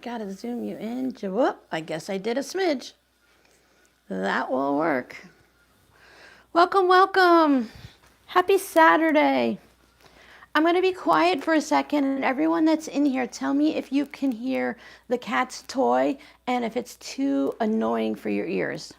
Gotta zoom you in. Whoop, I guess I did a smidge. That will work. Welcome, welcome. Happy Saturday. I'm going to be quiet for a second, and everyone that's in here, tell me if you can hear the cat's toy and if it's too annoying for your ears.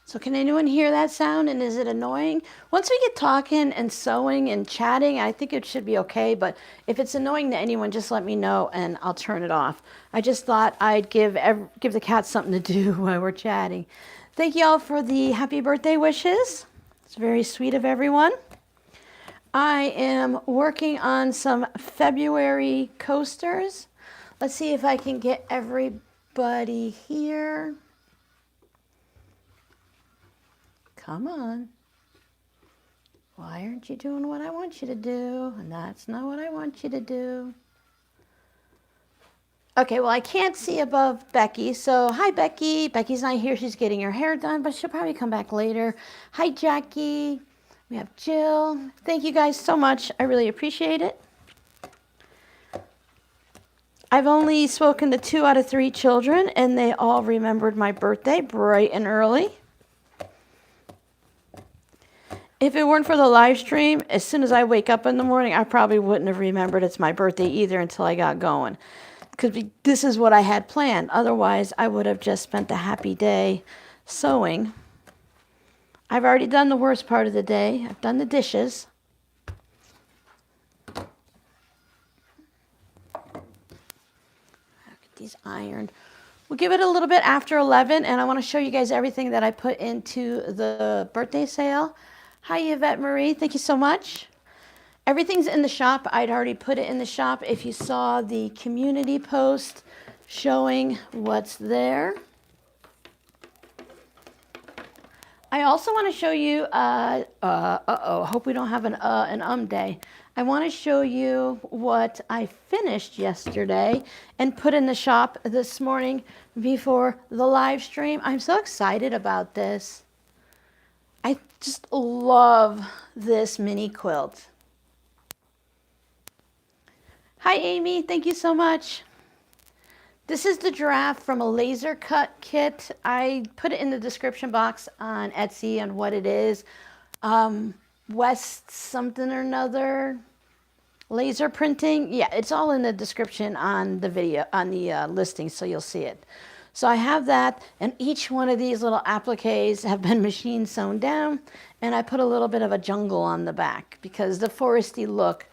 So can anyone hear that sound, and is it annoying? Once we get talking and sewing and chatting, I think it should be okay, but if it's annoying to anyone, just let me know and I'll turn it off. I just thought I'd give the cat something to do while we're chatting. Thank you all for the happy birthday wishes. It's very sweet of everyone. I am working on some February coasters. Let's see if I can get everybody here. Come on. Why aren't you doing what I want you to do? And that's not what I want you to do. Okay, well, I can't see above Becky, so hi, Becky. Becky's not here. She's getting her hair done, but she'll probably come back later. Hi, Jackie. We have Jill. Thank you guys so much. I really appreciate it. I've only spoken to 2 out of 3 children, and they all remembered my birthday bright and early. If it weren't for the live stream, as soon as I wake up in the morning, I probably wouldn't have remembered it's my birthday either until I got going. Because this is what I had planned. Otherwise, I would have just spent the happy day sewing. I've already done the worst part of the day. I've done the dishes. I'll get these ironed. We'll give it a little bit after 11, and I want to show you guys everything that I put into the birthday sale. Hi, Yvette Marie. Thank you so much. Everything's in the shop. I'd already put it in the shop. If you saw the community post showing what's there. I also want to show you, hope we don't have an day. I want to show you what I finished yesterday and put in the shop this morning before the live stream. I'm so excited about this. I just love this mini quilt. Hi, Amy. Thank you so much. This is the giraffe from a laser cut kit. I put it in the description box on Etsy and what it is. West something or another. Laser printing. Yeah, it's all in the description on the video, on the listing, so you'll see it. So I have that, and each one of these little appliques have been machine sewn down, and I put a little bit of a jungle on the back because the foresty look,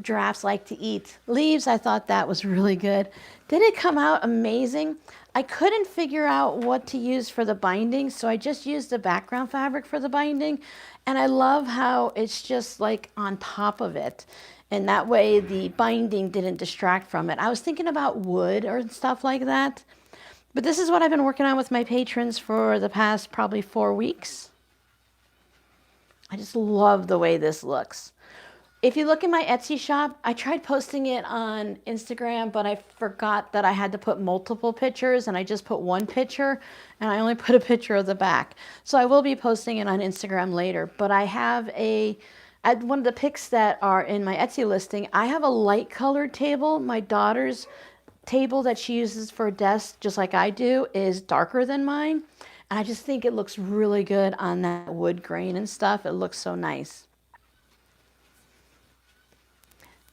giraffes like to eat leaves. I thought that was really good. Did it come out amazing? I couldn't figure out what to use for the binding, so I just used the background fabric for the binding, and I love how it's just like on top of it. And that way the binding didn't distract from it. I was thinking about wood or stuff like that. But this is what I've been working on with my patrons for the past probably 4 weeks. I just love the way this looks. If you look in my Etsy shop, I tried posting it on Instagram, but I forgot that I had to put multiple pictures, and I just put one picture, and I only put a picture of the back. So I will be posting it on Instagram later. But I have one of the pics that are in my Etsy listing, I have a light colored table. My daughter's table that she uses for a desk, just like I do, is darker than mine. And I just think it looks really good on that wood grain and stuff. It looks so nice.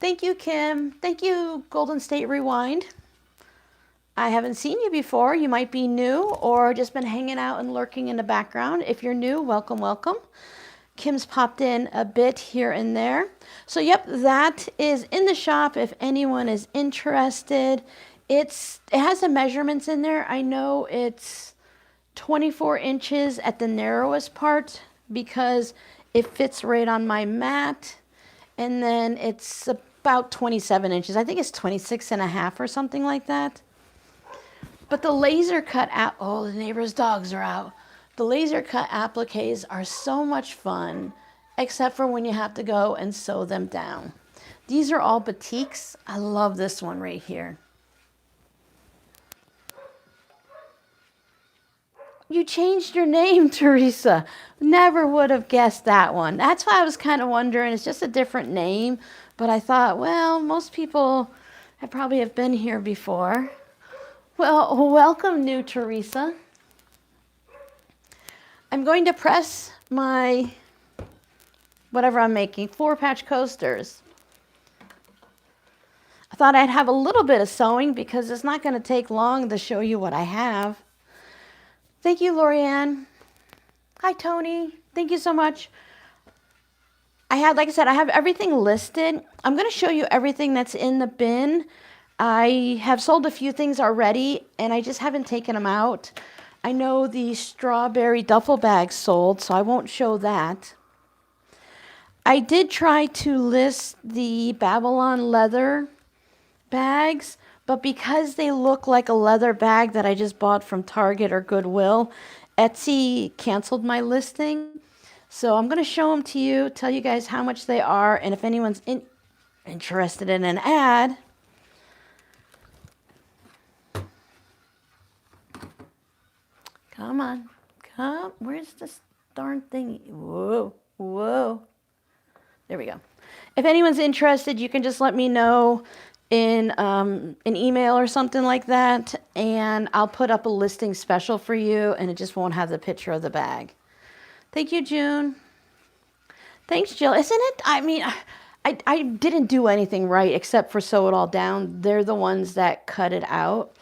Thank you, Kim. Thank you, Golden State Rewind. I haven't seen you before. You might be new or just been hanging out and lurking in the background. If you're new, welcome, welcome. Kim's popped in a bit here and there. So yep, that is in the shop if anyone is interested. It has the measurements in there. I know it's 24 inches at the narrowest part because it fits right on my mat. And then it's about 27 inches. I think it's 26 and a half or something like that. But the laser cut the neighbor's dogs are out. The laser cut appliques are so much fun. except for when you have to go and sew them down. These are all batiks. I love this one right here. You changed your name, Teresa. Never would have guessed that one. That's why I was kind of wondering. It's just a different name. But I thought, well, most people probably have been here before. Well, welcome, new Teresa. I'm going to press my, whatever I'm making, 4-patch coasters. I thought I'd have a little bit of sewing because it's not going to take long to show you what I have. Thank you, Lorianne. Hi, Tony. Thank you so much. Like I said, I have everything listed. I'm going to show you everything that's in the bin. I have sold a few things already, and I just haven't taken them out. I know the strawberry duffel bag sold, so I won't show that. I did try to list the Babylon leather bags, but because they look like a leather bag that I just bought from Target or Goodwill, Etsy canceled my listing. So I'm going to show them to you, tell you guys how much they are, and if anyone's interested in an ad. Come on. Come. Where's this darn thing? Whoa. Whoa. There we go. If anyone's interested, you can just let me know in an email or something like that, and I'll put up a listing special for you, and it just won't have the picture of the bag. Thank you, June. Thanks, Jill. Isn't it? I mean, I didn't do anything right except for sew it all down. They're the ones that cut it out.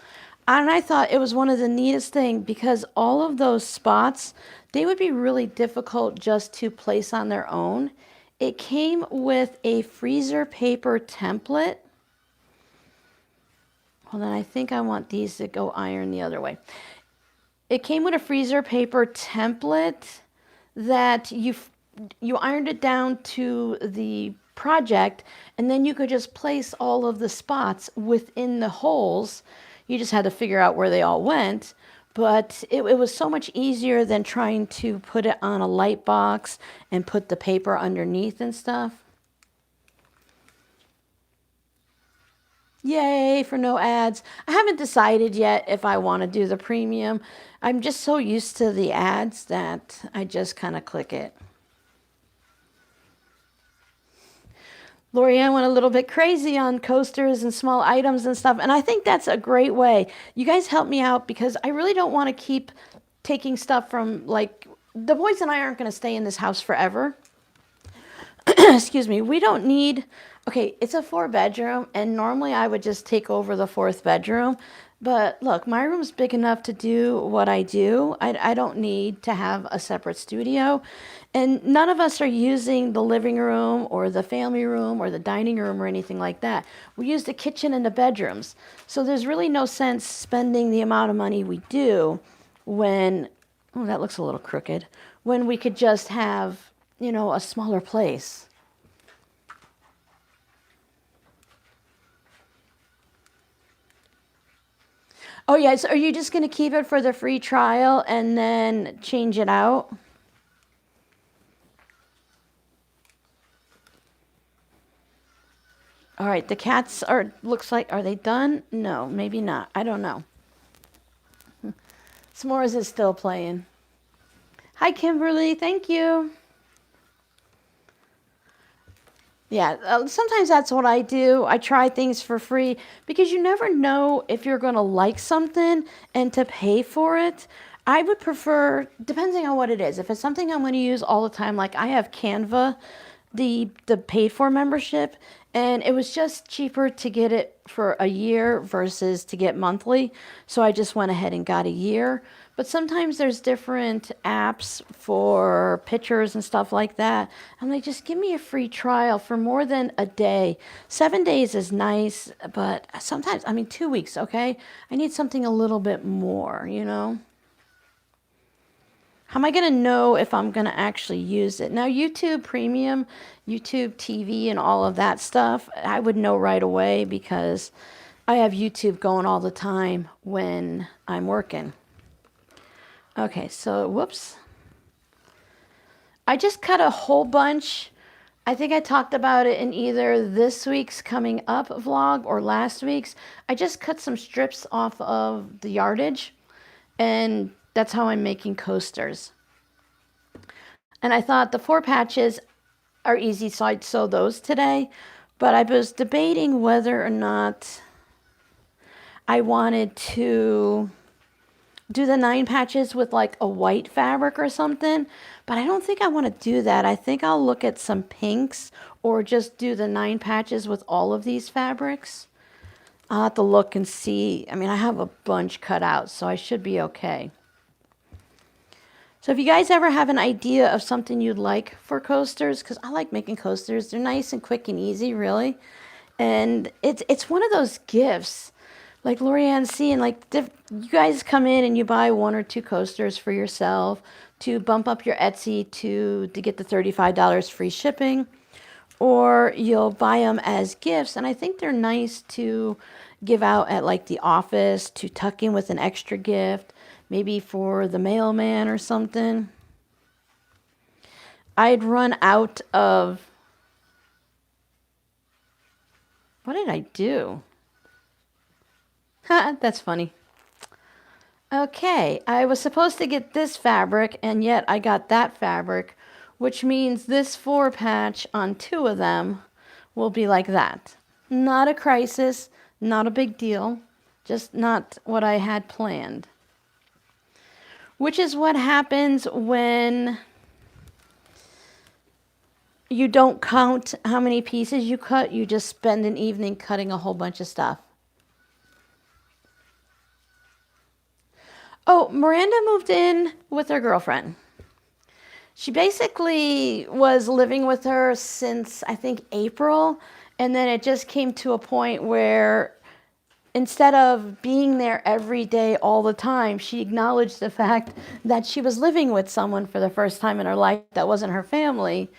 And I thought it was one of the neatest things because all of those spots, they would be really difficult just to place on their own. It came with a freezer paper template. Hold on, I think I want these to go iron the other way. It came with a freezer paper template that you ironed it down to the project, and then you could just place all of the spots within the holes. You just had to figure out where they all went, but it was so much easier than trying to put it on a light box and put the paper underneath and stuff. Yay for no ads. I haven't decided yet if I want to do the premium. I'm just so used to the ads that I just kind of click it. Lorianne went a little bit crazy on coasters and small items and stuff, and I think that's a great way. You guys help me out because I really don't want to keep taking stuff from, like, the boys and I aren't going to stay in this house forever. Excuse me. We don't need... Okay, it's a 4-bedroom, and normally I would just take over the 4th bedroom. But look, my room's big enough to do what I do. I don't need to have a separate studio. And none of us are using the living room or the family room or the dining room or anything like that. We use the kitchen and the bedrooms. So there's really no sense spending the amount of money we do when... Oh, that looks a little crooked. When we could just have, you know, a smaller place. Oh, yeah, so are you just going to keep it for the free trial and then change it out? All right, the cats are, looks like, are they done? No, maybe not. I don't know. S'mores is still playing. Hi, Kimberly. Thank you. Yeah, sometimes that's what I do. I try things for free because you never know if you're going to like something and to pay for it. I would prefer, depending on what it is, if it's something I'm going to use all the time, like I have Canva, the paid for membership, and it was just cheaper to get it for a year versus to get monthly. So I just went ahead and got a year. But sometimes there's different apps for pictures and stuff like that. I'm like, just give me a free trial for more than a day. 7 days is nice, but sometimes, I mean, 2 weeks, okay? I need something a little bit more, you know? How am I going to know if I'm going to actually use it? Now, YouTube Premium, YouTube TV, and all of that stuff, I would know right away because I have YouTube going all the time when I'm working. Okay, so, whoops. I just cut a whole bunch. I think I talked about it in either this week's coming up vlog or last week's. I just cut some strips off of the yardage, and that's how I'm making coasters. And I thought the 4 patches are easy, so I'd sew those today. But I was debating whether or not I wanted to do the 9 patches with like a white fabric or something, but I don't think I want to do that. I think I'll look at some pinks or just do the 9 patches with all of these fabrics. I'll have to look and see. I mean, I have a bunch cut out, so I should be okay. So if you guys ever have an idea of something you'd like for coasters, because I like making coasters. They're nice and quick and easy, really. And it's one of those gifts. Like Lorianne's seeing, like, you guys come in and you buy 1 or 2 coasters for yourself to bump up your Etsy to get the $35 free shipping. Or you'll buy them as gifts. And I think they're nice to give out at like the office, to tuck in with an extra gift, maybe for the mailman or something. I'd run out of, what did I do? That's funny. Okay, I was supposed to get this fabric, and yet I got that fabric, which means this 4 patch on 2 of them will be like that. Not a crisis, not a big deal, just not what I had planned. Which is what happens when you don't count how many pieces you cut, you just spend an evening cutting a whole bunch of stuff. Oh, Miranda moved in with her girlfriend. She basically was living with her since, I think, April. And then it just came to a point where instead of being there every day all the time, she acknowledged the fact that she was living with someone for the first time in her life that wasn't her family.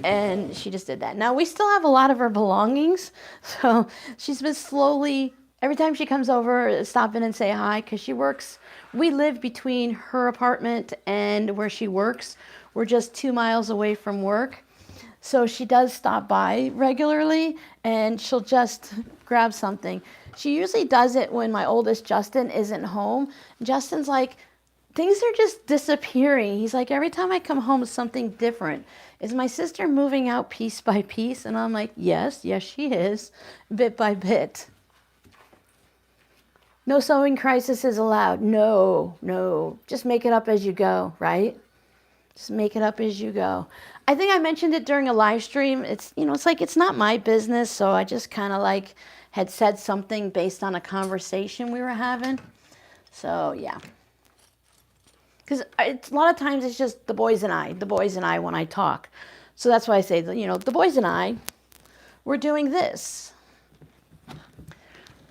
And she just did that. Now, we still have a lot of her belongings. So she's been slowly, every time she comes over, stop in and say hi, because she works. We live between her apartment and where she works. We're just 2 miles away from work. So she does stop by regularly, and she'll just grab something. She usually does it when my oldest, Justin, isn't home. Justin's like, things are just disappearing. He's like, every time I come home, it's something different. Is my sister moving out piece by piece? And I'm like, yes, she is, bit by bit. No sewing crisis is allowed. No. Just make it up as you go, right? Just make it up as you go. I think I mentioned it during a live stream. It's like it's not my business, so I just kind of like had said something based on a conversation we were having. So, yeah. Because a lot of times it's just the boys and I when I talk. So that's why I say, the boys and I, we're doing this.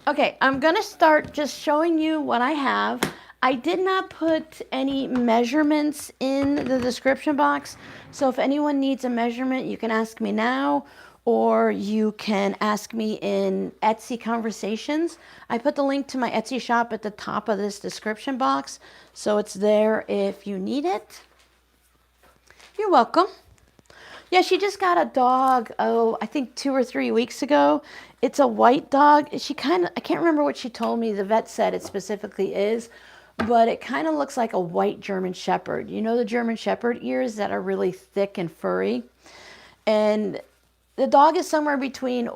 Okay, I'm going to start just showing you what I have. I did not put any measurements in the description box. So if anyone needs a measurement, you can ask me now, or you can ask me in Etsy conversations. I put the link to my Etsy shop at the top of this description box, so it's there if you need it. You're welcome. Yeah, she just got a dog, I think 2 or 3 weeks ago. It's a white dog. I can't remember what she told me. The vet said it specifically is, but it kind of looks like a white German Shepherd. You know the German Shepherd ears that are really thick and furry? And the dog is somewhere between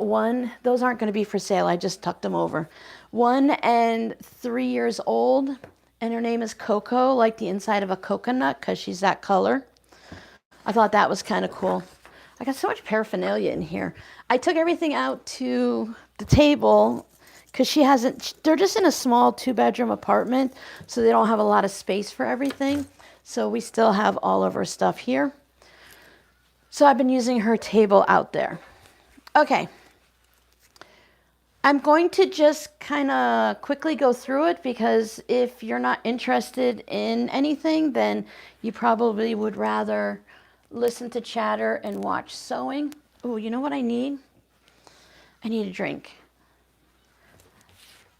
those aren't going to be for sale, I just tucked them over, 1 and 3 years old, and her name is Coco, like the inside of a coconut, because she's that color. I thought that was kind of cool. I got so much paraphernalia in here. I took everything out to the table because they're just in a small 2-bedroom apartment, so they don't have a lot of space for everything. So we still have all of her stuff here. So I've been using her table out there. Okay. I'm going to just kind of quickly go through it, because if you're not interested in anything, then you probably would rather listen to chatter and watch sewing. Oh, you know what I need? I need a drink.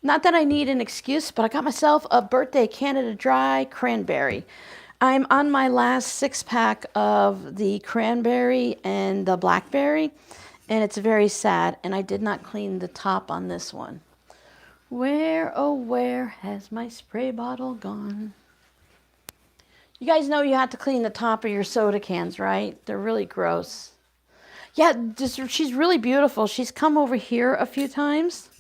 Not that I need an excuse, but I got myself a birthday Canada Dry cranberry. I'm on my last 6-pack of the cranberry and the blackberry, and it's very sad, and I did not clean the top on this one. Where, oh where has my spray bottle gone? You guys know you have to clean the top of your soda cans, right? They're really gross. Yeah, she's really beautiful. She's come over here a few times.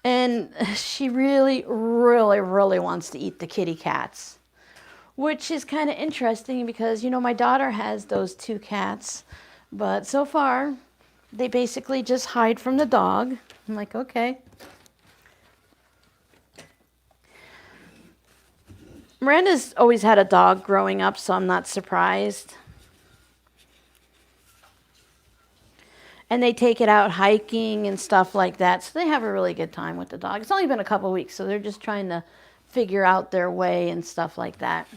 And she really, really, really wants to eat the kitty cats. Which is kind of interesting because, you know, my daughter has those 2 cats. But so far, they basically just hide from the dog. I'm like, okay. Miranda's always had a dog growing up, so I'm not surprised. And they take it out hiking and stuff like that, so they have a really good time with the dog. It's only been a couple weeks, so they're just trying to figure out their way and stuff like that.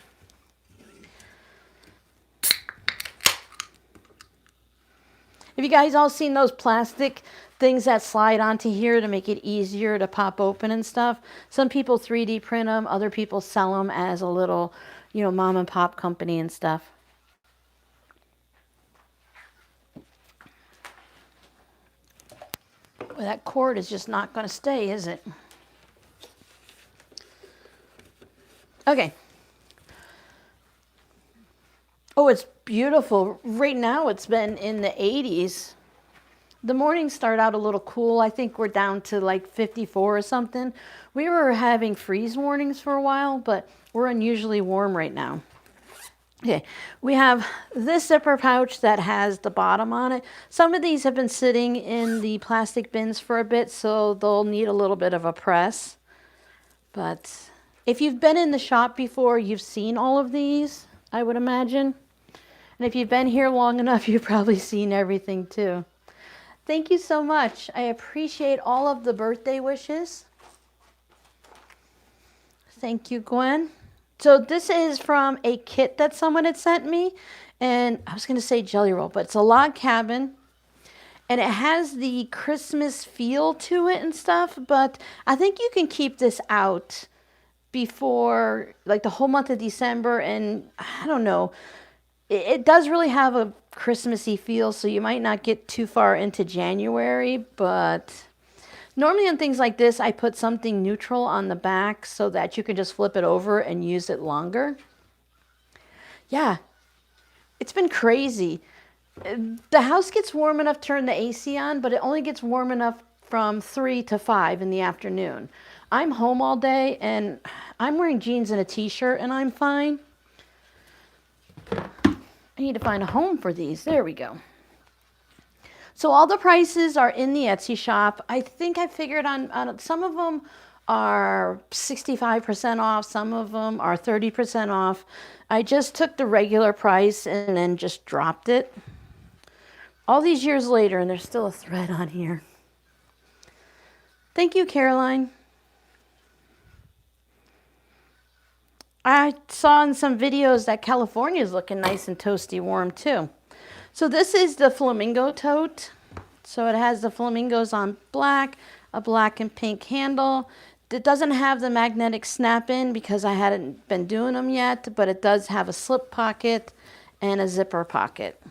Have you guys all seen those plastic things that slide onto here to make it easier to pop open and stuff? Some people 3D print them, other people sell them as a little, you know, mom and pop company and stuff. Well, that cord is just not going to stay, is it? Okay. Oh, it's beautiful. Right now it's been in the 80s. The mornings start out a little cool. I think we're down to like 54 or something. We were having freeze warnings for a while, but we're unusually warm right now. Okay, we have this zipper pouch that has the bottom on it. Some of these have been sitting in the plastic bins for a bit, so they'll need a little bit of a press. But if you've been in the shop before, you've seen all of these, I would imagine. And if you've been here long enough, you've probably seen everything too. Thank you so much. I appreciate all of the birthday wishes. Thank you, Gwen. So this is from a kit that someone had sent me. And I was going to say Jelly Roll, but it's a log cabin. And it has the Christmas feel to it and stuff. But I think you can keep this out before, like, the whole month of December. And I don't know. It does really have a Christmassy feel, so you might not get too far into January, but normally on things like this, I put something neutral on the back so that you can just flip it over and use it longer. Yeah, it's been crazy. The house gets warm enough to turn the AC on, but it only gets warm enough from 3 to 5 in the afternoon. I'm home all day, and I'm wearing jeans and a t-shirt, and I'm fine. I need to find a home for these. There we go. So all the prices are in the Etsy shop. I think I figured on some of them are 65% off. Some of them are 30% off. I just took the regular price and then just dropped it. All these years later, and there's still a thread on here. Thank you, Caroline. I saw in some videos that California is looking nice and toasty warm too. So this is the flamingo tote. So it has the flamingos on black, a black and pink handle. It doesn't have the magnetic snap-in because I hadn't been doing them yet, but it does have a slip pocket and a zipper pocket.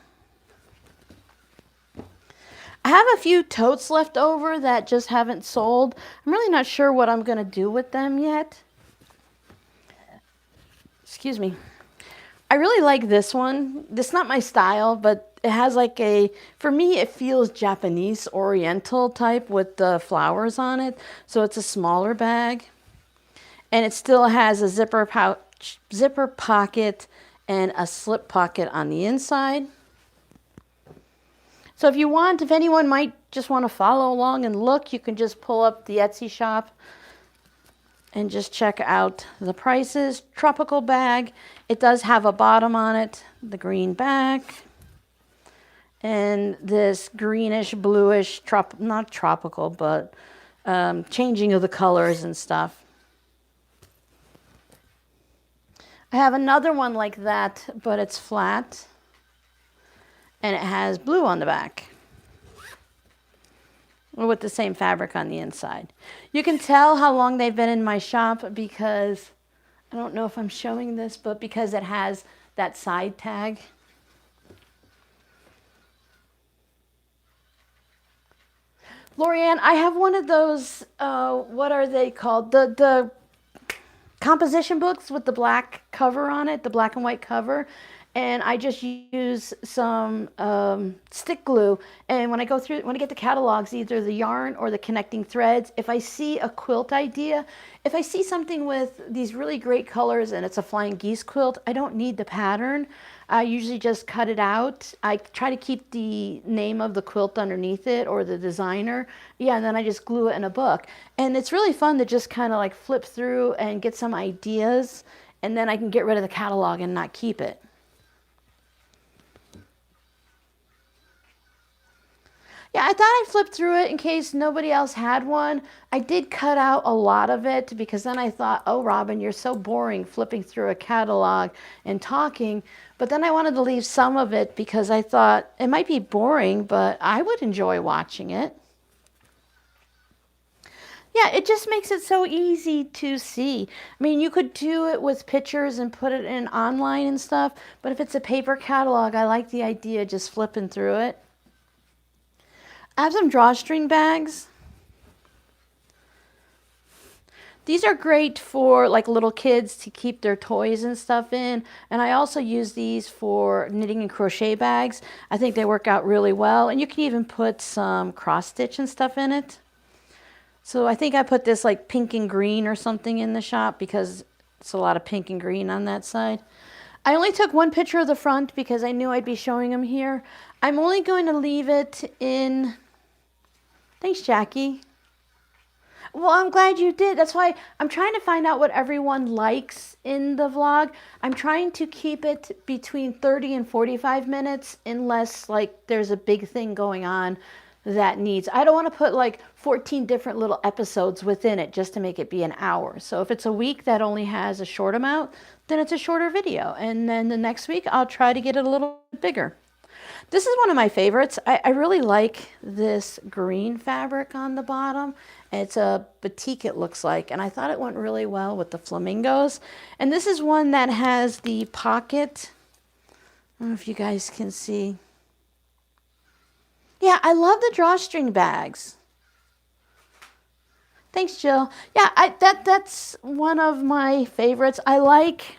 I have a few totes left over that just haven't sold. I'm really not sure what I'm going to do with them yet. Excuse me. I really like this one. It's not my style, but it has like a, for me, it feels Japanese Oriental type with the flowers on it. So it's a smaller bag. And it still has a zipper pouch, zipper pocket, and a slip pocket on the inside. So if you want, if anyone might just want to follow along and look, you can just pull up the Etsy shop and just check out the prices. Tropical bag. It does have a bottom on it, the green back, and this greenish, bluish, not tropical, but changing of the colors and stuff. I have another one like that, but it's flat, and it has blue on the back, with the same fabric on the inside. You can tell how long they've been in my shop because I don't know if I'm showing this, but because it has that side tag. Lorianne, I have one of those, what are they called? The composition books with the black cover on it, the black and white cover. And I just use some stick glue. And when I go through, when I get the catalogs, either the yarn or the connecting threads, if I see a quilt idea, if I see something with these really great colors and it's a flying geese quilt, I don't need the pattern. I usually just cut it out. I try to keep the name of the quilt underneath it or the designer. Yeah, and then I just glue it in a book. And it's really fun to just kind of like flip through and get some ideas. And then I can get rid of the catalog and not keep it. Yeah, I thought I flipped through it in case nobody else had one. I did cut out a lot of it because then I thought, oh, Robin, you're so boring flipping through a catalog and talking. But then I wanted to leave some of it because I thought it might be boring, but I would enjoy watching it. Yeah, it just makes it so easy to see. I mean, you could do it with pictures and put it in online and stuff, but if it's a paper catalog, I like the idea of just flipping through it. I have some drawstring bags. These are great for like little kids to keep their toys and stuff in. And I also use these for knitting and crochet bags. I think they work out really well. And you can even put some cross stitch and stuff in it. So I think I put this like pink and green or something in the shop because it's a lot of pink and green on that side. I only took one picture of the front because I knew I'd be showing them here. I'm only going to leave it in... Thanks, Jackie. Well, I'm glad you did. That's why I'm trying to find out what everyone likes in the vlog. I'm trying to keep it between 30 and 45 minutes unless like there's a big thing going on that needs. I don't want to put like 14 different little episodes within it just to make it be an hour. So if it's a week that only has a short amount, then it's a shorter video. And then the next week I'll try to get it a little bit bigger. This is one of my favorites. I really like this green fabric on the bottom. It's a batik, it looks like, and I thought it went really well with the flamingos. And this is one that has the pocket. I don't know if you guys can see. Yeah, I love the drawstring bags. Thanks, Jill. Yeah, that's one of my favorites. I like,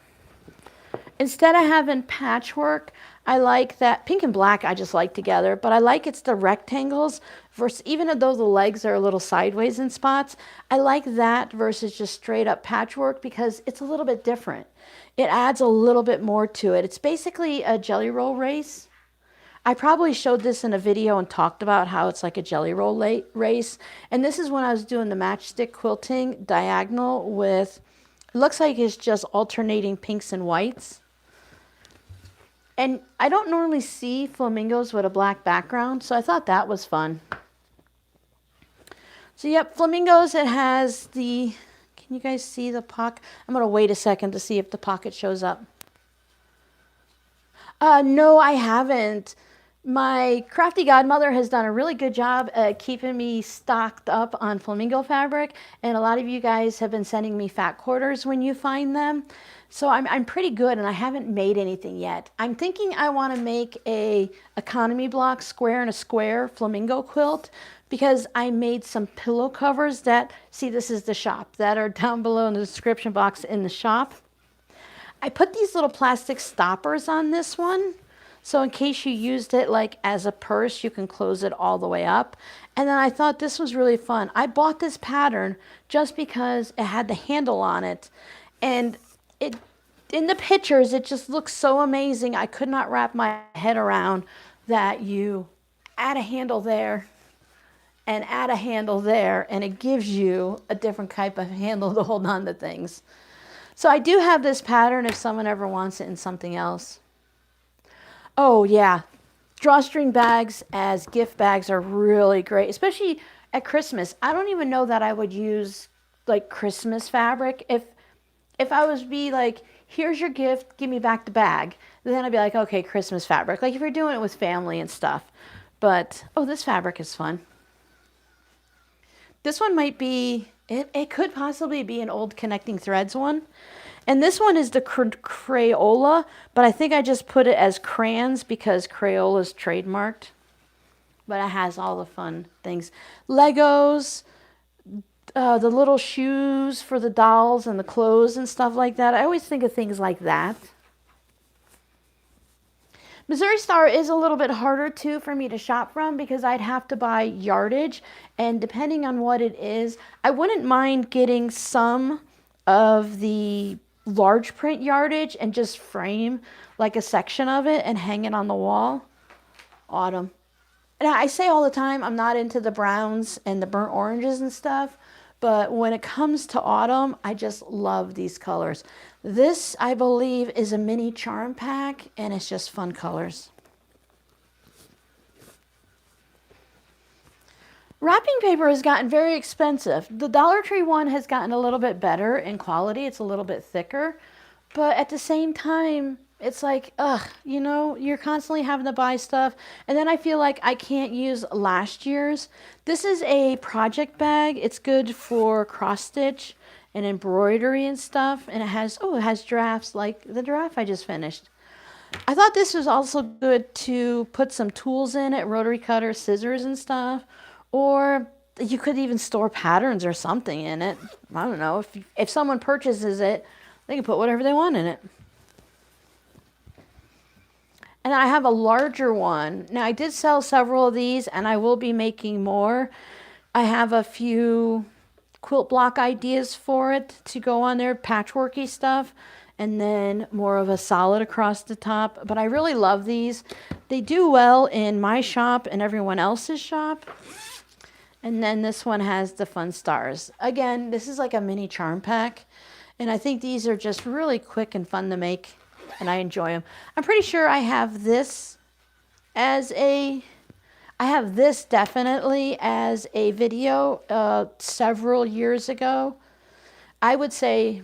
instead of having patchwork, I like that pink and black I just like together, but I like it's the rectangles versus, even though the legs are a little sideways in spots, I like that versus just straight up patchwork because it's a little bit different. It adds a little bit more to it. It's basically a jelly roll race. I probably showed this in a video and talked about how it's like a jelly roll race. And this is when I was doing the matchstick quilting diagonal with, it looks like it's just alternating pinks and whites. And I don't normally see flamingos with a black background, so I thought that was fun. So yep, flamingos, it has the, can you guys see the pocket? I'm going to wait a second to see if the pocket shows up. No, I haven't. My crafty godmother has done a really good job at keeping me stocked up on flamingo fabric, and a lot of you guys have been sending me fat quarters when you find them. So I'm pretty good, and I haven't made anything yet. I'm thinking I want to make a economy block square and a square flamingo quilt because I made some pillow covers that, see, this is the shop, that are down below in the description box in the shop. I put these little plastic stoppers on this one. So in case you used it like as a purse, you can close it all the way up. And then I thought this was really fun. I bought this pattern just because it had the handle on it. And it, in the pictures, it just looks so amazing. I could not wrap my head around that you add a handle there and add a handle there, and it gives you a different type of handle to hold on to things. So I do have this pattern if someone ever wants it in something else. Oh yeah, drawstring bags as gift bags are really great, especially at Christmas. I don't even know that I would use like Christmas fabric. If I was be like, here's your gift, give me back the bag, then I'd be like, okay, Christmas fabric. Like if you're doing it with family and stuff. But, oh, this fabric is fun. This one might be, it could possibly be an old Connecting Threads one. And this one is the Crayola, but I think I just put it as crayons because Crayola is trademarked. But it has all the fun things. Legos, the little shoes for the dolls and the clothes and stuff like that. I always think of things like that. Missouri Star is a little bit harder too for me to shop from because I'd have to buy yardage, and depending on what it is, I wouldn't mind getting some of the large print yardage and just frame like a section of it and hang it on the wall. Autumn. And I say all the time, I'm not into the browns and the burnt oranges and stuff, but when it comes to autumn, I just love these colors. This, I believe, is a mini charm pack, and it's just fun colors. Wrapping paper has gotten very expensive. The Dollar Tree one has gotten a little bit better in quality. It's a little bit thicker, but at the same time, it's like, ugh, you know, you're constantly having to buy stuff. And then I feel like I can't use last year's. This is a project bag. It's good for cross stitch and embroidery and stuff. And it has, oh, it has drafts like the giraffe I just finished. I thought this was also good to put some tools in it, rotary cutter, scissors and stuff. Or you could even store patterns or something in it. I don't know. If someone purchases it, they can put whatever they want in it. And I have a larger one. Now, I did sell several of these, and I will be making more. I have a few quilt block ideas for it to go on there, patchworky stuff, and then more of a solid across the top. But I really love these. They do well in my shop and everyone else's shop. And then this one has the fun stars. Again, this is like a mini charm pack. And I think these are just really quick and fun to make. And I enjoy them. I'm pretty sure I have this as I have this definitely as a video several years ago. I would say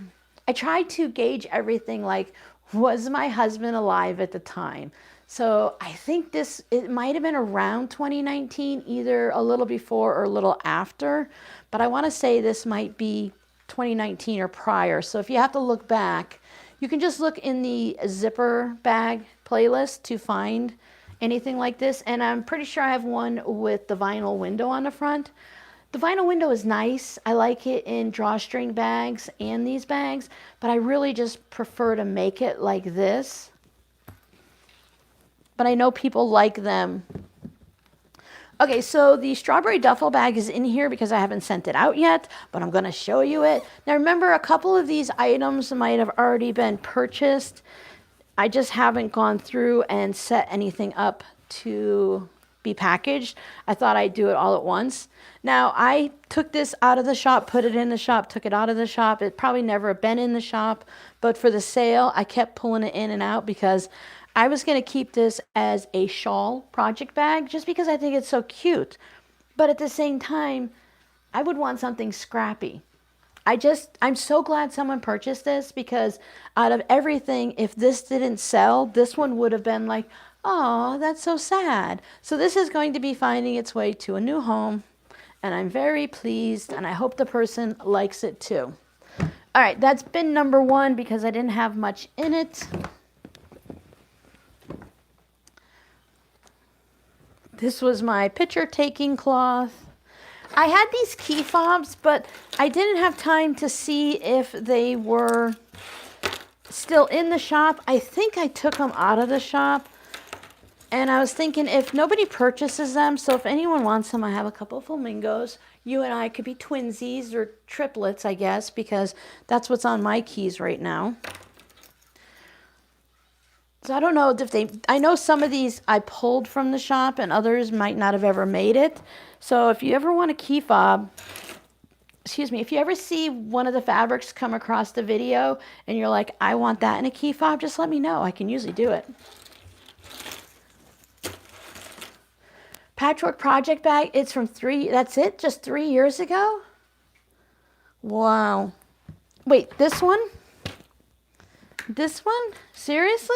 I tried to gauge everything like, was my husband alive at the time? So I think it might have been around 2019, either a little before or a little after. But I want to say this might be 2019 or prior. So if you have to look back, you can just look in the zipper bag playlist to find anything like this. And I'm pretty sure I have one with the vinyl window on the front. The vinyl window is nice. I like it in drawstring bags and these bags, but I really just prefer to make it like this. But I know people like them. Okay, so the strawberry duffel bag is in here because I haven't sent it out yet, but I'm going to show you it. Now remember, a couple of these items might have already been purchased. I just haven't gone through and set anything up to be packaged. I thought I'd do it all at once. Now I took this out of the shop, put it in the shop, took it out of the shop. It probably never been in the shop, but for the sale, I kept pulling it in and out because I was going to keep this as a shawl project bag just because I think it's so cute. But at the same time, I would want something scrappy. I'm so glad someone purchased this because out of everything, if this didn't sell, this one would have been like, oh, that's so sad. So this is going to be finding its way to a new home, and I'm very pleased, and I hope the person likes it too. All right, that's bin number 1 because I didn't have much in it. This was my picture taking cloth. I had these key fobs, but I didn't have time to see if they were still in the shop. I think I took them out of the shop. And I was thinking if nobody purchases them, so if anyone wants them, I have a couple of flamingos. You and I could be twinsies or triplets, I guess, because that's what's on my keys right now. So I don't know if I know some of these I pulled from the shop and others might not have ever made it. So if you ever want a key fob, if you ever see one of the fabrics come across the video and you're like, I want that in a key fob, just let me know. I can usually do it. Patchwork project bag, it's from just 3 years ago? Wow. Wait, this one? This one? Seriously?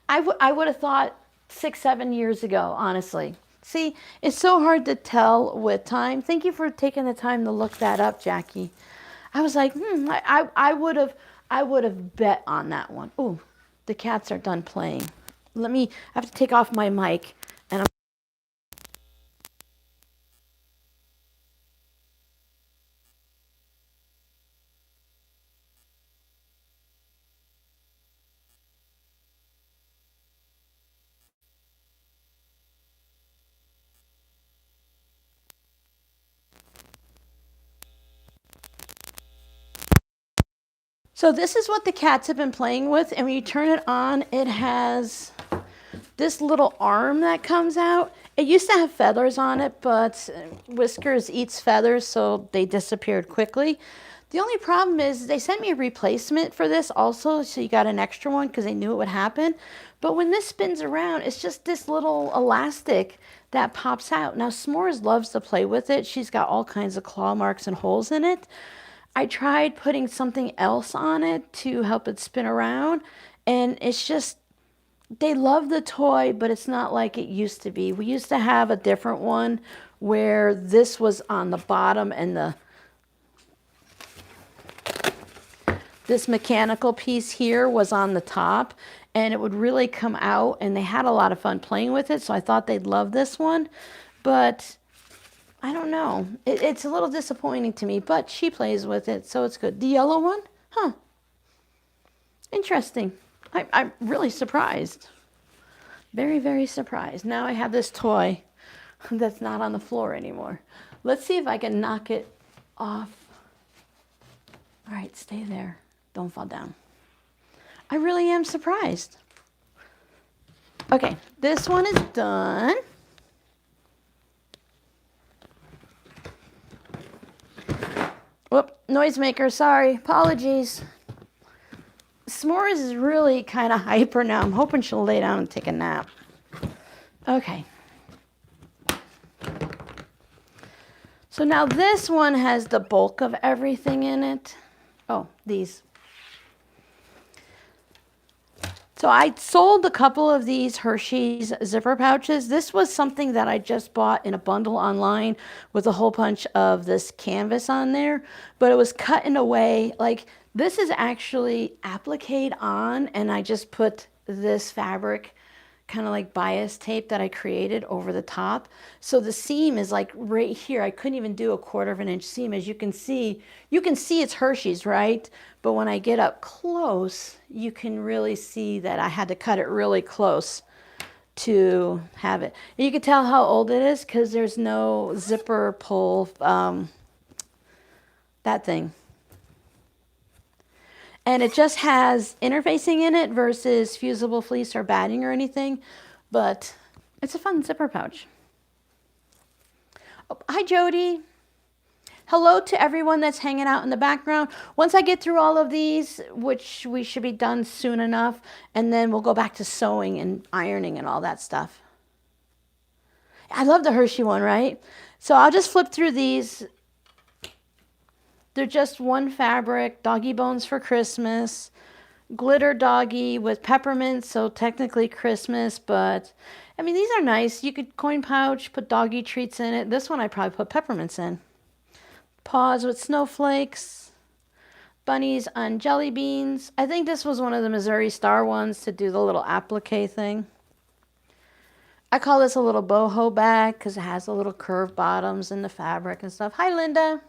I would have thought 6, 7 years ago, honestly. See, it's so hard to tell with time. Thank you for taking the time to look that up, Jackie. I was like, I I would have bet on that one. Ooh, the cats are done playing. I have to take off my mic and I'm So this is what the cats have been playing with, and when you turn it on, it has this little arm that comes out. It used to have feathers on it, but Whiskers eats feathers, so they disappeared quickly. The only problem is they sent me a replacement for this also, so you got an extra one because they knew it would happen. But when this spins around, it's just this little elastic that pops out. Now, S'mores loves to play with it. She's got all kinds of claw marks and holes in it. I tried putting something else on it to help it spin around, and it's just, they love the toy, but it's not like it used to be. We used to have a different one where this was on the bottom and this mechanical piece here was on the top, and it would really come out, and they had a lot of fun playing with it, so I thought they'd love this one, but I don't know. It's a little disappointing to me, but she plays with it, so it's good. The yellow one? Huh. Interesting. I'm really surprised. Very, very surprised. Now I have this toy that's not on the floor anymore. Let's see if I can knock it off. All right, stay there. Don't fall down. I really am surprised. Okay, this one is done. Whoop, noisemaker, sorry, apologies. S'mores is really kind of hyper now. I'm hoping she'll lay down and take a nap. Okay. So now this one has the bulk of everything in it. Oh, these. So I sold a couple of these Hershey's zipper pouches. This was something that I just bought in a bundle online with a whole bunch of this canvas on there, but it was cut in a way, like this is actually applique on, and I just put this fabric, kind of like bias tape that I created over the top. So the seam is like right here. I couldn't even do a 1/4 of an inch seam. As you can see it's Hershey's, right? But when I get up close, you can really see that I had to cut it really close to have it. And you can tell how old it is because there's no zipper pull, that thing. And it just has interfacing in it versus fusible fleece or batting or anything, but it's a fun zipper pouch. Oh, hi, Jody. Hello to everyone that's hanging out in the background. Once I get through all of these, which we should be done soon enough, and then we'll go back to sewing and ironing and all that stuff. I love the Hershey one, right? So I'll just flip through these. They're just one fabric, doggy bones for Christmas, glitter doggy with peppermint, so technically Christmas, but I mean, these are nice. You could coin pouch, put doggy treats in it. This one I probably put peppermints in. Paws with snowflakes, bunnies on jelly beans. I think this was one of the Missouri Star ones to do the little applique thing. I call this a little boho bag because it has the little curved bottoms and the fabric and stuff. Hi, Linda.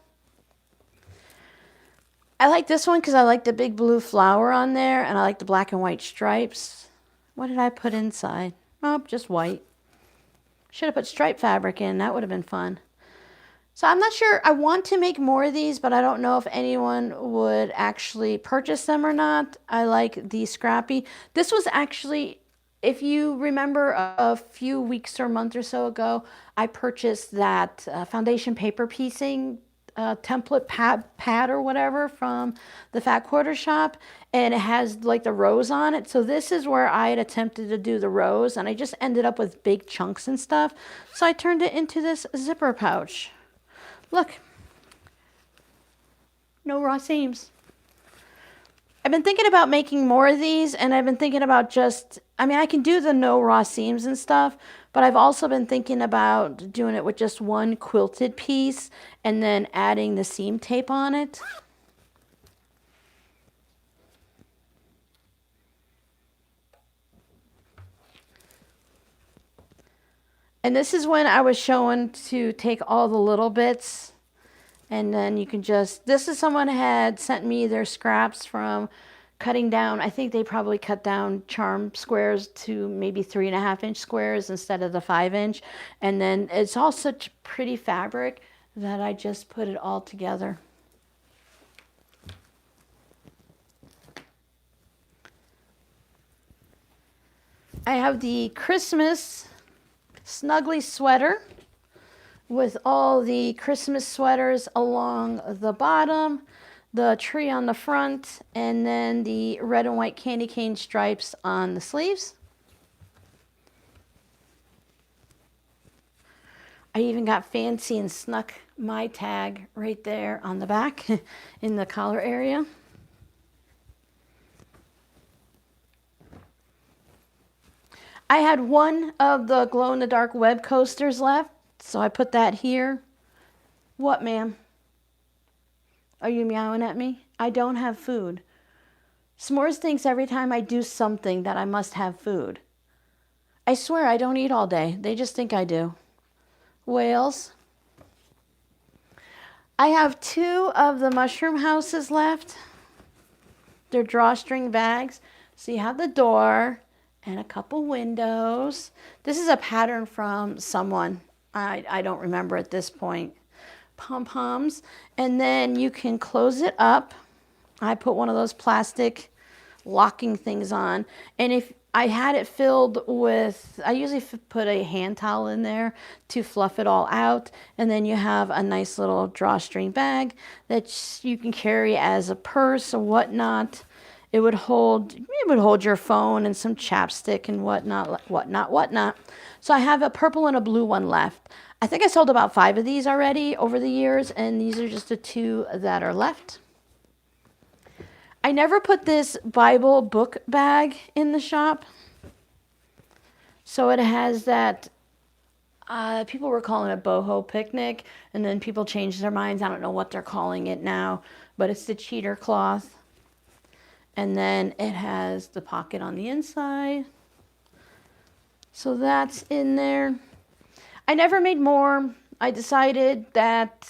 I like this one because I like the big blue flower on there, and I like the black and white stripes. What did I put inside? Oh, just white. Should have put stripe fabric in. That would have been fun. So I'm not sure. I want to make more of these, but I don't know if anyone would actually purchase them or not. I like the scrappy. This was actually, if you remember a few weeks or month or so ago, I purchased that foundation paper piecing template pad or whatever from the Fat Quarter Shop, and it has like the rows on it. So this is where I had attempted to do the rows, and I just ended up with big chunks and stuff. So I turned it into this zipper pouch. Look, no raw seams. I've been thinking about making more of these, and I've been thinking about just, I mean, I can do the no raw seams and stuff, but I've also been thinking about doing it with just one quilted piece and then adding the seam tape on it. And this is when I was showing to take all the little bits, and then you can just, this is someone had sent me their scraps from cutting down. I think they probably cut down charm squares to maybe 3.5-inch squares instead of the 5-inch. And then it's all such pretty fabric that I just put it all together. I have the Christmas Snuggly sweater with all the Christmas sweaters along the bottom, the tree on the front, and then the red and white candy cane stripes on the sleeves. I even got fancy and snuck my tag right there on the back in the collar area. I had one of the glow-in-the-dark web coasters left, so I put that here. What, ma'am? Are you meowing at me? I don't have food. S'mores thinks every time I do something that I must have food. I swear I don't eat all day. They just think I do. Whales. I have 2 of the mushroom houses left. They're drawstring bags. So you have the door and a couple windows. This is a pattern from someone. I don't remember at this point. Pom-poms. And then you can close it up. I put one of those plastic locking things on. And if I had it filled with, I usually put a hand towel in there to fluff it all out. And then you have a nice little drawstring bag that you can carry as a purse or whatnot. It would hold your phone and some chapstick and whatnot. So I have a purple and a blue one left. I think I sold about 5 of these already over the years, and these are just the 2 that are left. I never put this Bible book bag in the shop. So it has that, people were calling it boho picnic, and then people changed their minds. I don't know what they're calling it now, but it's the cheater cloth. And then it has the pocket on the inside. So that's in there. I never made more. I decided that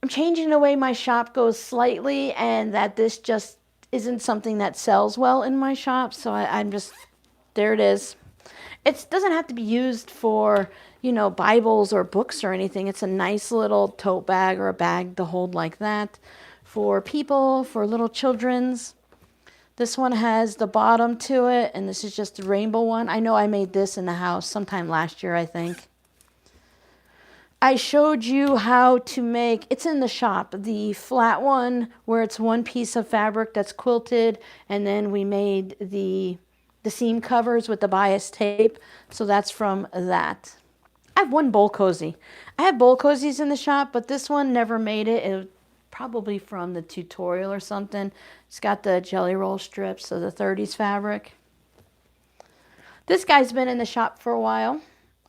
I'm changing the way my shop goes slightly, and that this just isn't something that sells well in my shop. So I'm just, there it is. It doesn't have to be used for, you know, Bibles or books or anything. It's a nice little tote bag or a bag to hold like that. For people, for little children's. This one has the bottom to it, and this is just a rainbow one. I know I made this in the house sometime last year, I think. I showed you how to make, it's in the shop, the flat one where it's one piece of fabric that's quilted, and then we made the seam covers with the bias tape. So that's from that. I have one bowl cozy. I have bowl cozies in the shop, but this one never made it. It probably from the tutorial or something. It's got the jelly roll strips of the 30s fabric. This guy's been in the shop for a while.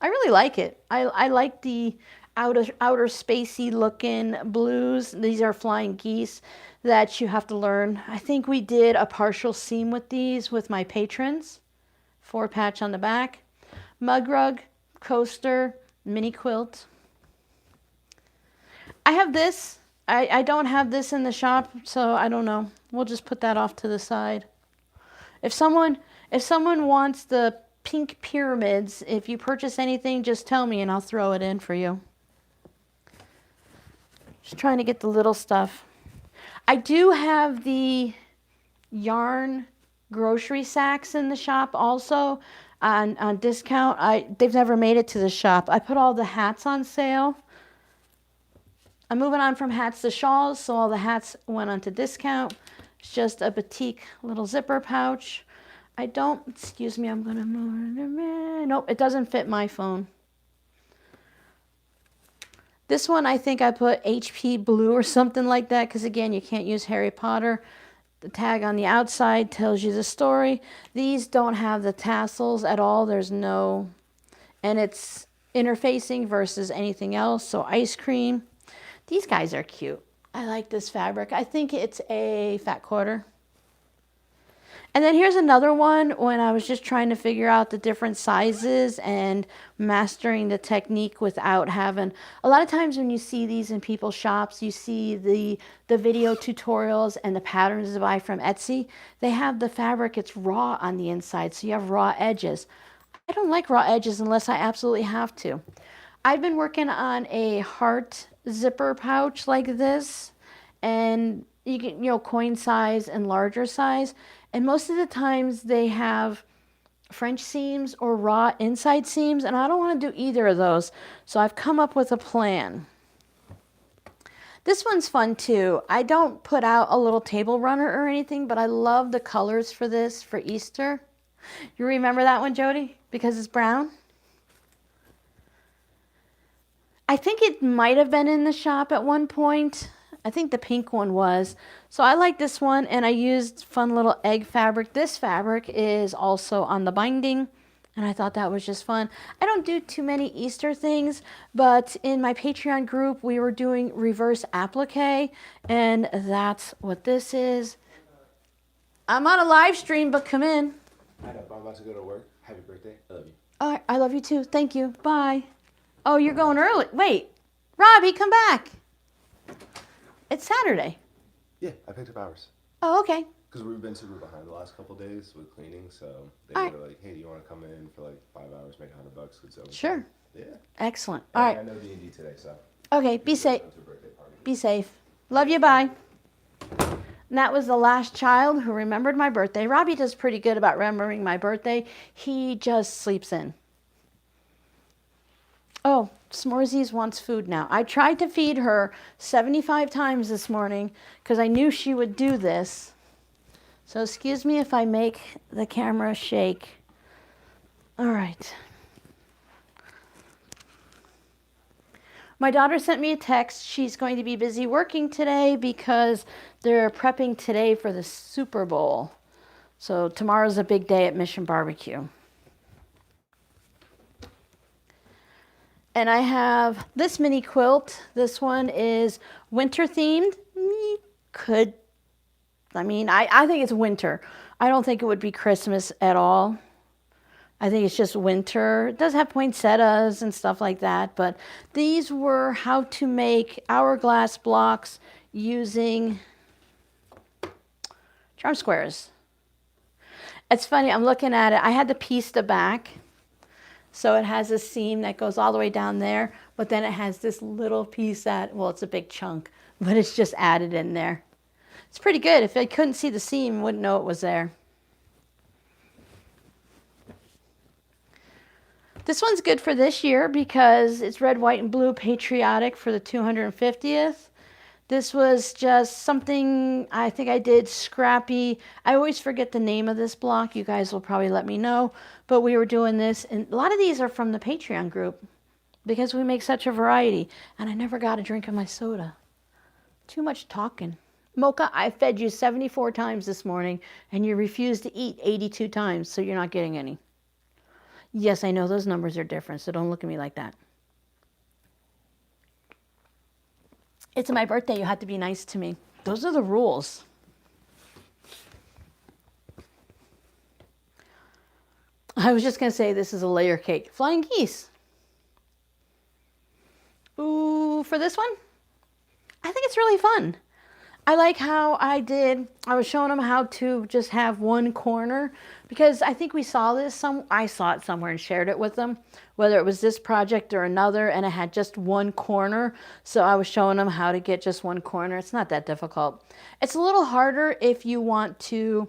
I really like it. I like the outer spacey looking blues. These are flying geese that you have to learn. I think we did a partial seam with these with my patrons. 4 patch on the back. Mug rug, coaster, mini quilt. I have this. I don't have this in the shop, so I don't know. We'll just put that off to the side. If someone wants the pink pyramids, if you purchase anything, just tell me and I'll throw it in for you. Just trying to get the little stuff. I do have the yarn grocery sacks in the shop also on discount. They've never made it to the shop. I put all the hats on sale. I'm moving on from hats to shawls, so all the hats went onto discount. It's just a batik little zipper pouch. I don't, excuse me, I'm going to move. Nope, it doesn't fit my phone. This one, I think I put HP Blue or something like that, because again, you can't use Harry Potter. The tag on the outside tells you the story. These don't have the tassels at all. There's no, and it's interfacing versus anything else. So ice cream. These guys are cute. I like this fabric. I think it's a fat quarter. And then here's another one when I was just trying to figure out the different sizes and mastering the technique without having, a lot of times when you see these in people's shops, you see the video tutorials and the patterns to buy from Etsy. They have the fabric, it's raw on the inside, so you have raw edges. I don't like raw edges unless I absolutely have to. I've been working on a heart zipper pouch like this, and you get, you know, coin size and larger size. And most of the times they have French seams or raw inside seams, and I don't want to do either of those. So I've come up with a plan. This one's fun too. I don't put out a little table runner or anything, but I love the colors for this for Easter. You remember that one, Jody? Because it's brown? I think it might have been in the shop at one point. I think the pink one was. So I like this one, and I used fun little egg fabric. This fabric is also on the binding, and I thought that was just fun. I don't do too many Easter things, but in my Patreon group, we were doing reverse applique, and that's what this is. I'm on a live stream, but come in. I'm about to go to work. Happy birthday. I love you. All right, I love you too. Thank you. Bye. Oh, you're going early. Wait, Robbie, come back. It's Saturday. Yeah, I picked up hours. Oh, okay. Because we've been super behind the last couple of days with cleaning, so they were like, "Hey, do you want to come in for like 5 hours, make $100?" So sure. Yeah. Excellent. And all right. I know D&D today, so. Okay. Be safe. Be safe. Love you. Bye. And that was the last child who remembered my birthday. Robbie does pretty good about remembering my birthday. He just sleeps in. Oh, S'morezies wants food now. I tried to feed her 75 times this morning because I knew she would do this. So excuse me if I make the camera shake. All right. My daughter sent me a text. She's going to be busy working today because they're prepping today for the Super Bowl. So tomorrow's a big day at Mission Barbecue. And I have this mini quilt. This one is winter themed. I think it's winter. I don't think it would be Christmas at all. I think it's just winter. It does have poinsettias and stuff like that, but these were how to make hourglass blocks using charm squares. It's funny, I'm looking at it. I had to piece the back. So it has a seam that goes all the way down there, but then it has this little piece that, well, it's a big chunk, but it's just added in there. It's pretty good. If I couldn't see the seam, wouldn't know it was there. This one's good for this year because it's red, white, and blue patriotic for the 250th. This was just something I think I did scrappy. I always forget the name of this block. You guys will probably let me know. But we were doing this, and a lot of these are from the Patreon group because we make such a variety. And I never got a drink of my soda. Too much talking. Mocha, I fed you 74 times this morning, and you refused to eat 82 times, so you're not getting any. Yes, I know those numbers are different, so don't look at me like that. It's my birthday. You have to be nice to me. Those are the rules. I was just going to say this is a layer cake. Flying geese. Ooh, for this one, I think it's really fun. I like how I was showing them how to just have one corner because I think we saw this, I saw it somewhere and shared it with them, whether it was this project or another, and it had just one corner. So I was showing them how to get just one corner. It's not that difficult. It's a little harder if you want to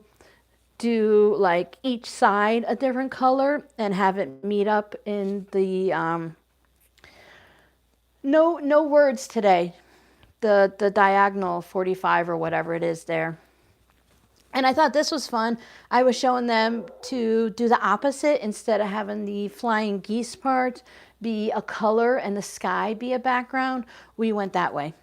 do like each side a different color and have it meet up in the, no words today. The diagonal 45 or whatever it is there. And I thought this was fun. I was showing them to do the opposite. Instead of having the flying geese part be a color and the sky be a background, we went that way.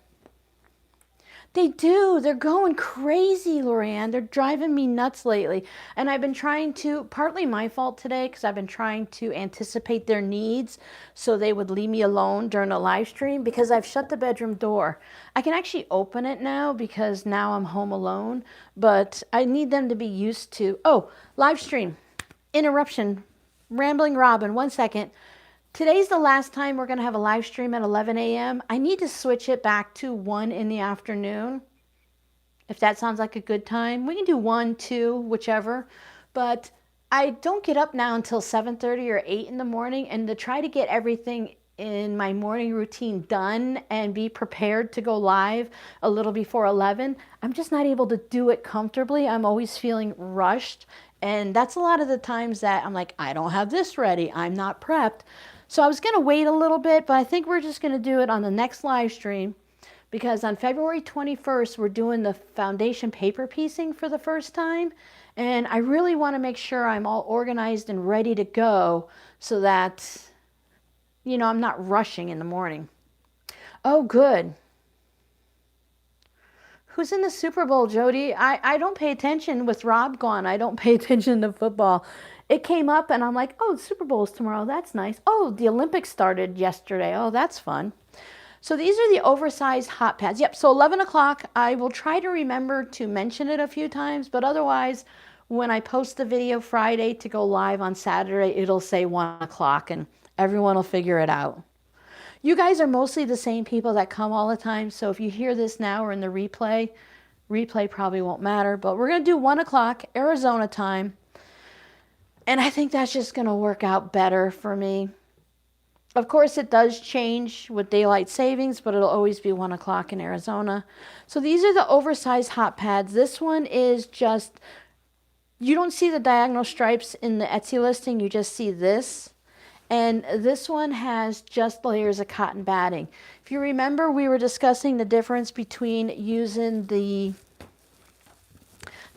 They do. They're going crazy, Lorianne. They're driving me nuts lately. And I've been trying to, partly my fault today, because I've been trying to anticipate their needs so they would leave me alone during a live stream, because I've shut the bedroom door. I can actually open it now because now I'm home alone, but I need them to be used to, oh, live stream, interruption, Rambling Robin, 1 second. Today's the last time we're going to have a live stream at 11 a.m. I need to switch it back to 1 in the afternoon. If that sounds like a good time. We can do 1, 2, whichever. But I don't get up now until 7:30 or 8 in the morning. And to try to get everything in my morning routine done and be prepared to go live a little before 11, I'm just not able to do it comfortably. I'm always feeling rushed. And that's a lot of the times that I'm like, I don't have this ready. I'm not prepped. So I was going to wait a little bit, but I think we're just going to do it on the next live stream, because on February 21st, we're doing the foundation paper piecing for the first time. And I really want to make sure I'm all organized and ready to go so that, you know, I'm not rushing in the morning. Oh, good. Who's in the Super Bowl, Jody? I don't pay attention with Rob gone. I don't pay attention to football. It came up and I'm like, oh, the Super Bowl's tomorrow. That's nice. Oh, the Olympics started yesterday. Oh, that's fun. So these are the oversized hot pads. Yep, so 11 o'clock. I will try to remember to mention it a few times, but otherwise, when I post the video Friday to go live on Saturday, it'll say 1 o'clock and everyone will figure it out. You guys are mostly the same people that come all the time, so if you hear this now or in the replay probably won't matter, but we're going to do 1 o'clock Arizona time. And I think that's just going to work out better for me. Of course, it does change with daylight savings, but it'll always be 1 o'clock in Arizona. So these are the oversized hot pads. This one is just, you don't see the diagonal stripes in the Etsy listing. You just see this. And this one has just layers of cotton batting. If you remember, we were discussing the difference between using the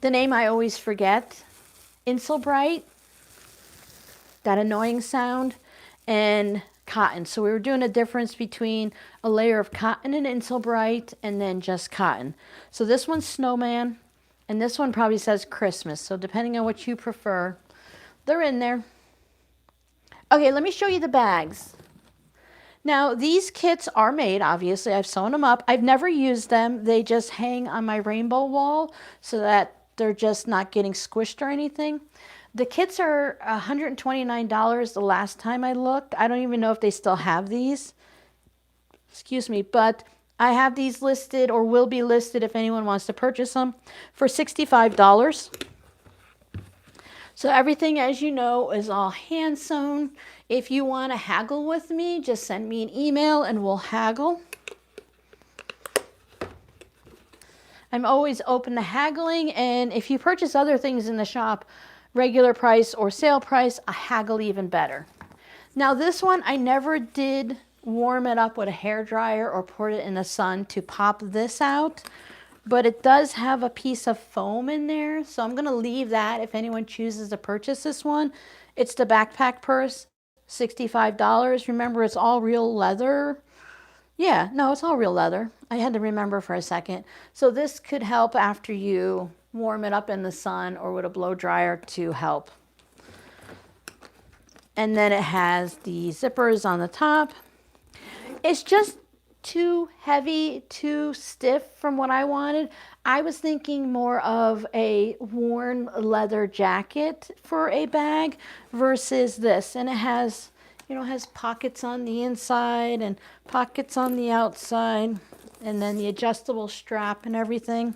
name I always forget, Insulbright, that annoying sound, and cotton. So we were doing a difference between a layer of cotton and Insulbright and then just cotton. So this one's Snowman, and this one probably says Christmas. So depending on what you prefer, they're in there. Okay, let me show you the bags. Now, these kits are made, obviously. I've sewn them up. I've never used them. They just hang on my rainbow wall so that they're just not getting squished or anything. The kits are $129 the last time I looked. I don't even know if they still have these. Excuse me, but I have these listed, or will be listed if anyone wants to purchase them, for $65. So everything, as you know, is all hand sewn. If you want to haggle with me, just send me an email and we'll haggle. I'm always open to haggling, and if you purchase other things in the shop, regular price or sale price, I haggle even better. Now this one, I never did warm it up with a hair dryer or put it in the sun to pop this out, but it does have a piece of foam in there, so I'm going to leave that if anyone chooses to purchase this one. It's the backpack purse, $65. Remember, it's all real leather. Yeah, no, it's all real leather. I had to remember for a second. So this could help after you warm it up in the sun or with a blow dryer to help. And then it has the zippers on the top. It's just too heavy, too stiff from what I wanted. I was thinking more of a worn leather jacket for a bag versus this. And it has, you know, has pockets on the inside and pockets on the outside, and then the adjustable strap and everything.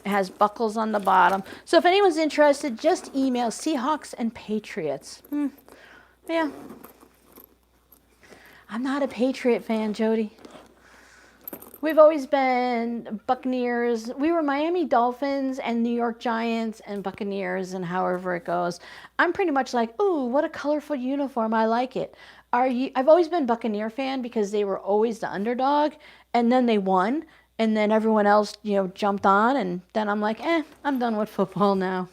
It has buckles on the bottom. So if anyone's interested, just email Seahawks and Patriots. Yeah. I'm not a Patriot fan, Jody. We've always been Buccaneers. We were Miami Dolphins and New York Giants and Buccaneers, and however it goes. I'm pretty much like, ooh, what a colorful uniform. I like it. I've always been Buccaneer fan because they were always the underdog, and then they won, and then everyone else, you know, jumped on, and then I'm like, I'm done with football now.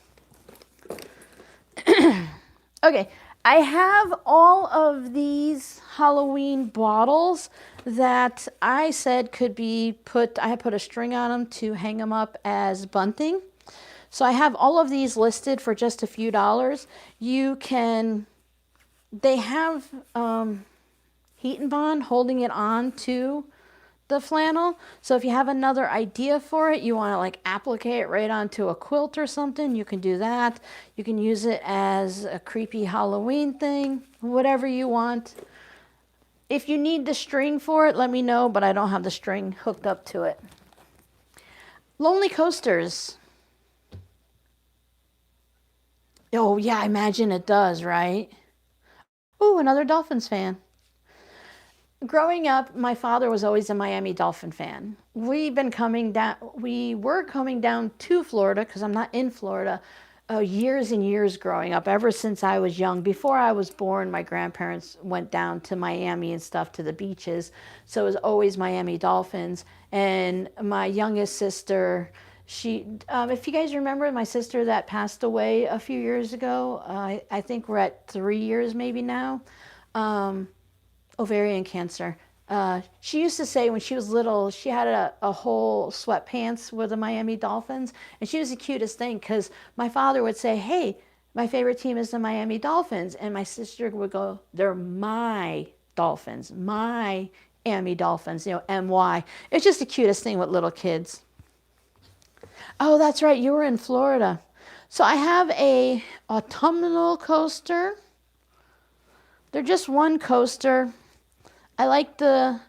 Okay, I have all of these Halloween bottles that I said could be put, I put a string on them to hang them up as bunting. So I have all of these listed for just a few dollars. You can, they have heat and bond holding it on to the flannel. So if you have another idea for it, you want to like applique it right onto a quilt or something, you can do that. You can use it as a creepy Halloween thing, whatever you want. If you need the string for it, let me know, but I don't have the string hooked up to it. Lonely coasters. Oh yeah, I imagine it does, right? Ooh, another Dolphins fan. Growing up, my father was always a Miami Dolphin fan. We were coming down to Florida, because I'm not in Florida, years and years growing up, ever since I was young. Before I was born, my grandparents went down to Miami and stuff, to the beaches. So it was always Miami Dolphins. And my youngest sister, she, if you guys remember, my sister that passed away a few years ago, I think we're at 3 years maybe now. Ovarian cancer. She used to say when she was little, she had a whole sweatpants with the Miami Dolphins, and she was the cutest thing because my father would say, hey, my favorite team is the Miami Dolphins, and my sister would go, they're my Dolphins, my Miami Dolphins, you know, M-Y. It's just the cutest thing with little kids. Oh, that's right, you were in Florida. So I have a autumnal coaster. They're just one coaster. I like the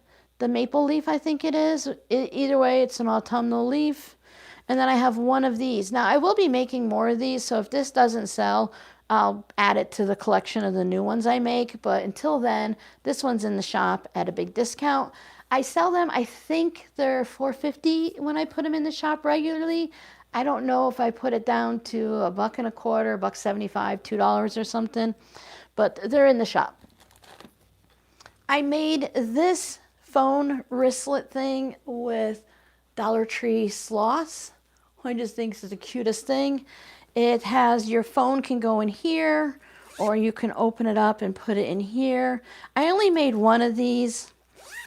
maple leaf, I think it is. Either way, it's an autumnal leaf. And then I have one of these. Now, I will be making more of these, so if this doesn't sell, I'll add it to the collection of the new ones I make. But until then, this one's in the shop at a big discount. I sell them, I think they're $4.50 when I put them in the shop regularly. I don't know if I put it down to $1.25, $1.75, $2 or something, but they're in the shop. I made this phone wristlet thing with Dollar Tree sloths. I just think it's the cutest thing. It has, your phone can go in here, or you can open it up and put it in here. I only made one of these,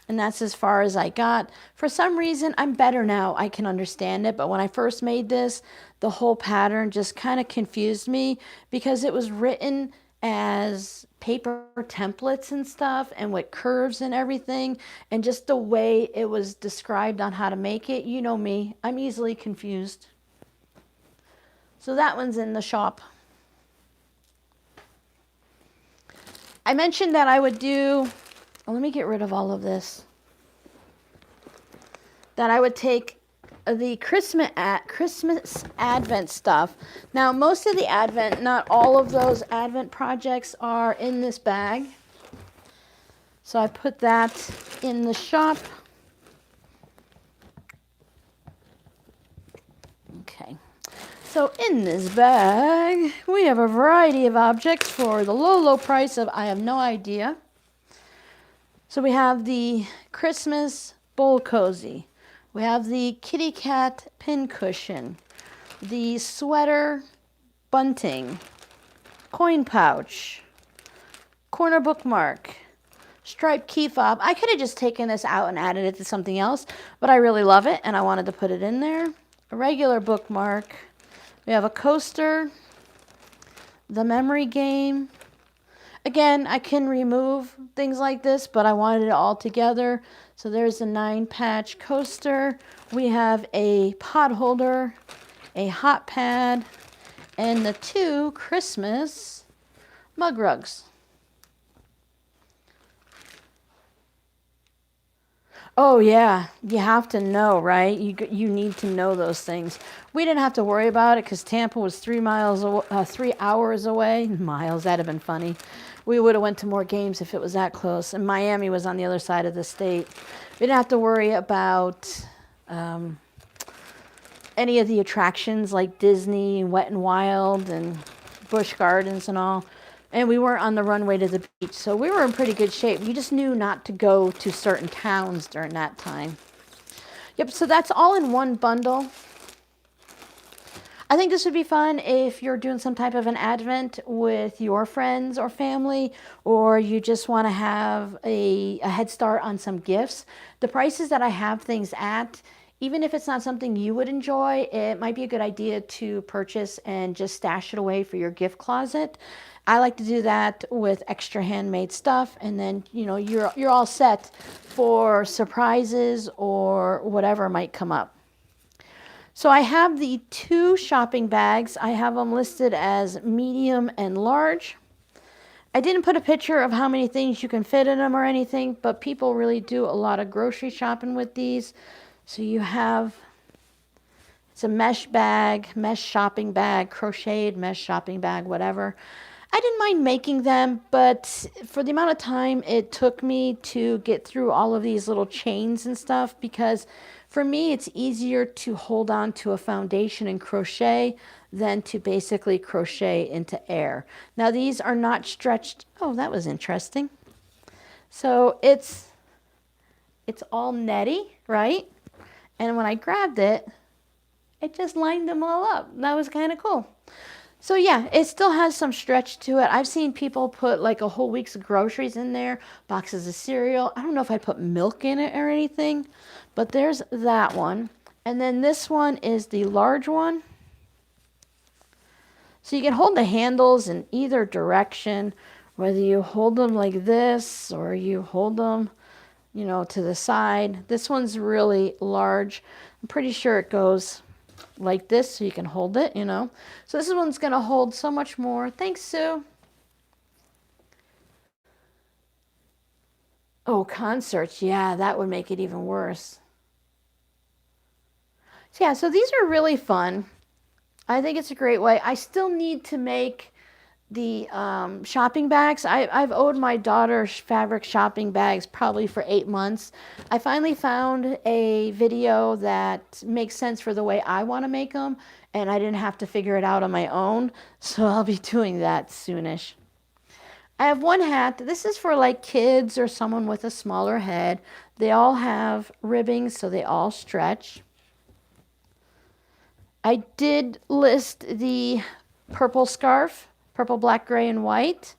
and that's as far as I got. For some reason, I'm better now. I can understand it, but when I first made this, the whole pattern just kind of confused me because it was written as paper templates and stuff, and with curves and everything, and just the way it was described on how to make it. You know me, I'm easily confused. So that one's in the shop. I mentioned that I would do, oh, let me get rid of all of this, that I would take the Christmas Advent stuff. Now, most of the Advent, not all of those Advent projects are in this bag. So I put that in the shop. Okay. So in this bag, we have a variety of objects for the low, low price of I have no idea. So we have the Christmas bowl cozy. We have the kitty cat pin cushion, the sweater bunting, coin pouch, corner bookmark, striped key fob. I could have just taken this out and added it to something else, but I really love it and I wanted to put it in there. A regular bookmark. We have a coaster, the memory game. Again, I can remove things like this, but I wanted it all together. So there's a 9-patch coaster. We have a pot holder, a hot pad, and the 2 Christmas mug rugs. Oh yeah, you have to know, right? You need to know those things. We didn't have to worry about it because Tampa was 3 hours away. Miles, that'd have been funny. We would have went to more games if it was that close. And Miami was on the other side of the state. We didn't have to worry about any of the attractions like Disney, Wet and Wild, and Busch Gardens and all. And we weren't on the runway to the beach, so we were in pretty good shape. We just knew not to go to certain towns during that time. Yep, so that's all in one bundle. I think this would be fun if you're doing some type of an advent with your friends or family, or you just want to have a head start on some gifts. The prices that I have things at, even if it's not something you would enjoy, it might be a good idea to purchase and just stash it away for your gift closet. I like to do that with extra handmade stuff, and then you're all set for surprises or whatever might come up. So I have the 2 shopping bags. I have them listed as medium and large. I didn't put a picture of how many things you can fit in them or anything, but people really do a lot of grocery shopping with these. So you have, it's a mesh bag, mesh shopping bag, crocheted mesh shopping bag, whatever. I didn't mind making them, but for the amount of time it took me to get through all of these little chains and stuff, because for me it's easier to hold on to a foundation and crochet than to basically crochet into air. Now these are not stretched. Oh, that was interesting. So it's all netty, right? And when I grabbed it, it just lined them all up. That was kind of cool. So yeah, it still has some stretch to it. I've seen people put like a whole week's groceries in there, boxes of cereal. I don't know if I put milk in it or anything, but there's that one. And then this one is the large one. So you can hold the handles in either direction, whether you hold them like this or you hold them, to the side. This one's really large. I'm pretty sure it goes like this so you can hold it, So this one's going to hold so much more. Thanks, Sue. Oh, concerts. Yeah, that would make it even worse. So yeah, so these are really fun. I think it's a great way. I still need to make the shopping bags. I've owed my daughter fabric shopping bags probably for 8 months. I finally found a video that makes sense for the way I want to make them, and I didn't have to figure it out on my own, so I'll be doing that soonish. I have one hat. This is for like kids or someone with a smaller head. They all have ribbing, so they all stretch. I did list the purple scarf. Purple, black, gray, and white.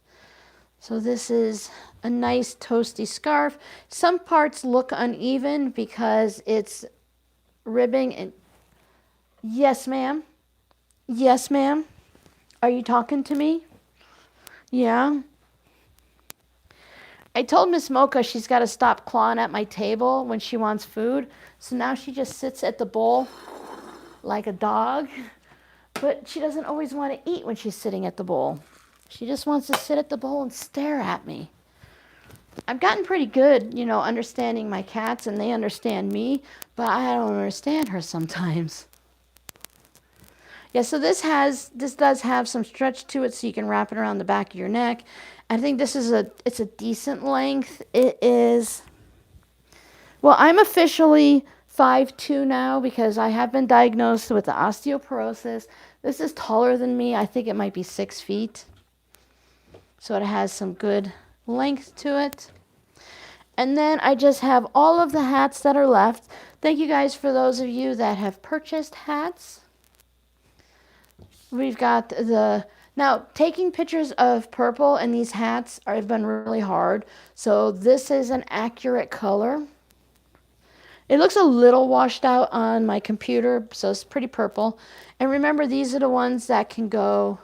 So this is a nice toasty scarf. Some parts look uneven because it's ribbing. And yes, ma'am. Yes, ma'am. Are you talking to me? Yeah. I told Miss Mocha she's got to stop clawing at my table when she wants food. So now she just sits at the bowl like a dog. But she doesn't always want to eat when she's sitting at the bowl. She just wants to sit at the bowl and stare at me. I've gotten pretty good, understanding my cats, and they understand me, but I don't understand her sometimes. Yeah, so this does have some stretch to it, so you can wrap it around the back of your neck. I think this is it's a decent length. It is, well, I'm officially 5'2" now because I have been diagnosed with the osteoporosis. This is taller than me. I think it might be 6 feet. So it has some good length to it. And then I just have all of the hats that are left. Thank you guys for those of you that have purchased hats. We've got now taking pictures of purple and these hats have been really hard. So this is an accurate color. It looks a little washed out on my computer, so it's pretty purple. And remember, these are the ones that can go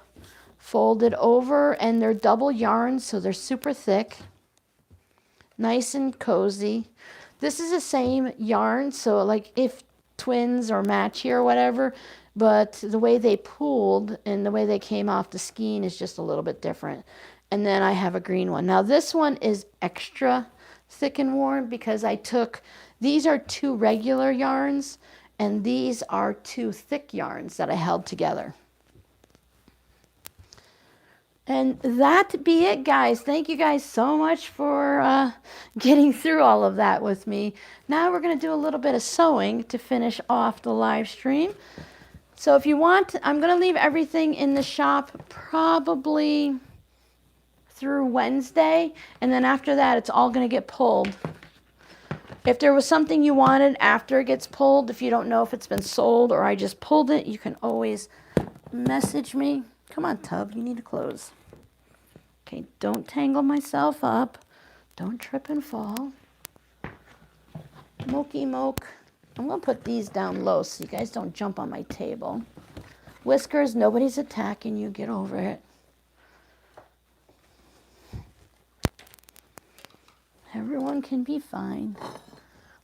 folded over, and they're double yarn, so they're super thick. Nice and cozy. This is the same yarn, so like if twins or matchy or whatever, but the way they pooled and the way they came off the skein is just a little bit different. And then I have a green one. Now this one is extra thick and warm because these are 2 regular yarns, and these are 2 thick yarns that I held together. And that be it, guys. Thank you guys so much for getting through all of that with me. Now we're going to do a little bit of sewing to finish off the live stream. So if you want, I'm going to leave everything in the shop probably through Wednesday, and then after that it's all going to get pulled. If there was something you wanted after it gets pulled, if you don't know if it's been sold or I just pulled it, you can always message me. Come on, Tub, you need to close. Okay, don't tangle myself up. Don't trip and fall. Mokey moke. I'm gonna put these down low so you guys don't jump on my table. Whiskers, nobody's attacking you. Get over it. Everyone can be fine.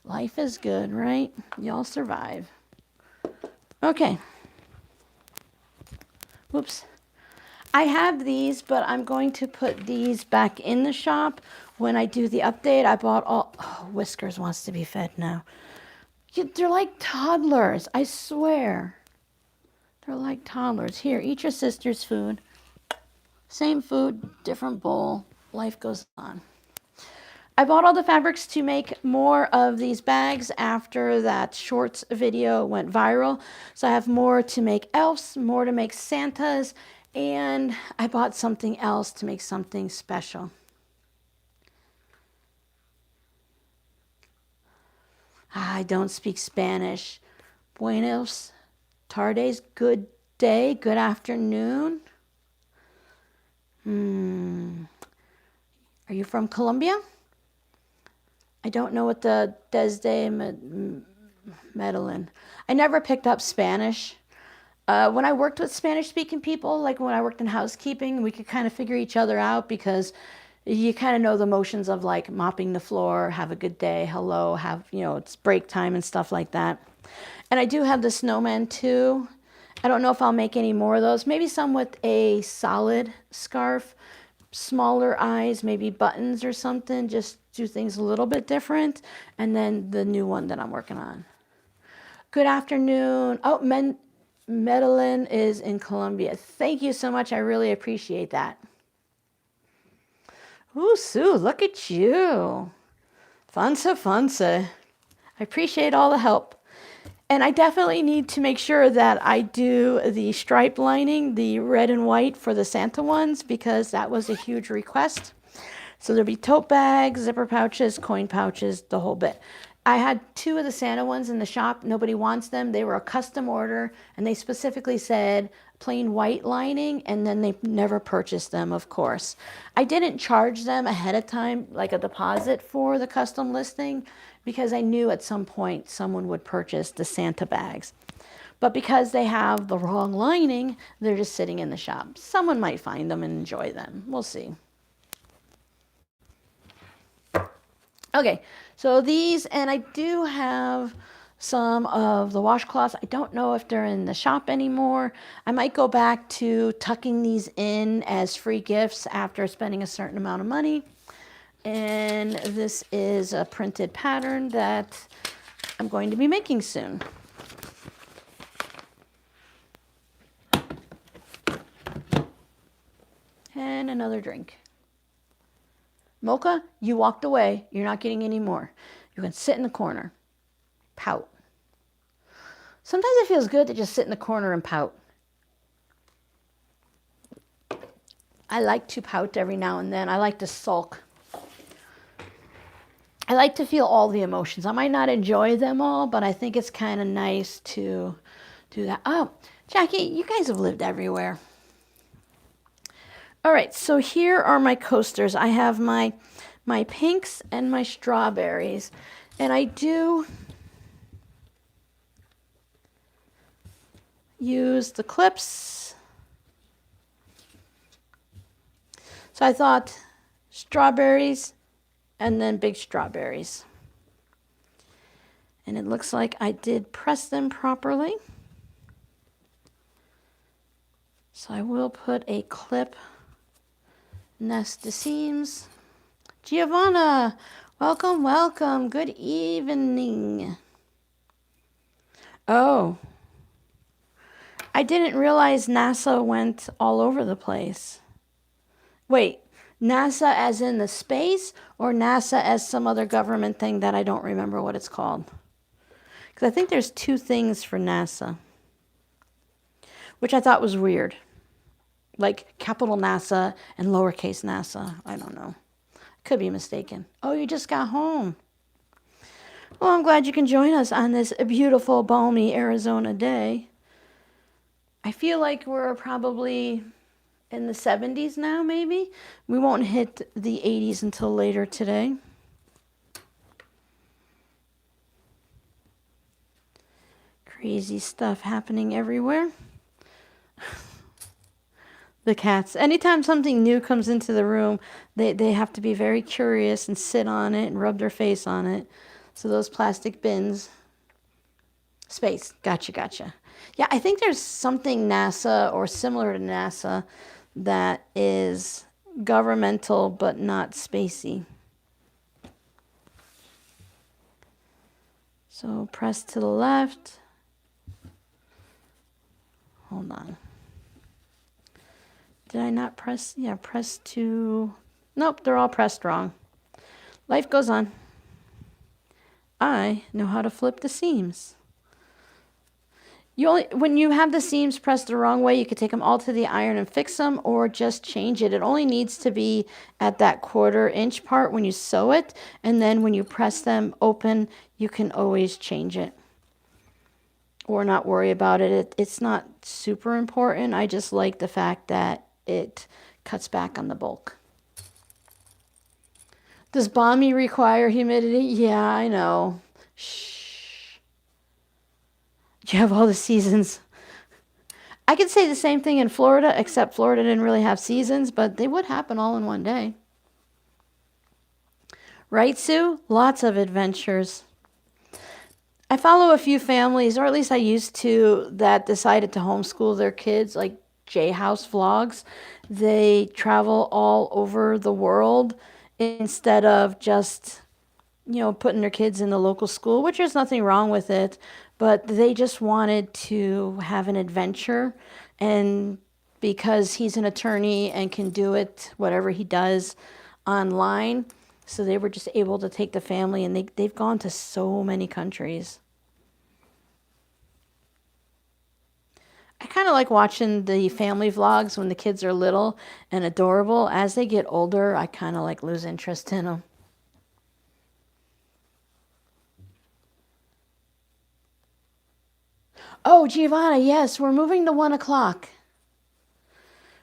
Life is good, right? Y'all survive. Okay. Whoops. I have these, but I'm going to put these back in the shop when I do the update. I bought all... Oh, Whiskers wants to be fed now. They're like toddlers, I swear. They're like toddlers. Here, eat your sister's food. Same food, different bowl. Life goes on. I bought all the fabrics to make more of these bags after that shorts video went viral. So I have more to make elves, more to make Santas, and I bought something else to make something special. I don't speak Spanish. Buenos tardes, good day, good afternoon. Are you from Colombia? I don't know what the Desde Medellin. I never picked up Spanish. When I worked with Spanish-speaking people, like when I worked in housekeeping, we could kind of figure each other out because you kind of know the motions of like mopping the floor, have a good day, hello, have, you know, it's break time and stuff like that. And I do have the snowman too. I don't know if I'll make any more of those. Maybe some with a solid scarf, smaller eyes, maybe buttons or something. Just do things a little bit different. And then the new one that I'm working on. Good afternoon. Oh, Medellin is in Colombia. Thank you so much. I really appreciate that. Ooh, Sue, look at you. Funsa, funsa. I appreciate all the help. And I definitely need to make sure that I do the stripe lining, the red and white for the Santa ones, because that was a huge request. So there'll be tote bags, zipper pouches, coin pouches, the whole bit. I had 2 of the Santa ones in the shop. Nobody wants them. They were a custom order, and they specifically said plain white lining, and then they never purchased them, of course. I didn't charge them ahead of time, like a deposit for the custom listing, because I knew at some point someone would purchase the Santa bags. But because they have the wrong lining, they're just sitting in the shop. Someone might find them and enjoy them. We'll see. Okay, so these, and I do have some of the washcloths. I don't know if they're in the shop anymore. I might go back to tucking these in as free gifts after spending a certain amount of money. And this is a printed pattern that I'm going to be making soon. And another drink. Mocha, you walked away. You're not getting any more. You can sit in the corner. Pout. Sometimes it feels good to just sit in the corner and pout. I like to pout every now and then. I like to sulk. I like to feel all the emotions. I might not enjoy them all, but I think it's kind of nice to do that. Oh, Jackie, you guys have lived everywhere. All right, so here are my coasters. I have my pinks and my strawberries. And I do use the clips. So I thought strawberries and then big strawberries. And it looks like I did press them properly. So I will put a clip nest the seams. Giovanna, welcome, welcome. Good evening. Oh, I didn't realize NASA went all over the place. Wait, NASA as in the space, or NASA as some other government thing that I don't remember what it's called? Because I think there's 2 things for NASA, which I thought was weird. Like capital NASA and lowercase NASA. I don't know. Could be mistaken. Oh, you just got home. Well, I'm glad you can join us on this beautiful, balmy Arizona day. I feel like we're probably in the 70s now, maybe. We won't hit the 80s until later today. Crazy stuff happening everywhere. The cats. Anytime something new comes into the room, they have to be very curious and sit on it and rub their face on it. So those plastic bins. Space. Gotcha. Yeah, I think there's something NASA or similar to NASA that is governmental but not spacey. So press to the left. Hold on. Did I not press? Yeah, press to... Nope, they're all pressed wrong. Life goes on. I know how to flip the seams. When you have the seams pressed the wrong way, you could take them all to the iron and fix them, or just change it. It only needs to be at that 1/4 inch part when you sew it, and then when you press them open, you can always change it or not worry about it. It's not super important. I just like the fact that it cuts back on the bulk. Does balmy require humidity? Yeah, I know. Shh. You have all the seasons. I could say the same thing in Florida, except Florida didn't really have seasons, but they would happen all in one day. Right, Sue? Lots of adventures. I follow a few families, or at least I used to, that decided to homeschool their kids, like J House Vlogs. They travel all over the world instead of just, putting their kids in the local school, which there's nothing wrong with it, but they just wanted to have an adventure. And because he's an attorney and can do it, whatever he does, online, so they were just able to take the family, and they've gone to so many countries. I kind of like watching the family vlogs when the kids are little and adorable. As they get older, I kind of like lose interest in them. Oh, Giovanna, yes, we're moving to 1 o'clock.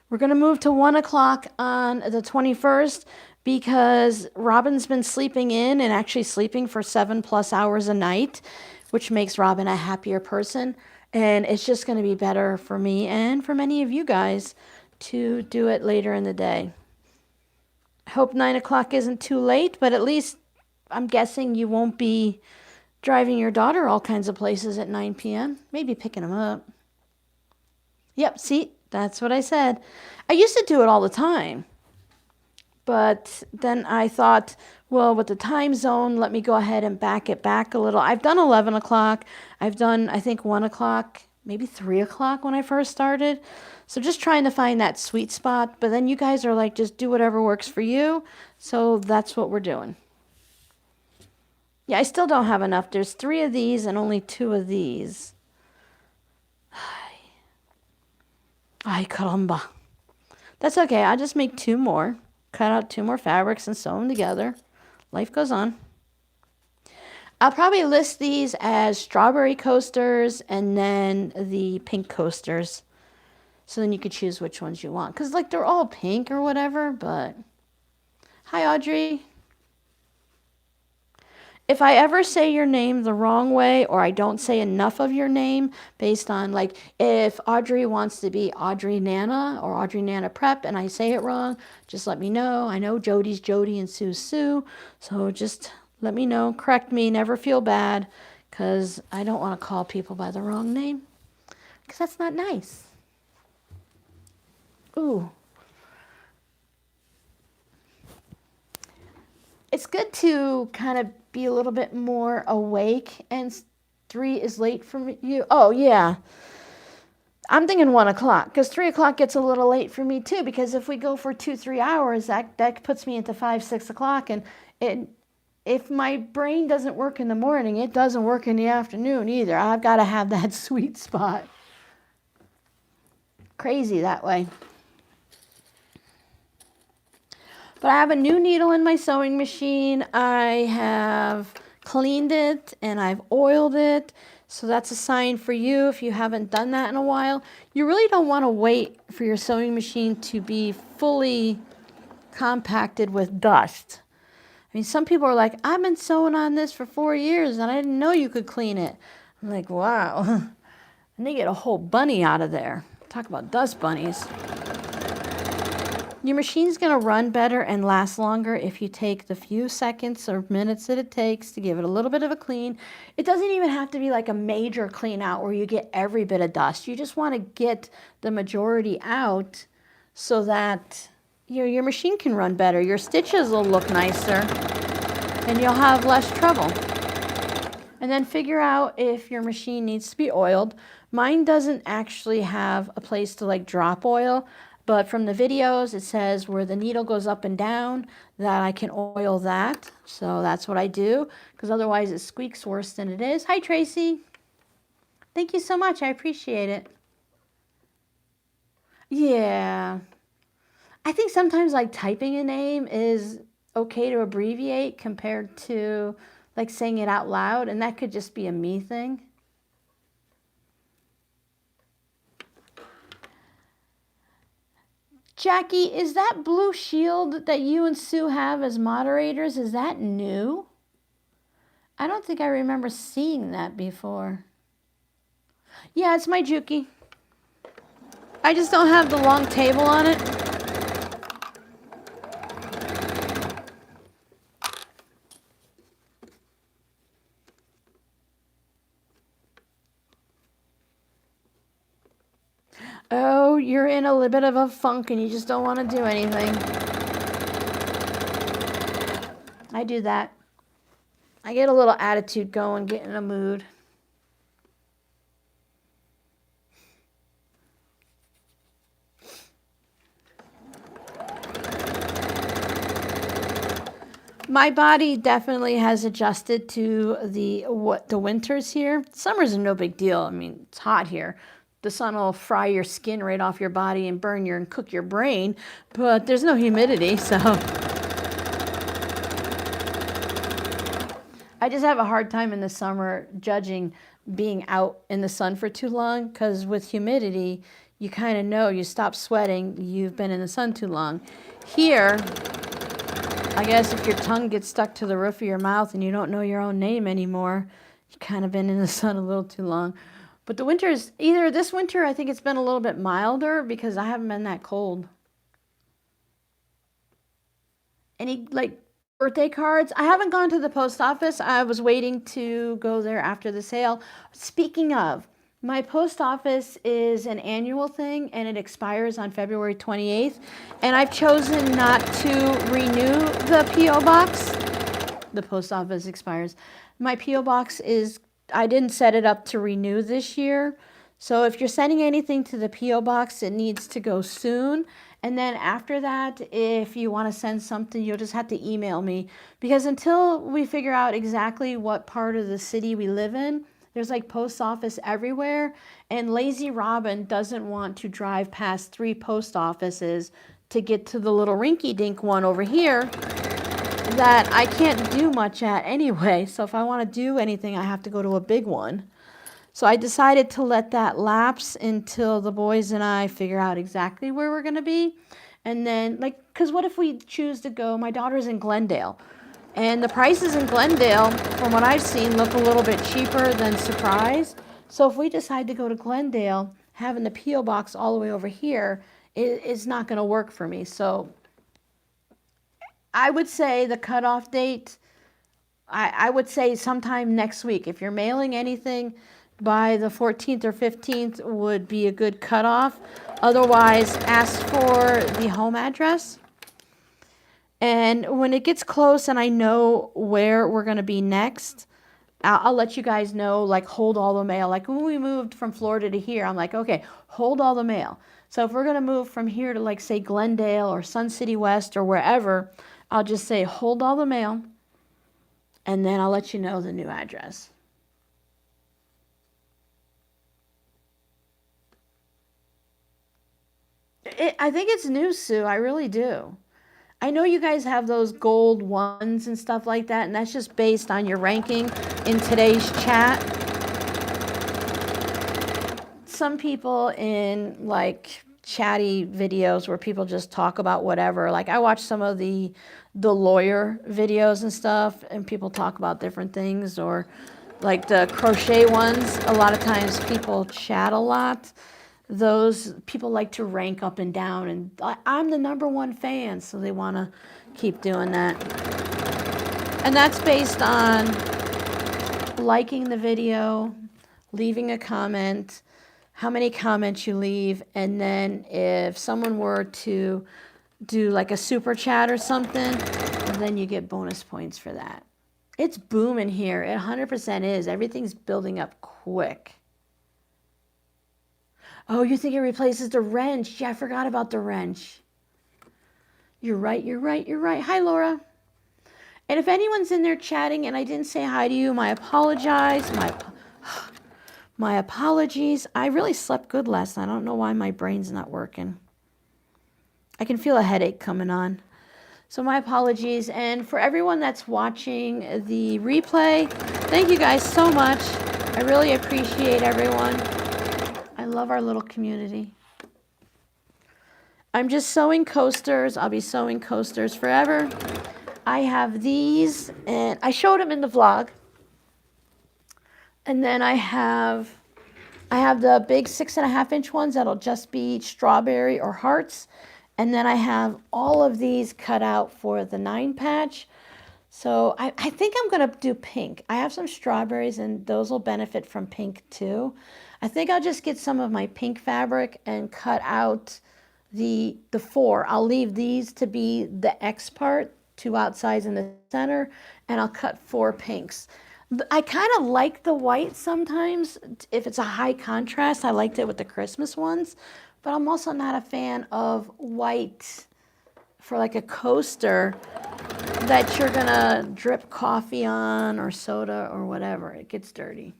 We're going to move to 1 o'clock on the 21st because Robin's been sleeping in and actually sleeping for 7+ hours a night, which makes Robin a happier person. And it's just going to be better for me and for many of you guys to do it later in the day. I hope 9 o'clock isn't too late, but at least I'm guessing you won't be driving your daughter all kinds of places at 9 p.m. Maybe picking them up. Yep, see, that's what I said. I used to do it all the time. But then I thought, well, with the time zone, let me go ahead and back it back a little. I've done 11 o'clock. I've done, I think, 1 o'clock, maybe 3 o'clock when I first started. So just trying to find that sweet spot. But then you guys are like, just do whatever works for you. So that's what we're doing. Yeah, I still don't have enough. There's 3 of these and only 2 of these. Ay, caramba. That's okay. I'll just make 2 more. Cut out 2 more fabrics and sew them together. Life goes on. I'll probably list these as strawberry coasters and then the pink coasters. So then you could choose which ones you want. Because like they're all pink or whatever, but... Hi, Audrey. If I ever say your name the wrong way or I don't say enough of your name based on like if Audrey wants to be Audrey Nana or Audrey Nana Prep and I say it wrong, just let me know. I know Jody's Jody and Sue's Sue. So just let me know. Correct me. Never feel bad because I don't want to call people by the wrong name because that's not nice. Ooh. It's good to kind of be a little bit more awake, and 3 is late for you. Oh, yeah. I'm thinking 1 o'clock because 3 o'clock gets a little late for me too, because if we go for 2-3 hours, that puts me into 5-6 o'clock. And if my brain doesn't work in the morning, it doesn't work in the afternoon either. I've got to have that sweet spot. Crazy that way. But I have a new needle in my sewing machine. I have cleaned it and I've oiled it. So that's a sign for you if you haven't done that in a while. You really don't want to wait for your sewing machine to be fully compacted with dust. I mean, some people are like, I've been sewing on this for 4 years and I didn't know you could clean it. I'm like, wow. And they get a whole bunny out of there. Talk about dust bunnies. Your machine's going to run better and last longer if you take the few seconds or minutes that it takes to give it a little bit of a clean. It doesn't even have to be like a major clean out where you get every bit of dust. You just want to get the majority out so that your machine can run better. Your stitches will look nicer and you'll have less trouble. And then figure out if your machine needs to be oiled. Mine doesn't actually have a place to like drop oil, but from the videos it says where the needle goes up and down that I can oil that. So that's what I do, because otherwise it squeaks worse than it is. Hi Tracy. Thank you so much. I appreciate it. Yeah. I think sometimes like typing a name is okay to abbreviate compared to like saying it out loud, and that could just be a me thing. Jackie, is that blue shield that you and Sue have as moderators, is that new? I don't think I remember seeing that before. Yeah, it's my Juki. I just don't have the long table on it. Oh, you're in a little bit of a funk and you just don't want to do anything. I do that. I get a little attitude going, get in a mood. My body definitely has adjusted to the winters here. Summers are no big deal. I mean, it's hot here. The sun will fry your skin right off your body and burn and cook your brain, but there's no humidity, so. I just have a hard time in the summer judging being out in the sun for too long, because with humidity, you kind of know, you stop sweating, you've been in the sun too long. Here, I guess if your tongue gets stuck to the roof of your mouth and you don't know your own name anymore, you've kind of been in the sun a little too long. But the winters, either this winter, I think it's been a little bit milder because I haven't been that cold. Any like birthday cards? I haven't gone to the post office. I was waiting to go there after the sale. Speaking of, my post office is an annual thing and it expires on February 28th. And I've chosen not to renew the P.O. box. The post office expires. My P.O. box is, I didn't set it up to renew this year. So if you're sending anything to the P.O. box, it needs to go soon. And then after that, if you want to send something, you'll just have to email me. Because until we figure out exactly what part of the city we live in, there's like post office everywhere. And Lazy Robin doesn't want to drive past 3 post offices to get to the little rinky-dink one over here that I can't do much at anyway. So if I want to do anything, I have to go to a big one. So I decided to let that lapse until the boys and I figure out exactly where we're going to be. And then, like, because what if we choose to go, my daughter's in Glendale. And the prices in Glendale, from what I've seen, look a little bit cheaper than Surprise. So if we decide to go to Glendale, having the P.O. box all the way over here is not going to work for me. So I would say the cutoff date, I would say sometime next week. If you're mailing anything by the 14th or 15th would be a good cutoff. Otherwise, ask for the home address. And when it gets close and I know where we're going to be next, I'll let you guys know, like, hold all the mail. Like when we moved from Florida to here, I'm like, okay, hold all the mail. So if we're going to move from here to, like, say, Glendale or Sun City West or wherever, I'll just say hold all the mail, and then I'll let you know the new address. I think it's new, Sue. I really do. I know you guys have those gold ones and stuff like that, and that's just based on your ranking in today's chat. Some people in like chatty videos where people just talk about whatever. Like I watch some of the lawyer videos and stuff, and people talk about different things, or like the crochet ones. A lot of times people chat a lot. Those people like to rank up and down, and I'm the #1 fan, so they want to keep doing that. And that's based on liking the video, leaving a comment, how many comments you leave, and then if someone were to do like a super chat or something, then you get bonus points for that. It's booming here. It 100% is. Everything's building up quick. Oh, you think it replaces the wrench? Yeah, I forgot about the wrench. You're right, you're right, you're right. Hi, Laura. And if anyone's in there chatting and I didn't say hi to you, my apologize. My apologies. I really slept good last night. I don't know why my brain's not working. I can feel a headache coming on. So my apologies. And for everyone that's watching the replay, thank you guys so much. I really appreciate everyone. I love our little community. I'm just sewing coasters. I'll be sewing coasters forever. I have these, and I showed them in the vlog. And then I have the big 6.5-inch ones that'll just be strawberry or hearts. And then I have all of these cut out for the 9 patch. So I think I'm going to do pink. I have some strawberries, and those will benefit from pink too. I think I'll just get some of my pink fabric and cut out the 4. I'll leave these to be the X part, 2 outsides in the center, and I'll cut 4 pinks. I kind of like the white sometimes. If it's a high contrast, I liked it with the Christmas ones, but I'm also not a fan of white for like a coaster that you're gonna drip coffee on or soda or whatever. It gets dirty.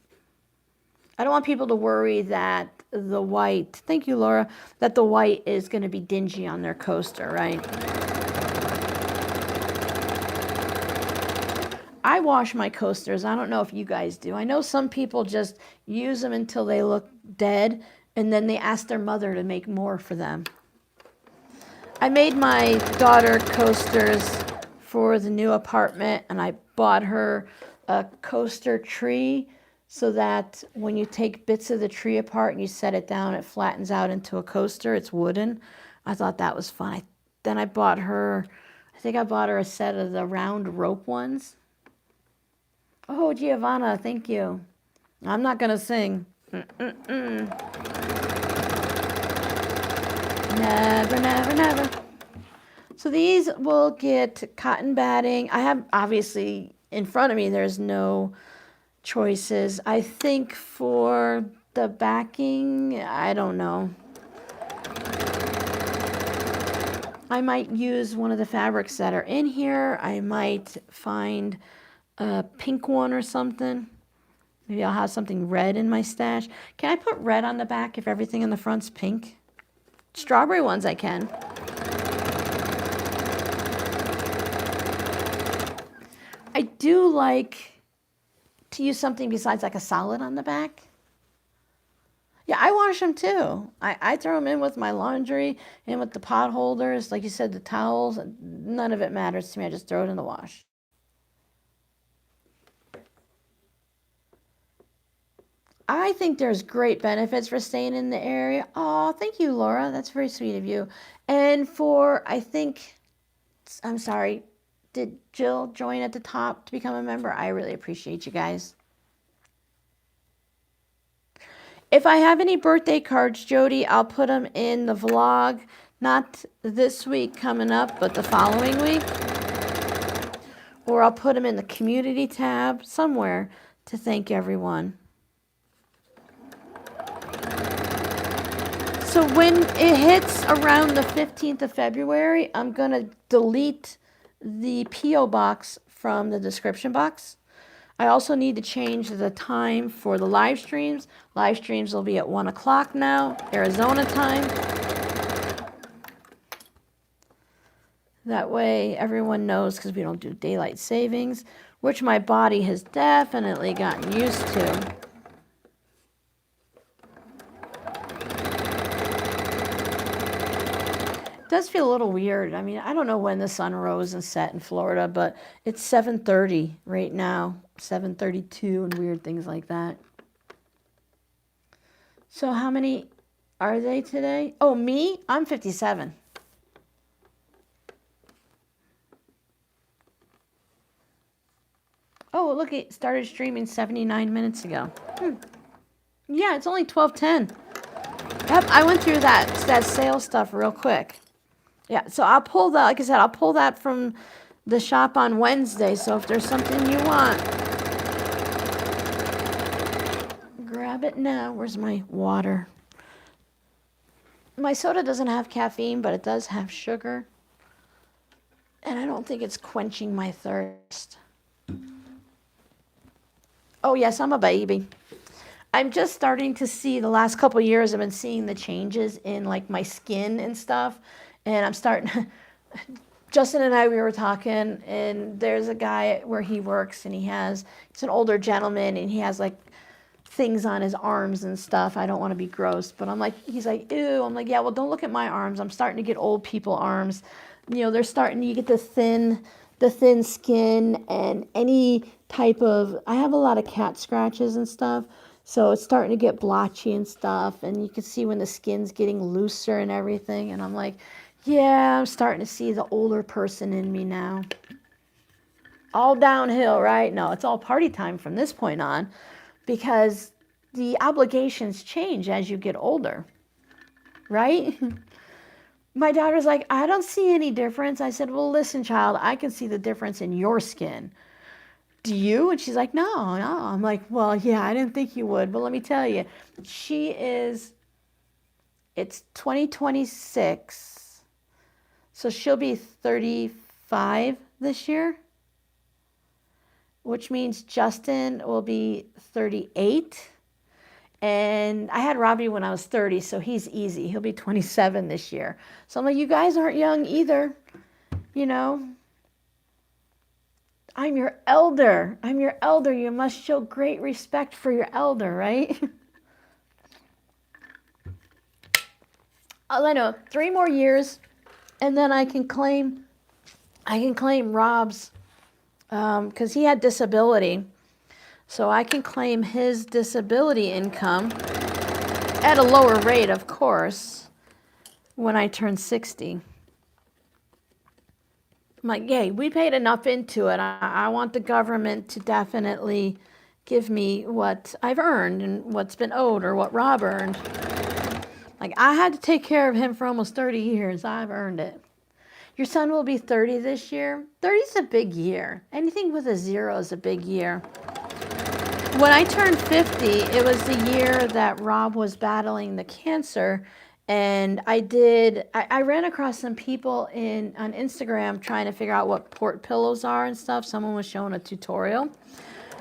I don't want people to worry that the white, thank you, Laura, that the white is gonna be dingy on their coaster, right? I wash my coasters. I don't know if you guys do. I know some people just use them until they look dead, and then they ask their mother to make more for them. I made my daughter coasters for the new apartment, and I bought her a coaster tree so that when you take bits of the tree apart and you set it down, it flattens out into a coaster. It's wooden. I thought that was fun. Then I bought her, I think I bought her a set of the round rope ones. Oh, Giovanna, thank you. I'm not going to sing. Never, never, never. So these will get cotton batting. I have, obviously, in front of me, there's no choices. I think for the backing, I don't know. I might use one of the fabrics that are in here. I might find a pink one or something. Maybe I'll have something red in my stash. Can I put red on the back if everything in the front's pink? Strawberry ones I can. I do like to use something besides like a solid on the back. Yeah, I wash them too. I throw them in with my laundry and with the pot holders. Like you said, the towels, none of it matters to me. I just throw it in the wash. I think there's great benefits for staying in the area. Oh, thank you, Laura. That's very sweet of you. And for, I think, I'm sorry, did Jill join at the top to become a member? I really appreciate you guys. If I have any birthday cards, Jody, I'll put them in the vlog. Not this week coming up, but the following week. Or I'll put them in the community tab somewhere to thank everyone. So when it hits around the 15th of February, I'm going to delete the P.O. box from the description box. I also need to change the time for the live streams. Live streams will be at 1 o'clock now, Arizona time. That way everyone knows, because we don't do daylight savings, which my body has definitely gotten used to. It does feel a little weird. I mean, I don't know when the sun rose and set in Florida, but it's 7:30 right now, 7:32 and weird things like that. So how many are they today? Oh, me? I'm 57. Oh, look, it started streaming 79 minutes ago. Yeah, it's only 12:10. Yep, I went through that sale stuff real quick. Yeah, so I'll pull that, like I said, I'll pull that from the shop on Wednesday. So if there's something you want, grab it now. Where's my water? My soda doesn't have caffeine, but it does have sugar. And I don't think it's quenching my thirst. Oh, yes, I'm a baby. I'm just starting to see, the last couple of years, I've been seeing the changes in like my skin and stuff. And I'm starting, Justin and I, we were talking, and there's a guy where he works, and he's an older gentleman, and he has like things on his arms and stuff. I don't want to be gross, but I'm like, he's like, ew. I'm like, yeah, well, don't look at my arms. I'm starting to get old people arms. You know, you get the thin skin, and any type of, I have a lot of cat scratches and stuff. So it's starting to get blotchy and stuff. And you can see when the skin's getting looser and everything. And I'm like, yeah, I'm starting to see the older person in me now. All downhill, right? No, it's all party time from this point on, because the obligations change as you get older, right? My daughter's like, I don't see any difference. I said, well, listen, child, I can see the difference in your skin. Do you? And she's like, no. I'm like, well, yeah, I didn't think you would, but let me tell you, it's 2026, so she'll be 35 this year, which means Justin will be 38. And I had Robbie when I was 30, so he's easy. He'll be 27 this year. So I'm like, you guys aren't young either, you know. I'm your elder. I'm your elder. You must show great respect for your elder, right? I know 3 more years, and then I can claim Rob's, because he had disability. So I can claim his disability income at a lower rate, of course, when I turn 60. I'm like, yay, we paid enough into it. I want the government to definitely give me what I've earned and what's been owed, or what Rob earned. Like, I had to take care of him for almost 30 years. I've earned it. Your son will be 30 this year. 30 is a big year. Anything with a 0 is a big year. When I turned 50, it was the year that Rob was battling the cancer. And I ran across some people on Instagram trying to figure out what port pillows are and stuff. Someone was showing a tutorial.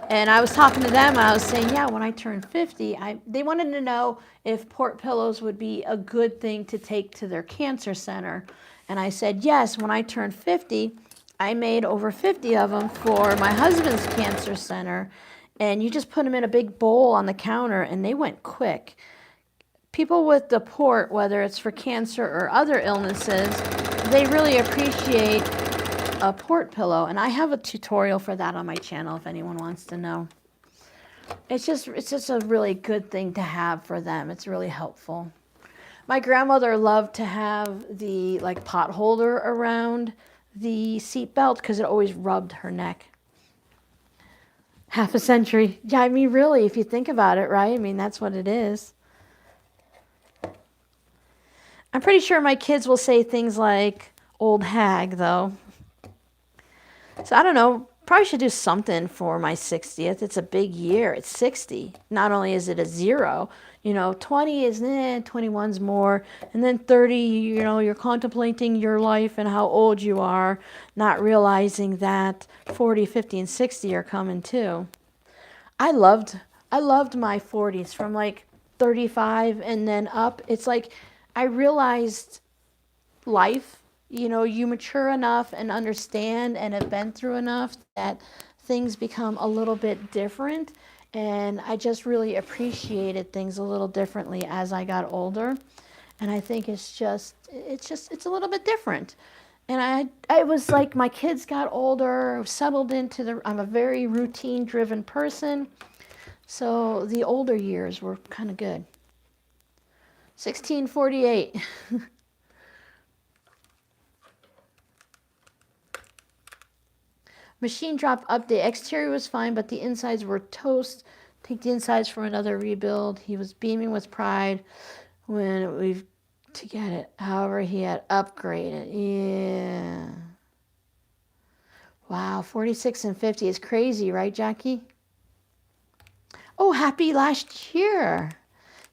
And I was talking to them, and I was saying, yeah, when I turned 50, they wanted to know if port pillows would be a good thing to take to their cancer center. And I said, yes, when I turned 50, I made over 50 of them for my husband's cancer center. And you just put them in a big bowl on the counter, and they went quick. People with the port, whether it's for cancer or other illnesses, they really appreciate a port pillow. And I have a tutorial for that on my channel if anyone wants to know. It's just a really good thing to have for them. It's really helpful. My grandmother loved to have the pot holder around the seat belt because it always rubbed her neck. Half a century. Yeah, I mean, really, if you think about it, right? I mean, that's what it is. I'm pretty sure my kids will say things like old hag, though. So I don't know. Probably should do something for my 60th. It's a big year. It's 60. Not only is it a 0, 20 is 21's more. And then 30, you're contemplating your life and how old you are, not realizing that 40, 50, and 60 are coming too. I loved my 40s from 35 and then up. It's like I realized life you know, you mature enough and understand and have been through enough that things become a little bit different. And I just really appreciated things a little differently as I got older. And I think it's a little bit different. And I was like, my kids got older, settled into I'm a very routine driven person. So the older years were kind of good. 1648. Machine drop update. Exterior was fine, but the insides were toast. Take the insides for another rebuild. He was beaming with pride when we've to get it. However, he had upgraded. Yeah. Wow, 46 and 50 is crazy, right, Jackie? Oh, happy last year.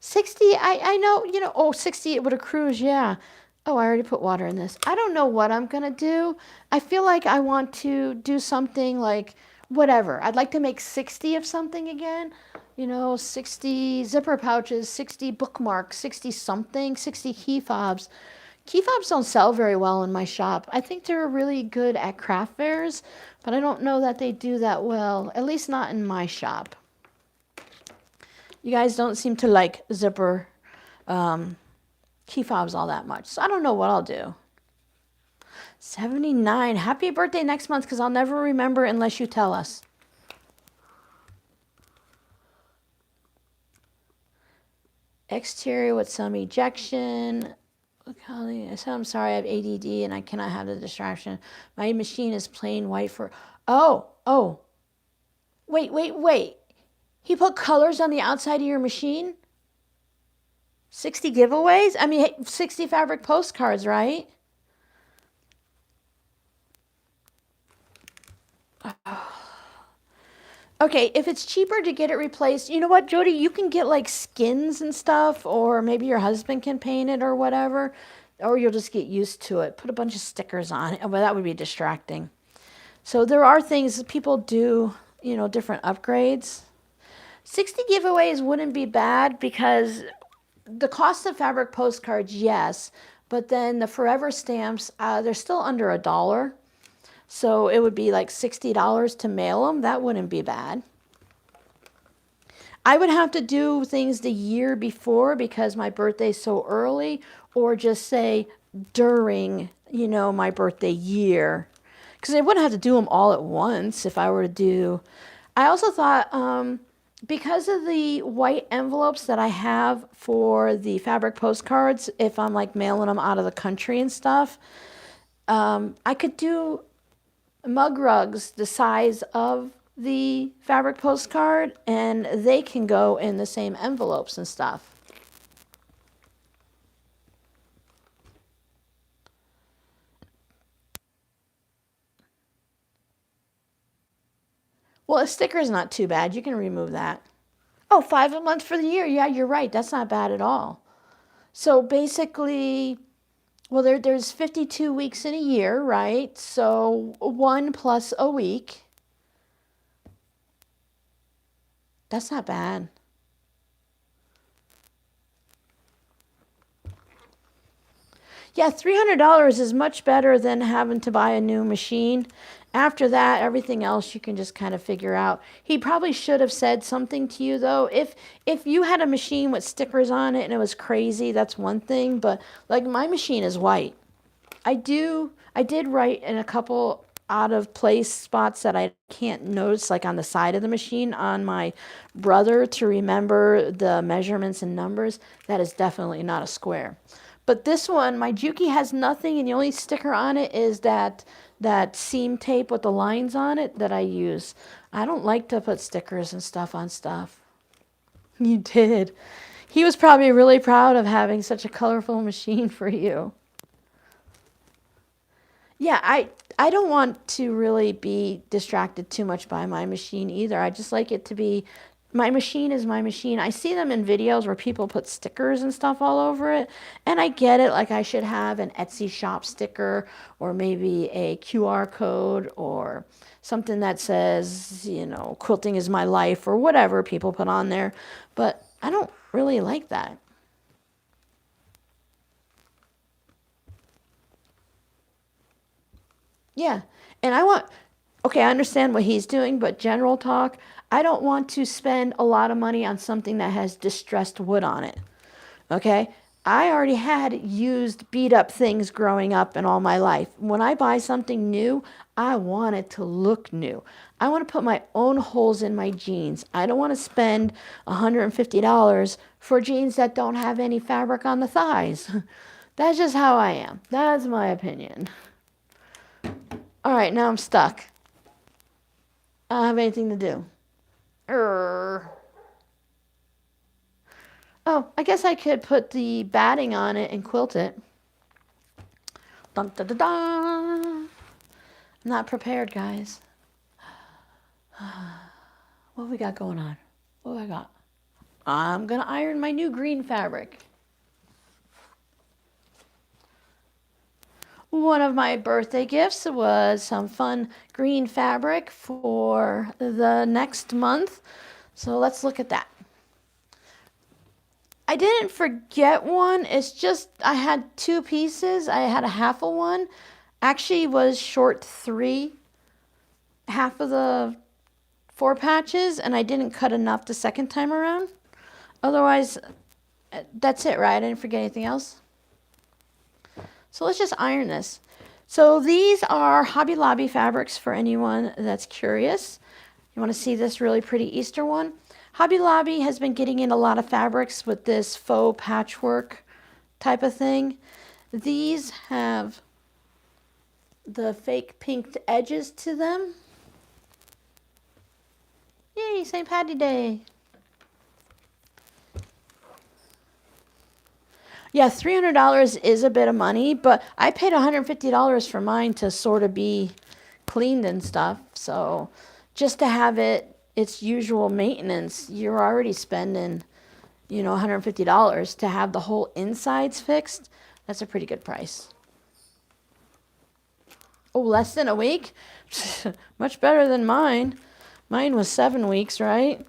60, I know, you know, oh, 60 with a cruise, yeah. Oh, I already put water in this. I don't know what I'm going to do. I feel like I want to do something like whatever. I'd like to make 60 of something again. You know, 60 zipper pouches, 60 bookmarks, 60 something, 60 key fobs. Key fobs don't sell very well in my shop. I think they're really good at craft fairs, but I don't know that they do that well, at least not in my shop. You guys don't seem to like zipper key fobs all that much. So I don't know what I'll do. 79. Happy birthday next month because I'll never remember unless you tell us. Exterior with some ejection. Look how I said, I'm sorry, I have ADD and I cannot have the distraction. My machine is plain white for... Oh. Wait. He put colors on the outside of your machine? 60 giveaways? I mean, 60 fabric postcards, right? Okay, if it's cheaper to get it replaced, you know what, Jody? You can get like skins and stuff, or maybe your husband can paint it or whatever, or you'll just get used to it. Put a bunch of stickers on it. Well, that would be distracting. So there are things that people do, you know, different upgrades. 60 giveaways wouldn't be bad because the cost of fabric postcards, yes, but then the forever stamps, they're still under $1. So it would be like $60 to mail them. That wouldn't be bad. I would have to do things the year before because my birthday's so early, or just say during, you know, my birthday year. Because I wouldn't have to do them all at once if I were to do. I also thought because of the white envelopes that I have for the fabric postcards, if I'm like mailing them out of the country and stuff, I could do mug rugs the size of the fabric postcard, and they can go in the same envelopes and stuff. Well, a sticker is not too bad. You can remove that. Oh, 5 a month for the year. Yeah, you're right. That's not bad at all. So basically, well, there's 52 weeks in a year, right? So 1 plus a week. That's not bad. Yeah, $300 is much better than having to buy a new machine. After that, everything else you can just kind of figure out. He probably should have said something to you, though. If you had a machine with stickers on it and it was crazy, that's one thing. But like my machine is white. I did write in a couple out of place spots that I can't notice, like on the side of the machine on my brother, to remember the measurements and numbers. That is definitely not a square. But this one, my Juki has nothing, and the only sticker on it is that seam tape with the lines on it that I use. I don't like to put stickers and stuff on stuff. You did. He was probably really proud of having such a colorful machine for you. Yeah, I don't want to really be distracted too much by my machine either. I just like it to be, my machine is my machine. I see them in videos where people put stickers and stuff all over it, and I get it. Like I should have an Etsy shop sticker, or maybe a QR code, or something that says, you know, quilting is my life, or whatever people put on there. But I don't really like that. Yeah. And okay, I understand what he's doing, but general talk, I don't want to spend a lot of money on something that has distressed wood on it. Okay? I already had used beat up things growing up and all my life. When I buy something new, I want it to look new. I want to put my own holes in my jeans. I don't want to spend $150 for jeans that don't have any fabric on the thighs. That's just how I am. That's my opinion. All right, now I'm stuck. I don't have anything to do. Oh, I guess I could put the batting on it and quilt it. Dun, da, da, da. I'm not prepared, guys. What we got going on? What I got? I'm going to iron my new green fabric. One of my birthday gifts was some fun green fabric for the next month. So let's look at that. I didn't forget one. It's just I had two pieces. I had a half of one. Actually was short 3, half of the 4 patches, and I didn't cut enough the second time around. Otherwise, that's it, right? I didn't forget anything else. So let's just iron this. So these are Hobby Lobby fabrics for anyone that's curious. You want to see this really pretty Easter one? Hobby Lobby has been getting in a lot of fabrics with this faux patchwork type of thing. These have the fake pinked edges to them. Yay, St. Patty Day. Yeah, $300 is a bit of money, but I paid $150 for mine to sort of be cleaned and stuff. So just to have its usual maintenance, you're already spending, $150 to have the whole insides fixed. That's a pretty good price. Oh, less than a week? Much better than mine. Mine was 7 weeks, right?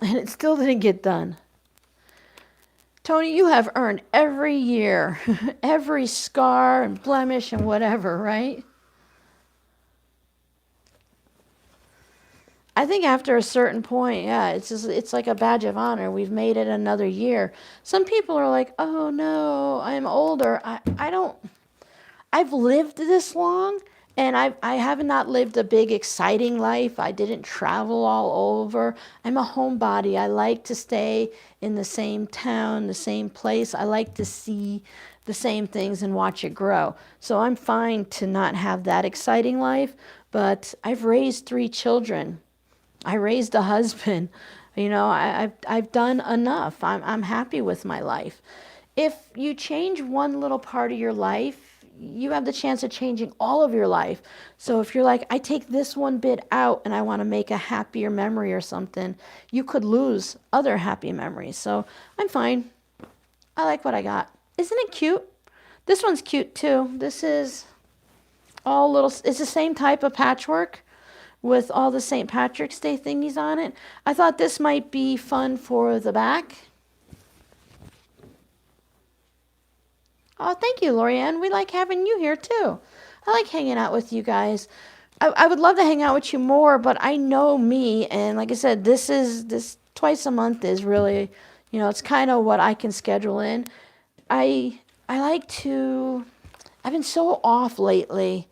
And it still didn't get done. Tony, you have earned every year, every scar and blemish and whatever, right? I think after a certain point, yeah, it's like a badge of honor. We've made it another year. Some people are like, "Oh no, I'm older." I've lived this long, and I have not lived a big exciting life. I didn't travel all over. I'm a homebody. I like to stay in the same town, the same place. I like to see the same things and watch it grow. So I'm fine to not have that exciting life, but I've raised 3 children. I raised a husband. I've done enough. I'm happy with my life. If you change one little part of your life, you have the chance of changing all of your life. So if you're like, I take this one bit out and I want to make a happier memory or something, you could lose other happy memories. So I'm fine. I like what I got. Isn't it cute? This one's cute too. This is all little, it's the same type of patchwork with all the St. Patrick's Day thingies on it. I thought this might be fun for the back. Oh, thank you, Lorianne. We like having you here too. I like hanging out with you guys. I would love to hang out with you more, but I know me, and like I said, this twice a month is really, it's kind of what I can schedule in. I like to. I've been so off lately.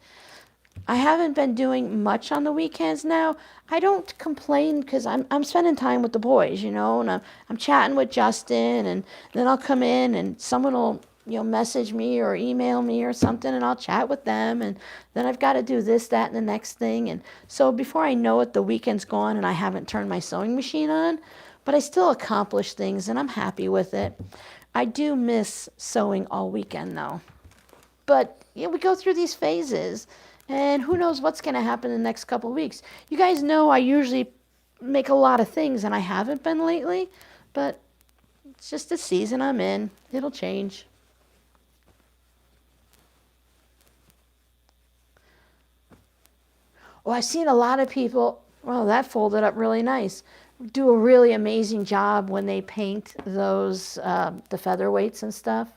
I haven't been doing much on the weekends now. I don't complain because I'm spending time with the boys, and I'm chatting with Justin, and then I'll come in and someone will message me or email me or something, and I'll chat with them, and then I've got to do this, that, and the next thing, and so before I know it, the weekend's gone and I haven't turned my sewing machine on, but I still accomplish things and I'm happy with it. I do miss sewing all weekend though, but we go through these phases. And who knows what's going to happen in the next couple of weeks. You guys know I usually make a lot of things, and I haven't been lately. But it's just the season I'm in. It'll change. Oh, I've seen a lot of people, well, that folded up really nice, do a really amazing job when they paint those, the featherweights and stuff.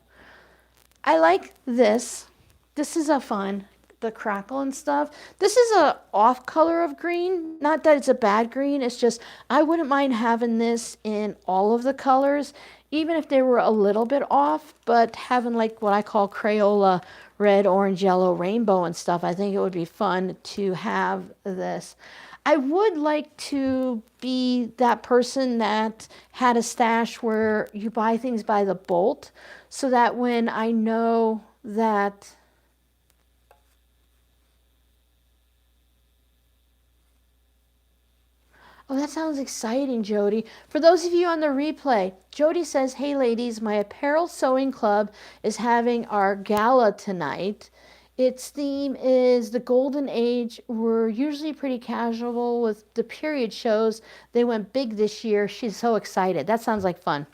I like this. This is a fun. the crackle and stuff. This is a off color of green. Not that it's a bad green. It's just I wouldn't mind having this in all of the colors, even if they were a little bit off. But having like what I call Crayola red, orange, yellow, rainbow and stuff, I think it would be fun to have this. I would like to be that person that had a stash where you buy things by the bolt, so that when I know that oh, that sounds exciting, Jody. For those of you on the replay, Jody says, hey ladies, my apparel sewing club is having our gala tonight. Its theme is the golden age. We're usually pretty casual with the period shows. They went big this year. She's so excited. That sounds like fun.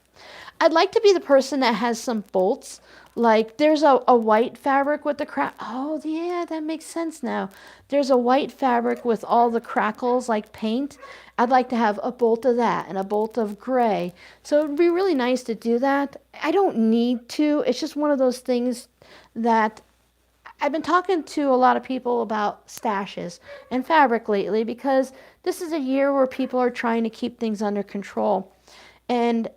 I'd like to be the person that has some bolts. Like there's a white fabric with the crack. Oh yeah, that makes sense now. There's a white fabric with all the crackles like paint. I'd like to have a bolt of that and a bolt of gray. So it'd be really nice to do that. I don't need to. It's just one of those things that I've been talking to a lot of people about stashes and fabric lately, because this is a year where people are trying to keep things under control. And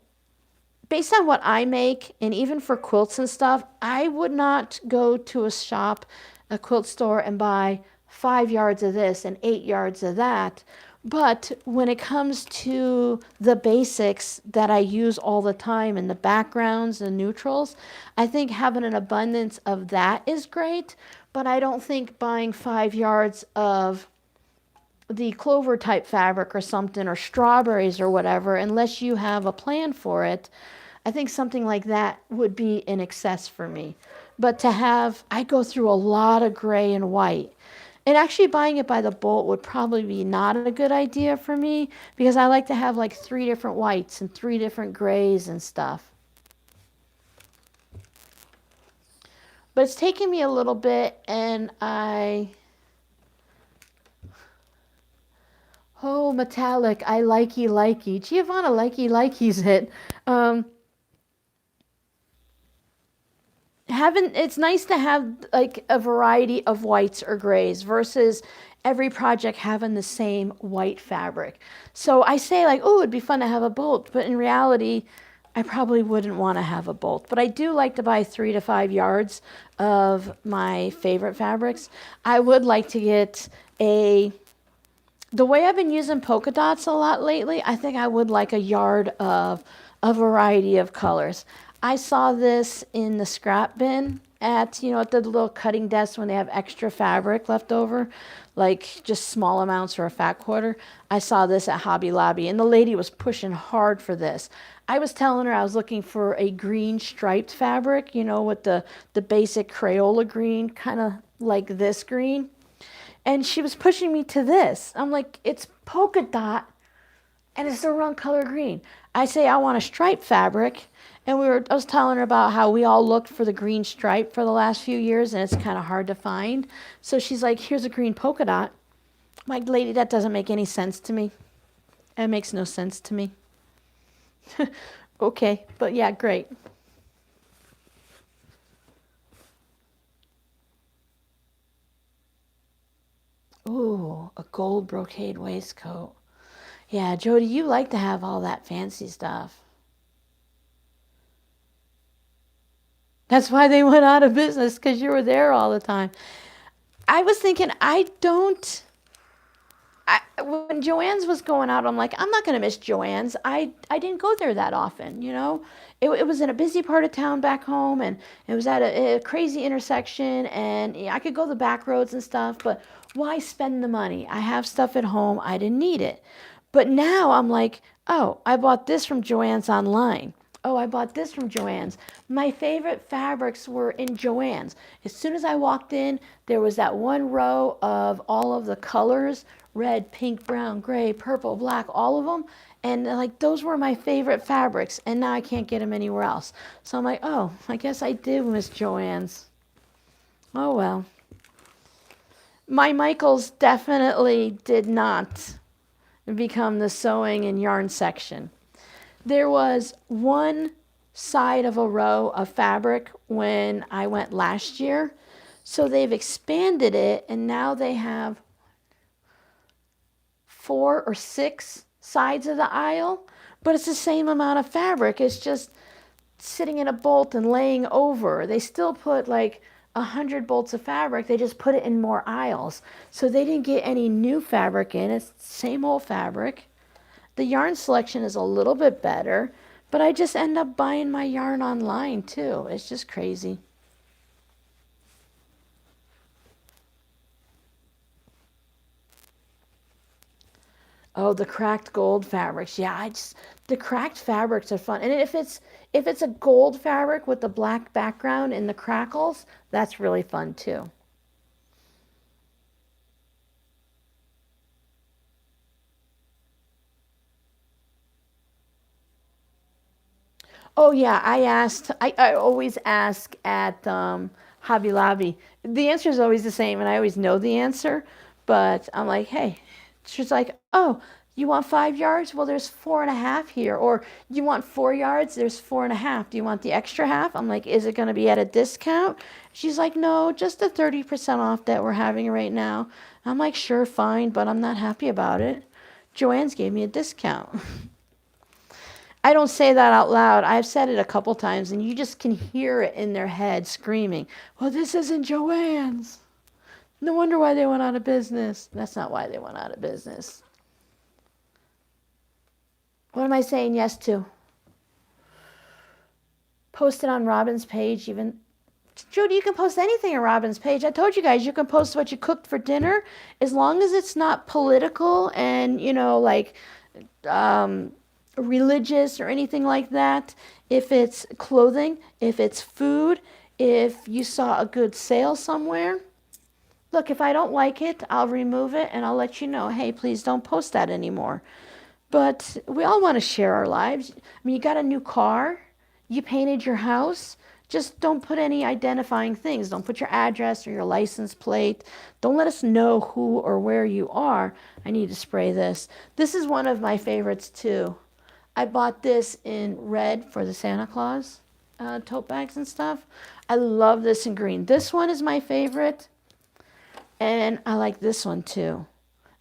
based on what I make, and even for quilts and stuff, I would not go to a shop, a quilt store, and buy 5 yards of this and 8 yards of that. But when it comes to the basics that I use all the time, and the backgrounds and neutrals, I think having an abundance of that is great. But I don't think buying 5 yards of the clover type fabric or something, or strawberries or whatever, unless you have a plan for it, I think something like that would be in excess for me. But to have, I go through a lot of gray and white. And actually buying it by the bolt would probably be not a good idea for me, because I like to have like 3 different whites and 3 different grays and stuff. But it's taken me a little bit, and oh, metallic, I likey. Giovanna likey's it. It's nice to have like a variety of whites or grays versus every project having the same white fabric. So I say like, oh, it'd be fun to have a bolt, but in reality, I probably wouldn't want to have a bolt. But I do like to buy 3 to 5 yards of my favorite fabrics. I would like to get the way I've been using polka dots a lot lately, I think I would like a yard of a variety of colors. I saw this in the scrap bin at the little cutting desk when they have extra fabric left over, like just small amounts for a fat quarter. I saw this at Hobby Lobby, and the lady was pushing hard for this. I was telling her I was looking for a green striped fabric, with the basic Crayola green, kind of like this green. And she was pushing me to this. I'm like, it's polka dot, and it's the wrong color green. I say I want a striped fabric. And I was telling her about how we all looked for the green stripe for the last few years, and it's kind of hard to find. So she's like, here's a green polka dot. I'm like, lady, that doesn't make any sense to me. It makes no sense to me. Okay, but yeah, great. Ooh, a gold brocade waistcoat. Yeah, Jody, you like to have all that fancy stuff. That's why they went out of business, because you were there all the time. I was thinking, when Joann's was going out, I'm like, I'm not going to miss Joann's. I didn't go there that often, It was in a busy part of town back home, and it was at a crazy intersection, and I could go the back roads and stuff, but why spend the money? I have stuff at home. I didn't need it. But now I'm like, oh, I bought this from Joann's online. Oh, I bought this from Joann's. My favorite fabrics were in Joann's. As soon as I walked in, there was that one row of all of the colors, red, pink, brown, gray, purple, black, all of them. And like, those were my favorite fabrics, and now I can't get them anywhere else. So I'm like, oh, I guess I did miss Joann's. Oh, well. My Michaels definitely did not become the sewing and yarn section. There was one side of a row of fabric when I went last year. So they've expanded it, and now they have 4 or 6 sides of the aisle, but it's the same amount of fabric. It's just sitting in a bolt and laying over. They still put like 100 bolts of fabric. They just put it in more aisles. So they didn't get any new fabric in. It's the same old fabric. The yarn selection is a little bit better, but I just end up buying my yarn online too. It's just crazy. Oh, the cracked gold fabrics. Yeah, the cracked fabrics are fun. And if it's a gold fabric with the black background and the crackles, that's really fun too. Oh yeah, I always ask at Hobby Lobby. The answer is always the same, and I always know the answer. But I'm like, hey, she's like, oh, you want 5 yards? Well, there's 4.5 here. Or you want 4 yards? There's 4.5. Do you want the extra half? I'm like, is it going to be at a discount? She's like, no, just the 30% off that we're having right now. I'm like, sure, fine, but I'm not happy about it. Joanne's gave me a discount. I don't say that out loud. I've said it a couple times, and you just can hear it in their head screaming, well, this isn't Joanne's. No wonder why they went out of business. That's not why they went out of business. What am I saying yes to? Post it on Robin's page. Even Judy, you can post anything on Robin's page. I told you guys you can post what you cooked for dinner, as long as it's not political and, like religious or anything like that. If it's clothing, if it's food, if you saw a good sale somewhere. Look, if I don't like it, I'll remove it and I'll let you know, hey, please don't post that anymore. But we all want to share our lives. I mean, you got a new car, you painted your house. Just don't put any identifying things. Don't put your address or your license plate. Don't let us know who or where you are. I need to spray this. This is one of my favorites too. I bought this in red for the Santa Claus tote bags and stuff. I love this in green. This one is my favorite. And I like this one too.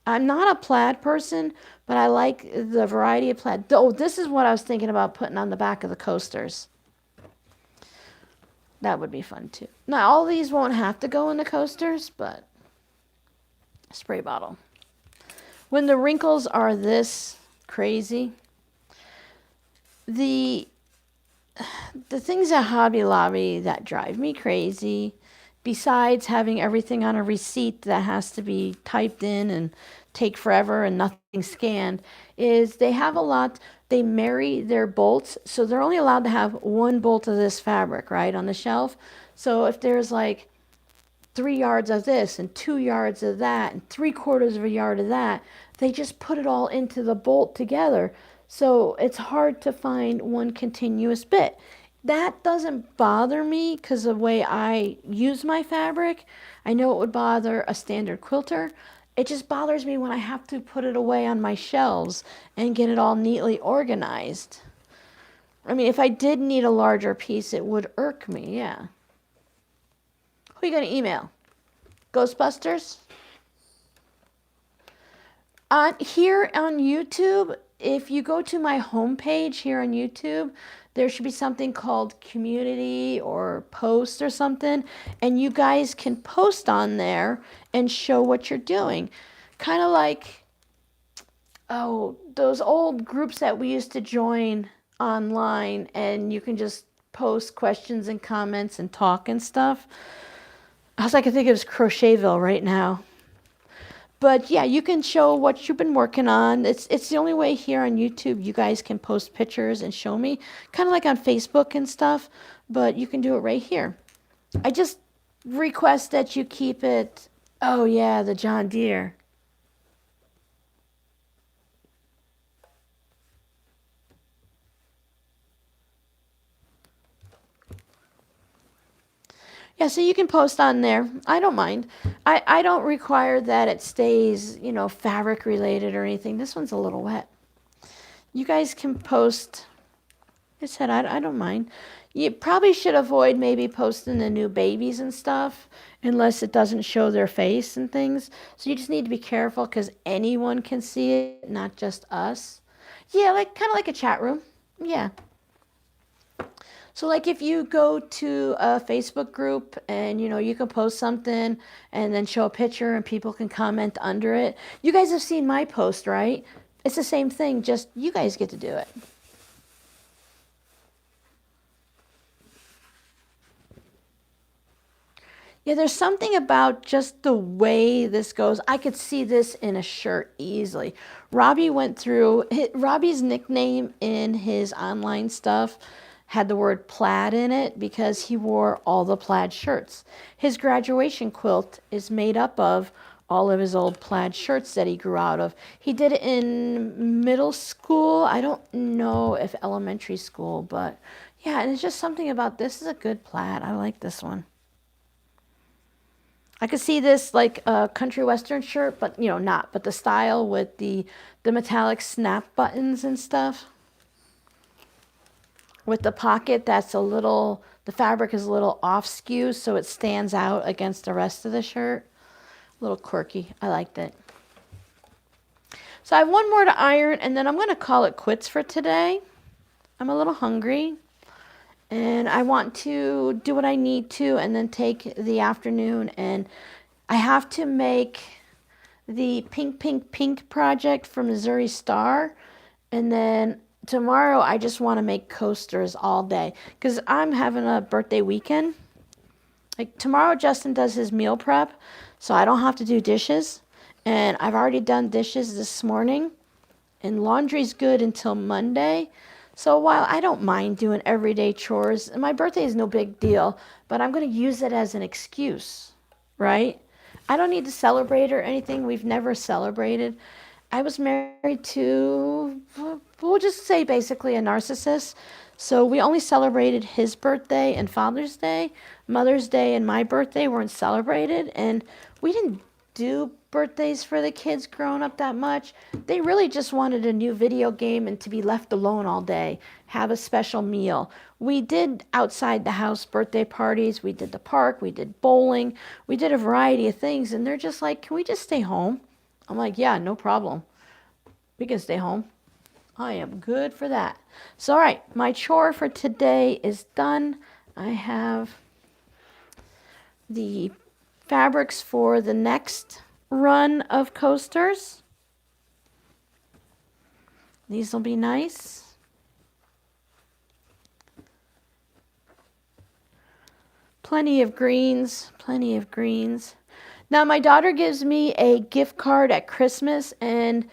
I'm not a plaid person, but I like the variety of plaid. Oh, this is what I was thinking about putting on the back of the coasters. That would be fun too. Now, all these won't have to go in the coasters, but spray bottle. When the wrinkles are this crazy, the things at Hobby Lobby that drive me crazy, besides having everything on a receipt that has to be typed in and take forever and nothing scanned, is they have a lot, they marry their bolts, so they're only allowed to have 1 bolt of this fabric, right, on the shelf. So if there's like 3 yards of this and 2 yards of that and 3/4 of a yard of that, they just put it all into the bolt together. So it's hard to find one continuous bit. That doesn't bother me because of the way I use my fabric. I know it would bother a standard quilter. It just bothers me when I have to put it away on my shelves and get it all neatly organized. I mean, if I did need a larger piece, it would irk me, yeah. Who are you going to email? Ghostbusters? Here on YouTube, if you go to my homepage here on YouTube, there should be something called community or post or something, and you guys can post on there and show what you're doing. Kind of like, those old groups that we used to join online, and you can just post questions and comments and talk and stuff. I was like, I think it was Crochetville right now. But yeah, you can show what you've been working on. It's the only way here on YouTube you guys can post pictures and show me. Kind of like on Facebook and stuff, but you can do it right here. I just request that you keep it, oh yeah, the John Deere. Yeah, so you can post on there. I don't mind. I don't require that it stays, fabric related or anything. This one's a little wet. You guys can post I said, I don't mind. You probably should avoid maybe posting the new babies and stuff unless it doesn't show their face and things. So you just need to be careful because anyone can see it, not just us. Yeah, like kind of like a chat room. Yeah. So like if you go to a Facebook group and you can post something and then show a picture and people can comment under it. You guys have seen my post, right? It's the same thing, just you guys get to do it. Yeah, there's something about just the way this goes. I could see this in a shirt easily. Robbie went through, Robbie's nickname in his online stuff had the word plaid in it because he wore all the plaid shirts. His graduation quilt is made up of all of his old plaid shirts that he grew out of. He did it in middle school. I don't know if elementary school, but yeah, and it's just something about this is a good plaid. I like this one. I could see this like a country western shirt, but not. But the style with the metallic snap buttons and stuff. With the pocket that's the fabric is a little off skew, so it stands out against the rest of the shirt. A little quirky. I liked it. So I have one more to iron, and then I'm going to call it quits for today. I'm a little hungry. And I want to do what I need to and then take the afternoon, and I have to make the pink, pink, pink project from Missouri Star. And then tomorrow I just want to make coasters all day because I'm having a birthday weekend. Like tomorrow Justin does his meal prep, so I don't have to do dishes. And I've already done dishes this morning, and laundry's good until Monday. So while I don't mind doing everyday chores, and my birthday is no big deal, but I'm going to use it as an excuse, right? I don't need to celebrate or anything. We've never celebrated. I was married to, we'll just say basically a narcissist. So we only celebrated his birthday and Father's Day. Mother's Day and my birthday weren't celebrated. And we didn't do birthdays for the kids growing up that much. They really just wanted a new video game and to be left alone all day, have a special meal. We did outside the house birthday parties. We did the park. We did bowling. We did a variety of things. And they're just like, can we just stay home? I'm like, yeah, no problem. We can stay home. I am good for that. So, all right, my chore for today is done. I have the fabrics for the next run of coasters. These will be nice. Plenty of greens, plenty of greens. Now, my daughter gives me a gift card at Christmas, and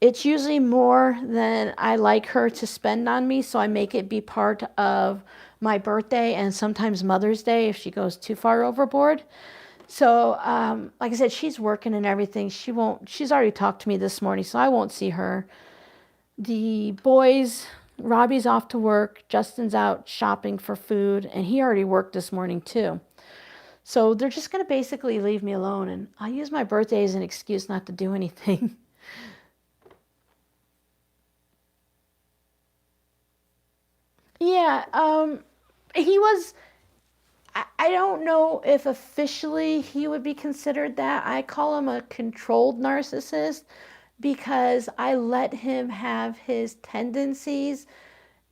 it's usually more than I like her to spend on me, so I make it be part of my birthday and sometimes Mother's Day if she goes too far overboard. So, like I said, she's working and everything. She's already talked to me this morning, so I won't see her. The boys, Robbie's off to work, Justin's out shopping for food, and he already worked this morning too. So they're just going to basically leave me alone, and I'll use my birthday as an excuse not to do anything. Yeah, he was, I don't know if officially he would be considered that. I call him a controlled narcissist because I let him have his tendencies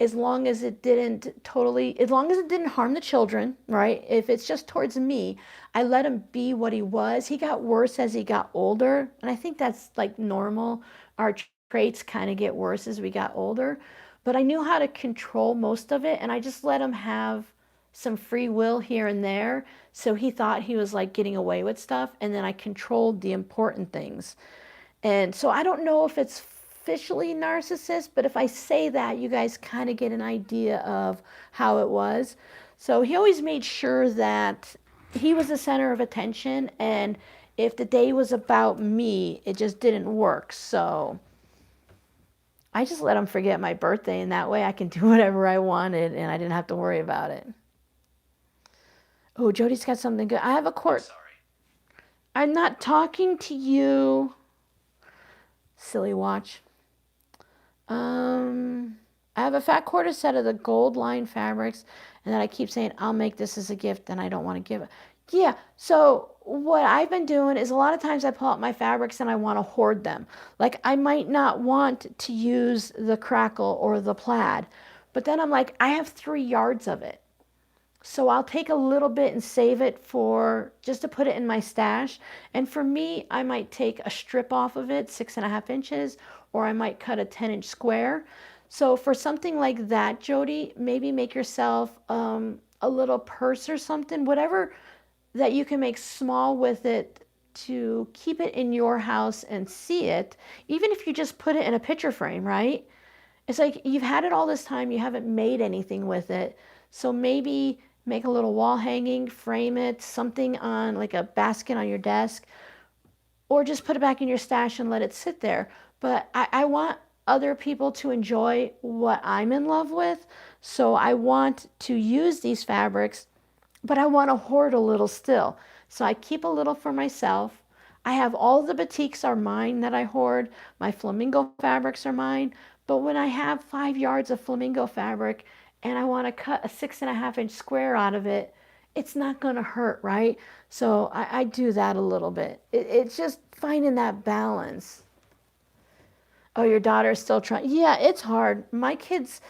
as long as it as long as it didn't harm the children, right? If it's just towards me, I let him be what he was. He got worse as he got older, and I think that's like normal. Our traits kind of get worse as we got older, but I knew how to control most of it, and I just let him have some free will here and there. So he thought he was like getting away with stuff, and then I controlled the important things. And so I don't know if it's officially narcissist, but if I say that, you guys kind of get an idea of how it was. So he always made sure that he was the center of attention, and if the day was about me, it just didn't work. So I just let him forget my birthday, and that way I can do whatever I wanted, and I didn't have to worry about it. Oh, Jody's got something good. I have a quart. Sorry. I'm not talking to you. Silly watch. I have a fat quarter set of the gold line fabrics, and then I keep saying, I'll make this as a gift, and I don't want to give it. Yeah, so what I've been doing is a lot of times I pull out my fabrics and I want to hoard them. Like I might not want to use the crackle or the plaid, but then I'm like, I have 3 yards of it. So I'll take a little bit and save it for just to put it in my stash. And for me, I might take a strip off of it, 6.5 inches, or I might cut a 10-inch square. So for something like that, Jody, maybe make yourself a little purse or something, whatever that you can make small with it to keep it in your house and see it, even if you just put it in a picture frame, right? It's like you've had it all this time, you haven't made anything with it. So maybe make a little wall hanging, frame it, something on like a basket on your desk, or just put it back in your stash and let it sit there. But I want other people to enjoy what I'm in love with. So I want to use these fabrics, but I want to hoard a little still. So I keep a little for myself. I have all the batiks are mine that I hoard. My flamingo fabrics are mine. But when I have 5 yards of flamingo fabric and I want to cut a 6.5 inch square out of it, it's not going to hurt, right? So I do that a little bit. It's just finding that balance. Oh, your daughter's still trying. Yeah, it's hard. My kids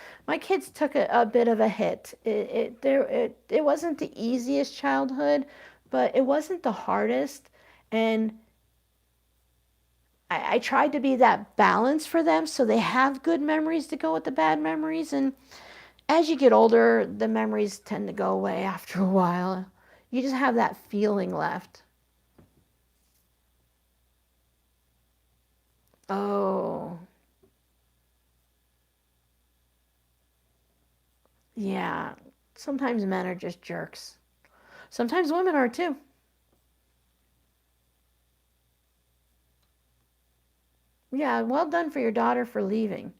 took a bit of a hit. It wasn't the easiest childhood, but it wasn't the hardest. And I tried to be that balance for them so they have good memories to go with the bad memories. And as you get older, the memories tend to go away after a while. You just have that feeling left. Oh, yeah. Sometimes men are just jerks. Sometimes women are too. Yeah, well done for your daughter for leaving.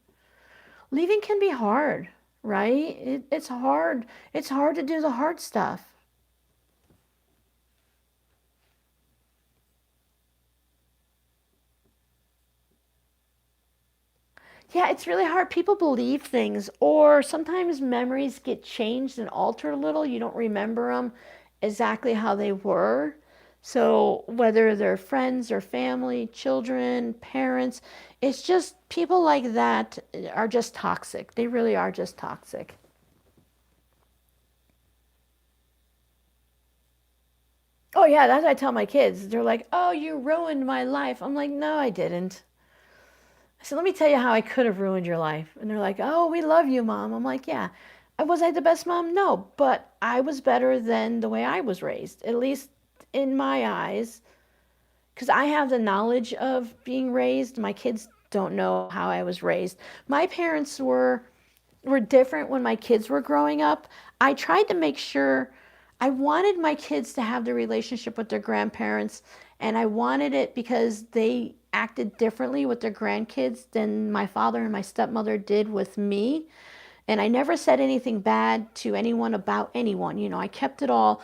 Leaving can be hard, right? It's hard. It's hard to do the hard stuff. Yeah, it's really hard. People believe things, or sometimes memories get changed and altered a little. You don't remember them exactly how they were. So, whether they're friends or family, children, parents, it's just people like that are just toxic. They really are just toxic. Oh, yeah, that's what I tell my kids. They're like, oh, you ruined my life. I'm like, no, I didn't. I said, let me tell you how I could have ruined your life. And they're like, oh, we love you, Mom. I'm like, yeah. Was I the best mom? No, but I was better than the way I was raised, at least in my eyes, because I have the knowledge of being raised. My kids don't know how I was raised. My parents were different when my kids were growing up. I tried to make sure I wanted my kids to have the relationship with their grandparents, and I wanted it because they acted differently with their grandkids than my father and my stepmother did with me. And I never said anything bad to anyone about anyone. I kept it all.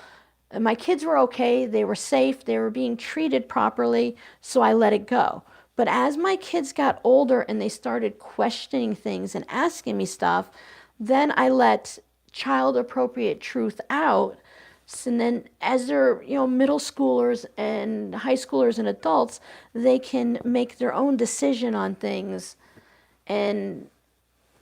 My kids were okay, they were safe, they were being treated properly, so I let it go. But as my kids got older and they started questioning things and asking me stuff, then I let child appropriate truth out. And then as they're, middle schoolers and high schoolers and adults, they can make their own decision on things. And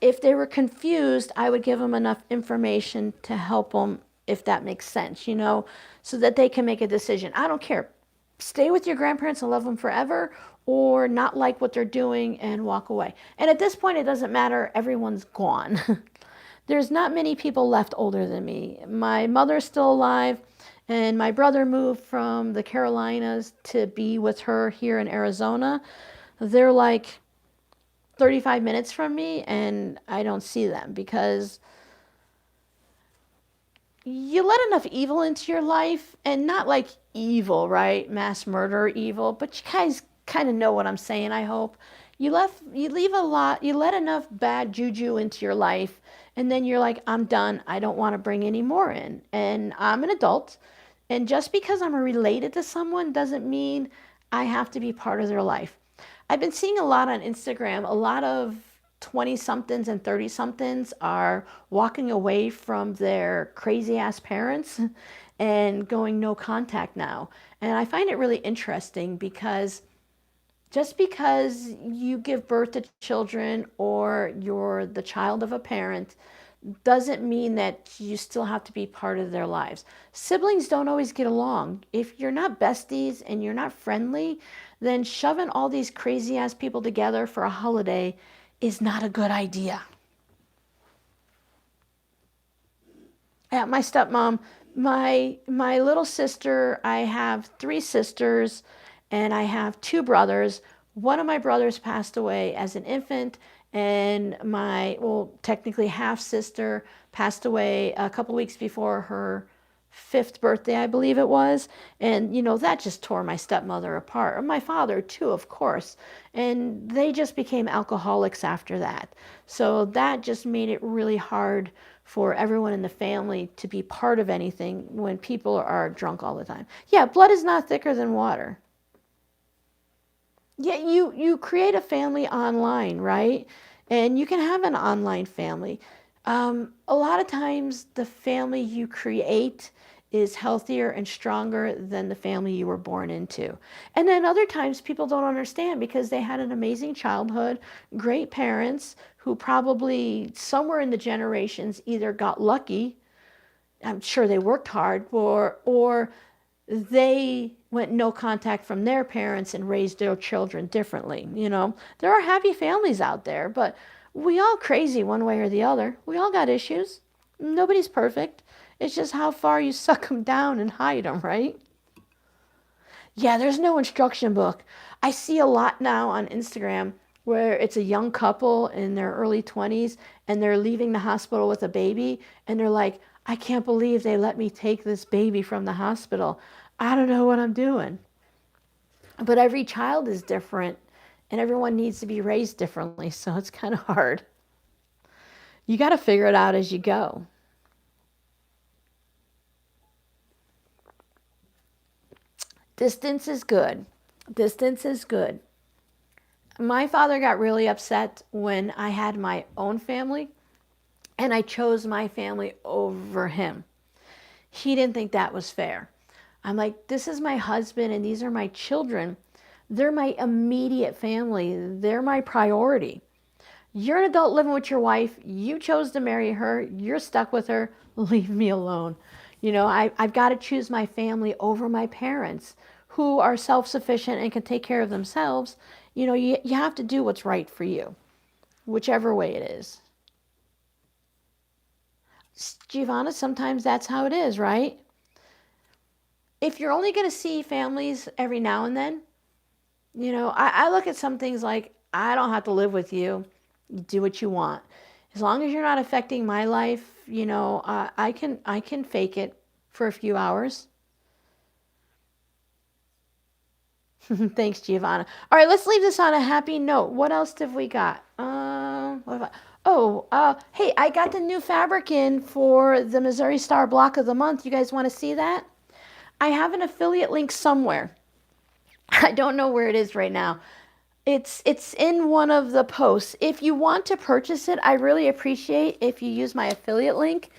if they were confused, I would give them enough information to help them, if that makes sense, so that they can make a decision. I don't care. Stay with your grandparents and love them forever, or not like what they're doing and walk away. And at this point, it doesn't matter. Everyone's gone. There's not many people left older than me. My mother's still alive, and my brother moved from the Carolinas to be with her here in Arizona. They're like 35 minutes from me, and I don't see them because you let enough evil into your life, and not like evil, right? Mass murder evil, but you guys kind of know what I'm saying, I hope. You let enough bad juju into your life, and then you're like, I'm done. I don't want to bring any more in. And I'm an adult, and just because I'm related to someone doesn't mean I have to be part of their life. I've been seeing a lot on Instagram, a lot of 20-somethings and 30-somethings are walking away from their crazy-ass parents and going no contact now. And I find it really interesting because just because you give birth to children or you're the child of a parent doesn't mean that you still have to be part of their lives. Siblings don't always get along. If you're not besties and you're not friendly, then shoving all these crazy ass people together for a holiday is not a good idea. Yeah, my stepmom, my little sister, I have 3 sisters and I have 2 brothers. One of my brothers passed away as an infant, and my, well, technically half sister passed away a couple weeks before her 5th birthday, I believe it was. And, you know, that just tore my stepmother apart. And my father, too, of course. And they just became alcoholics after that. So that just made it really hard for everyone in the family to be part of anything when people are drunk all the time. Yeah, blood is not thicker than water. Yeah, you create a family online, right? And you can have an online family. A lot of times the family you create is healthier and stronger than the family you were born into. And then other times people don't understand because they had an amazing childhood, great parents who probably somewhere in the generations either got lucky, I'm sure they worked hard, or they went no contact from their parents and raised their children differently. You know, there are happy families out there, but we all crazy one way or the other. We all got issues. Nobody's perfect. It's just how far you suck them down and hide them, right? Yeah, there's no instruction book. I see a lot now on Instagram where it's a young couple in their early 20s and they're leaving the hospital with a baby and they're like, I can't believe they let me take this baby from the hospital. I don't know what I'm doing. But every child is different and everyone needs to be raised differently, so it's kind of hard. You got to figure it out as you go. Distance is good. Distance is good. My father got really upset when I had my own family and I chose my family over him. He didn't think that was fair. I'm like, this is my husband and these are my children. They're my immediate family. They're my priority. You're an adult living with your wife. You chose to marry her. You're stuck with her. Leave me alone. You know, I've got to choose my family over my parents who are self-sufficient and can take care of themselves. You know, you have to do what's right for you, whichever way it is. Giovanna, sometimes that's how it is, right? If you're only going to see families every now and then, you know, I look at some things like, I don't have to live with you. Do what you want. As long as you're not affecting my life, you know, I can fake it for a few hours. Thanks, Giovanna. All right, let's leave this on a happy note. What else have we got? Hey, I got the new fabric in for the Missouri Star Block of the Month. You guys want to see that? I have an affiliate link somewhere. I don't know where it is right now. It's in one of the posts. If you want to purchase it, I really appreciate if you use my affiliate link.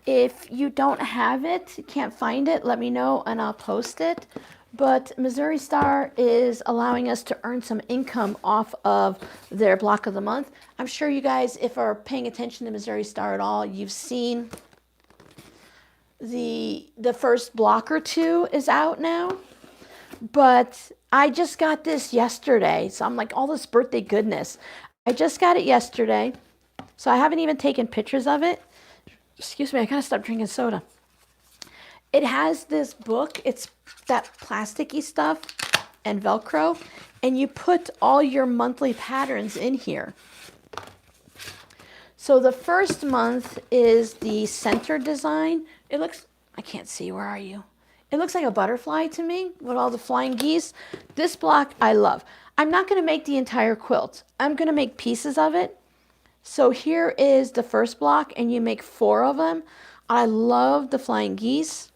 If you don't have it, can't find it, let me know and I'll post it. But Missouri Star is allowing us to earn some income off of their block of the month. I'm sure you guys, if are paying attention to Missouri Star at all, you've seen the first block or two is out now. But I just got this yesterday, so I'm like, all this birthday goodness. I just got it yesterday, so I haven't even taken pictures of it. Excuse me, I gotta stop drinking soda. It has this book, it's that plasticky stuff and Velcro, and you put all your monthly patterns in here. So the first month is the center design. It looks, I can't see, where are you? It looks like a butterfly to me with all the flying geese. This block I love. I'm not going to make the entire quilt. I'm going to make pieces of it. So here is the first block and you make 4 of them. I love the flying geese.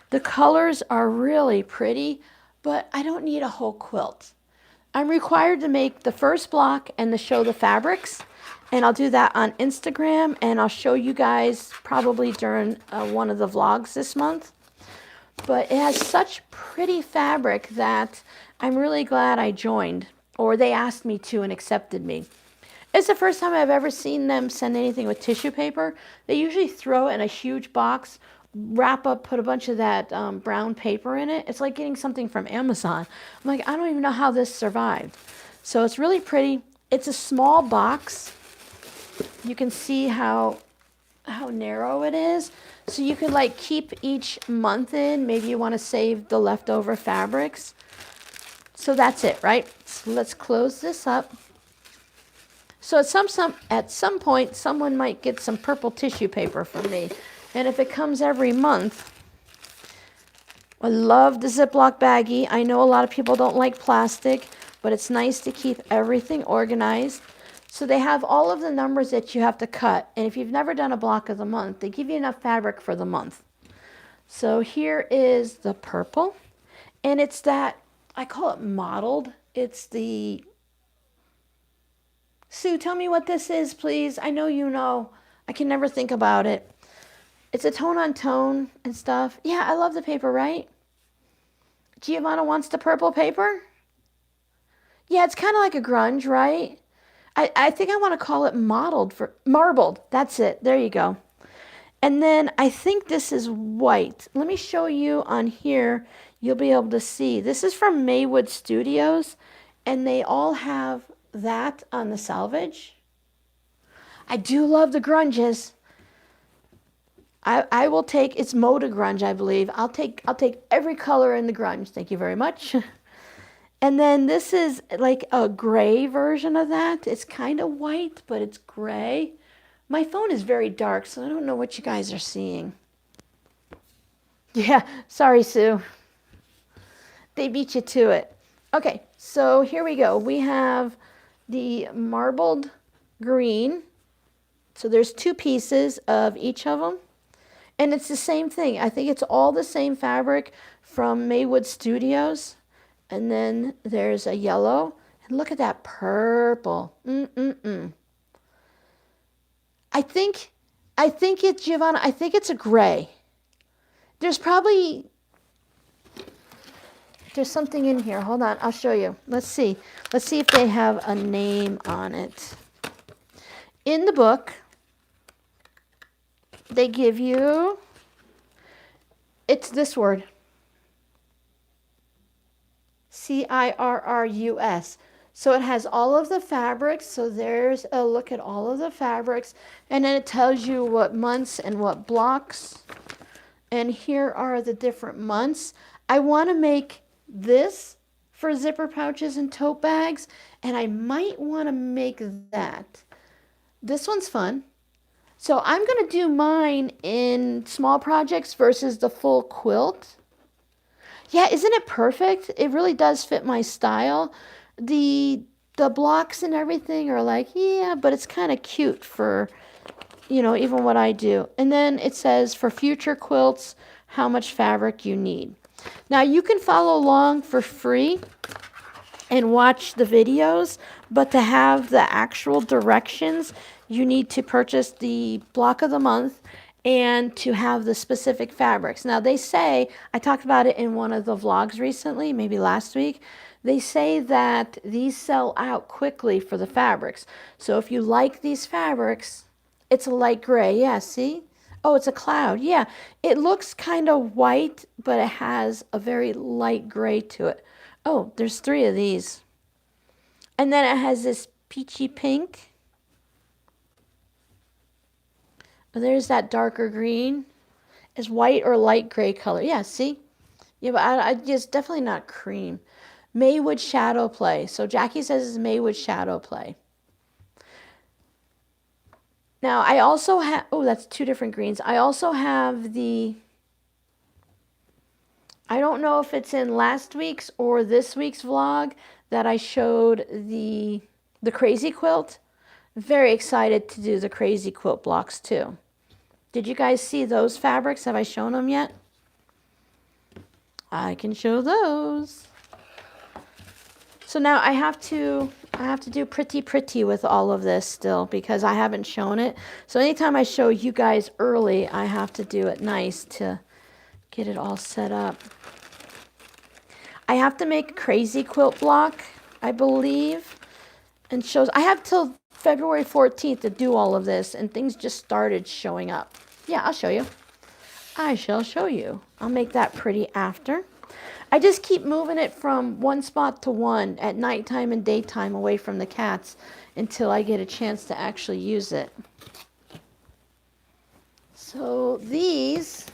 The colors are really pretty, but I don't need a whole quilt. I'm required to make the first block and to show the fabrics. And I'll do that on Instagram, and I'll show you guys probably during one of the vlogs this month. But it has such pretty fabric that I'm really glad I joined, or they asked me to and accepted me. It's the first time I've ever seen them send anything with tissue paper. They usually throw it in a huge box, wrap up, put a bunch of that brown paper in it. It's like getting something from Amazon. I'm like, I don't even know how this survived. So it's really pretty. It's a small box. You can see how narrow it is. So you could like keep each month in. Maybe you want to save the leftover fabrics. So that's it, right? So let's close this up. So at some point, someone might get some purple tissue paper from me. And if it comes every month, I love the Ziploc baggie. I know a lot of people don't like plastic, but it's nice to keep everything organized. So they have all of the numbers that you have to cut. And if you've never done a block of the month, they give you enough fabric for the month. So here is the purple. And it's that, I call it mottled. It's the... Sue, tell me what this is, please. I know you know. I can never think about it. It's a tone on tone and stuff. Yeah, I love the paper, right? Giovanna wants the purple paper? Yeah, it's kind of like a grunge, right? I think I want to call it marbled. That's it. There you go. And then I think this is white. Let me show you on here. You'll be able to see. This is from Maywood Studios, and they all have that on the salvage. I do love the grunges. I will take, it's Moda grunge, I believe. I'll take every color in the grunge. Thank you very much. And then this is like a gray version of that. It's kind of white, but it's gray. My phone is very dark, so I don't know what you guys are seeing. Yeah, sorry, Sue. They beat you to it. Okay, so here we go. We have the marbled green. So there's two pieces of each of them. And it's the same thing. I think it's all the same fabric from Maywood Studios. And then there's a yellow. And look at that purple. I think it's, Giovanna, I think it's a gray. There's something in here. Hold on, I'll show you. Let's see. Let's see if they have a name on it. In the book, they give you, it's this word. CIRRUS. So it has all of the fabrics. So there's a look at all of the fabrics. And then it tells you what months and what blocks. And here are the different months. I want to make this for zipper pouches and tote bags. And I might want to make that. This one's fun. So I'm going to do mine in small projects versus the full quilt. Yeah, isn't it perfect? It really does fit my style. The blocks and everything are like, yeah, but it's kind of cute for, you know, even what I do. And then it says for future quilts, how much fabric you need. Now you can follow along for free and watch the videos, but to have the actual directions, you need to purchase the block of the month and to have the specific fabrics. Now they say, I talked about it in one of the vlogs recently, maybe last week, they say that these sell out quickly for the fabrics. So if you like these fabrics, it's a light gray, yeah, see? Oh, it's a cloud, yeah. It looks kind of white, but it has a very light gray to it. Oh, there's 3 of these. And then it has this peachy pink. There's that darker green. It's white or light gray color. Yeah, see? Yeah, but I just definitely not cream. Maywood Shadow Play. So Jackie says it's Maywood Shadow Play. Now I also have, oh, that's 2 different greens. I also have the, I don't know if it's in last week's or this week's vlog that I showed the crazy quilt. Very excited to do the crazy quilt blocks too. Did you guys see those fabrics? Have I shown them yet? I can show those. So now I have to I have to do pretty with all of this still because I haven't shown it. So anytime I show you guys early, I have to do it nice to get it all set up. I have to make a crazy quilt block, I believe, and shows. I have till February 14th to do all of this, and things just started showing up. Yeah, I'll show you. I shall show you. I'll make that pretty after. I just keep moving it from one spot to one at nighttime and daytime away from the cats until I get a chance to actually use it. So these,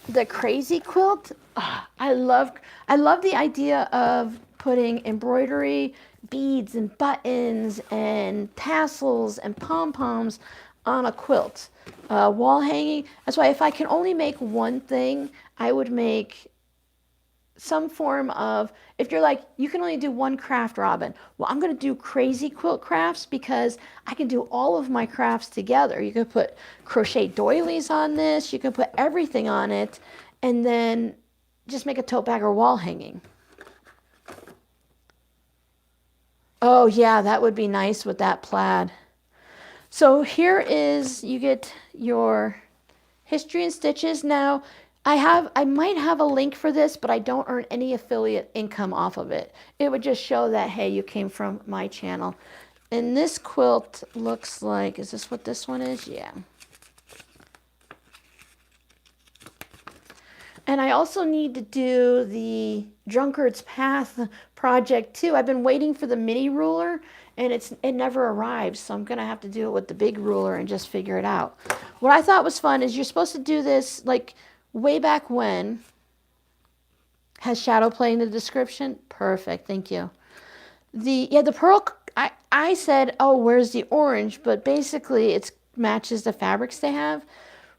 the crazy quilt, I love the idea of putting embroidery, beads and buttons and tassels and pom-poms on a quilt. Wall hanging. That's why if I can only make one thing, I would make some form of, if you're like, you can only do one craft, Robin. Well, I'm going to do crazy quilt crafts because I can do all of my crafts together. You can put crochet doilies on this. You can put everything on it and then just make a tote bag or wall hanging. Oh yeah, that would be nice with that plaid. So here is, you get your history and stitches. Now, I might have a link for this, but I don't earn any affiliate income off of it. It would just show that, hey, you came from my channel. And this quilt looks like, is this what this one is? Yeah. And I also need to do the Drunkard's Path project too. I've been waiting for the mini ruler and it never arrives. So I'm going to have to do it with the big ruler and just figure it out. What I thought was fun is you're supposed to do this like way back when. Has shadow play in the description? Perfect. Thank you. The pearl, I said, oh, where's the orange? But basically it matches the fabrics they have.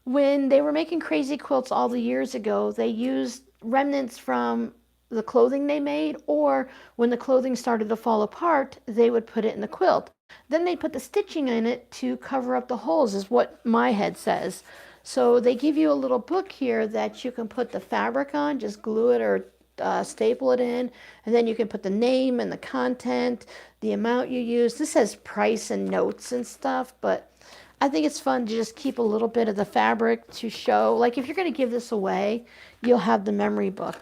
When they were making crazy quilts all the years ago, they used remnants from the clothing they made, or when the clothing started to fall apart, they would put it in the quilt. Then they put the stitching in it to cover up the holes, is what my head says. So they give you a little book here that you can put the fabric on, just glue it or staple it in, and then you can put the name and the content, the amount you use. This says price and notes and stuff, but I think it's fun to just keep a little bit of the fabric to show, like if you're going to give this away, you'll have the memory book.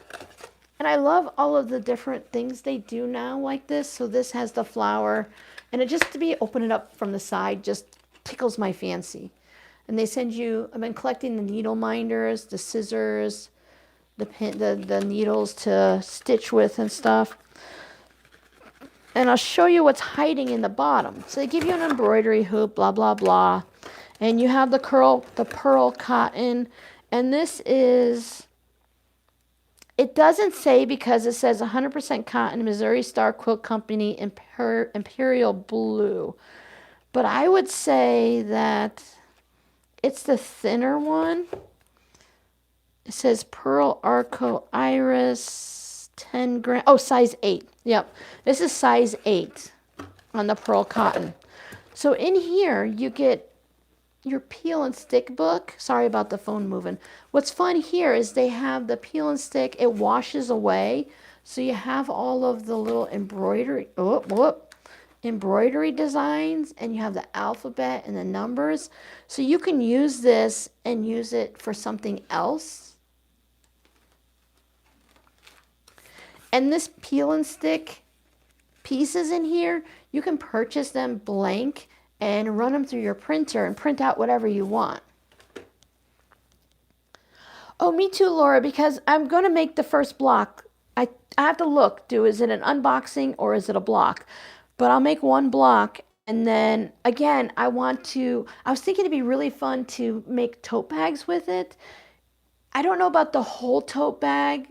And I love all of the different things they do now like this. So this has the flower, and it just to be open it up from the side just tickles my fancy. And they send you, I've been collecting the needle minders, the scissors, the needles to stitch with and stuff. And I'll show you what's hiding in the bottom. So they give you an embroidery hoop, blah, blah, blah. And you have the pearl cotton. And this is, it doesn't say because it says 100% cotton, Missouri Star Quilt Company, Imperial Blue. But I would say that it's the thinner one. It says Pearl Arco Iris, 10 gram. Oh, size 8. Yep. This is size 8 on the pearl cotton. So in here, you get your peel and stick book. Sorry about the phone moving. What's fun here is they have the peel and stick. It washes away. So you have all of the little embroidery, embroidery designs, and you have the alphabet and the numbers. So you can use this and use it for something else. And this peel and stick pieces in here, you can purchase them blank and run them through your printer and print out whatever you want. Oh, me too, Laura, because I'm going to make the first block. I have to look, is it an unboxing or is it a block? But I'll make one block, and then again, I was thinking it'd be really fun to make tote bags with it. I don't know about the whole tote bag,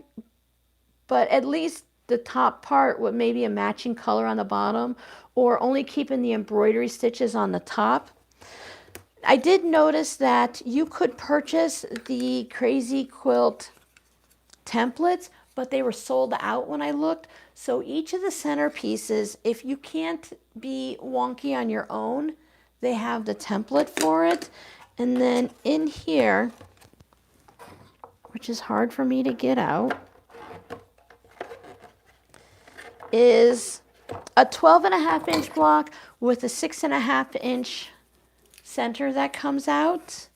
but at least the top part with maybe a matching color on the bottom, or only keeping the embroidery stitches on the top. I did notice that you could purchase the Crazy Quilt templates, but they were sold out when I looked. So each of the center pieces, if you can't be wonky on your own, they have the template for it. And then in here, which is hard for me to get out, is a 12.5-inch block with a 6.5-inch center that comes out,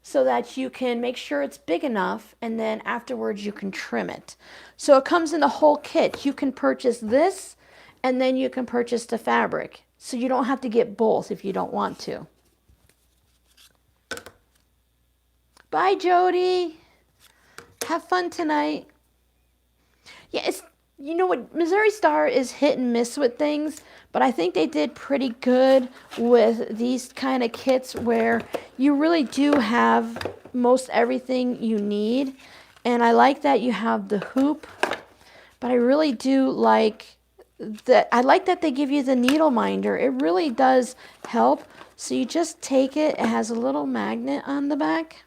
so that you can make sure it's big enough, and then afterwards you can trim it. So it comes in the whole kit. You can purchase this, and then you can purchase the fabric. So you don't have to get both if you don't want to. Bye, Jody. Have fun tonight. Yeah, it's, you know what, Missouri Star is hit and miss with things, but I think they did pretty good with these kind of kits where you really do have most everything you need. And I like that you have the hoop, but I really do like that. I like that they give you the needle minder. It really does help. So you just take it. It has a little magnet on the back.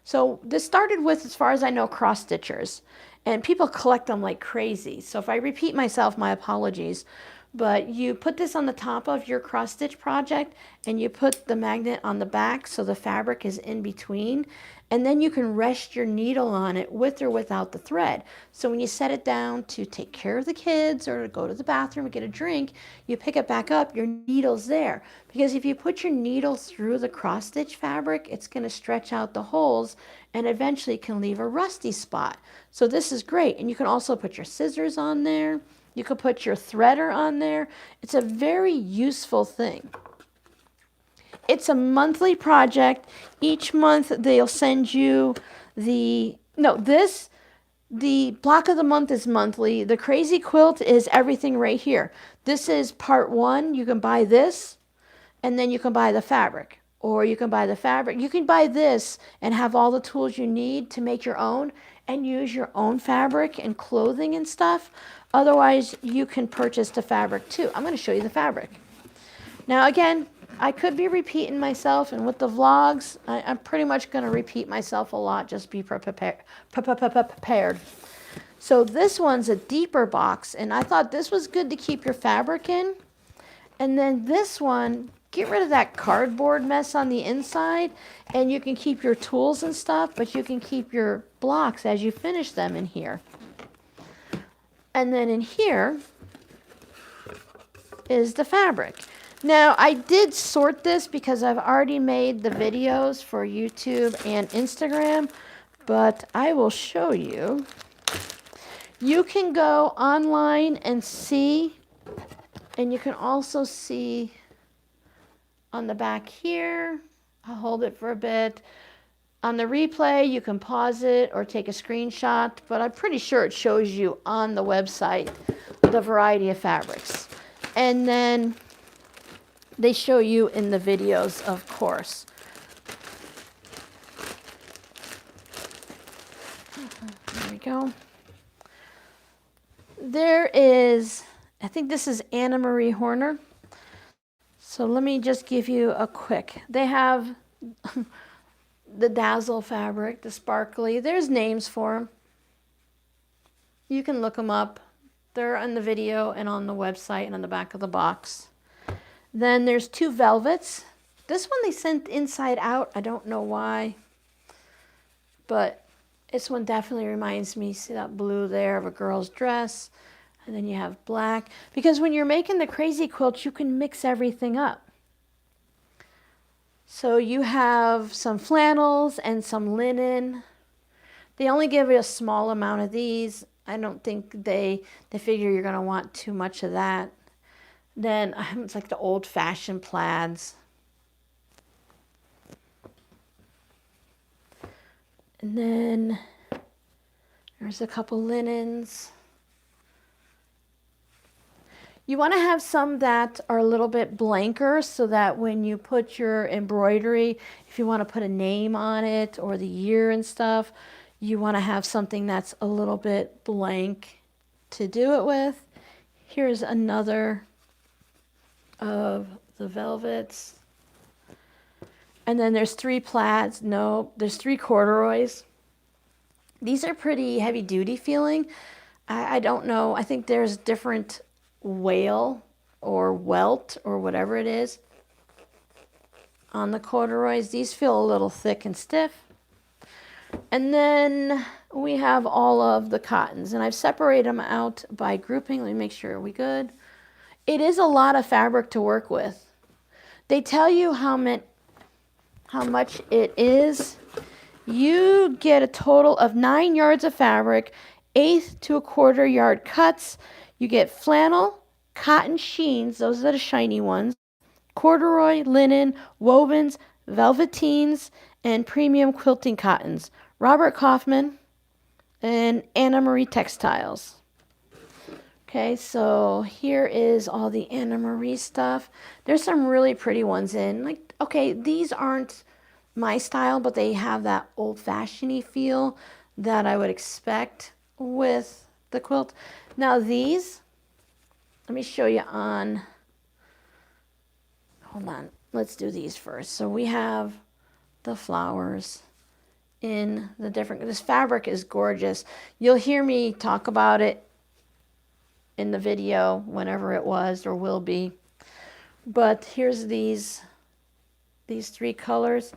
So this started with, as far as I know, cross stitchers, and people collect them like crazy. So if I repeat myself, my apologies. But you put this on the top of your cross stitch project, and you put the magnet on the back so the fabric is in between, and then you can rest your needle on it with or without the thread. So when you set it down to take care of the kids or to go to the bathroom or get a drink, you pick it back up, your needle's there. Because if you put your needle through the cross stitch fabric, it's going to stretch out the holes and eventually can leave a rusty spot. So this is great. And you can also put your scissors on there. You could put your threader on there. It's a very useful thing. It's a monthly project. Each month they'll send you the block of the month is monthly. The crazy quilt is everything right here. This is part 1. You can buy this, and then you can buy the fabric. Or you can buy the fabric. You can buy this and have all the tools you need to make your own and use your own fabric and clothing and stuff. Otherwise, you can purchase the fabric too. I'm going to show you the fabric. Now, again, I could be repeating myself, and with the vlogs, I'm pretty much going to repeat myself a lot. Just be prepared. So this one's a deeper box, and I thought this was good to keep your fabric in. And then this one, get rid of that cardboard mess on the inside, and you can keep your tools and stuff, but you can keep your blocks as you finish them in here. And then in here is the fabric. Now, I did sort this because I've already made the videos for YouTube and Instagram, but I will show you. You can go online and see, and you can also see on the back here. I'll hold it for a bit. On the replay, you can pause it or take a screenshot, but I'm pretty sure it shows you on the website the variety of fabrics. And then they show you in the videos, of course. There we go. There is, I think this is Anna Marie Horner. So let me just give you a quick. They have the dazzle fabric, the sparkly. There's names for them. You can look them up. They're on the video and on the website and on the back of the box. Then there's 2 velvets. This one they sent inside out. I don't know why. But this one definitely reminds me, see that blue there, of a girl's dress. And then you have black. Because when you're making the crazy quilt, you can mix everything up. So you have some flannels and some linen. They only give you a small amount of these. I don't think they figure you're going to want too much of that. Then it's like the old-fashioned plaids. And then there's a couple linens. You want to have some that are a little bit blanker so that when you put your embroidery, if you want to put a name on it or the year and stuff, you want to have something that's a little bit blank to do it with. Here's another of the velvets. And then there's 3 plaids. No, there's 3 corduroys. These are pretty heavy duty feeling. I don't know. I think there's different wale or welt or whatever it is on the corduroys. These feel a little thick and stiff. And then we have all of the cottons, and I've separated them out by grouping. Let me make sure, are we good? It is a lot of fabric to work with. They tell you how much it is. You get a total of 9 yards of fabric, 1/8 to 1/4 yard cuts. You get flannel, cotton sheens, those are the shiny ones, corduroy, linen, wovens, velveteens, and premium quilting cottons. Robert Kaufman and Anna Marie Textiles. Okay, so here is all the Anna Marie stuff. There's some really pretty ones in. Like, okay, these aren't my style, but they have that old-fashioned-y feel that I would expect with the quilt. Now these, let me show you on, hold on, let's do these first. So we have the flowers in the different, this fabric is gorgeous. You'll hear me talk about it in the video whenever it was or will be. But here's these 3 colors,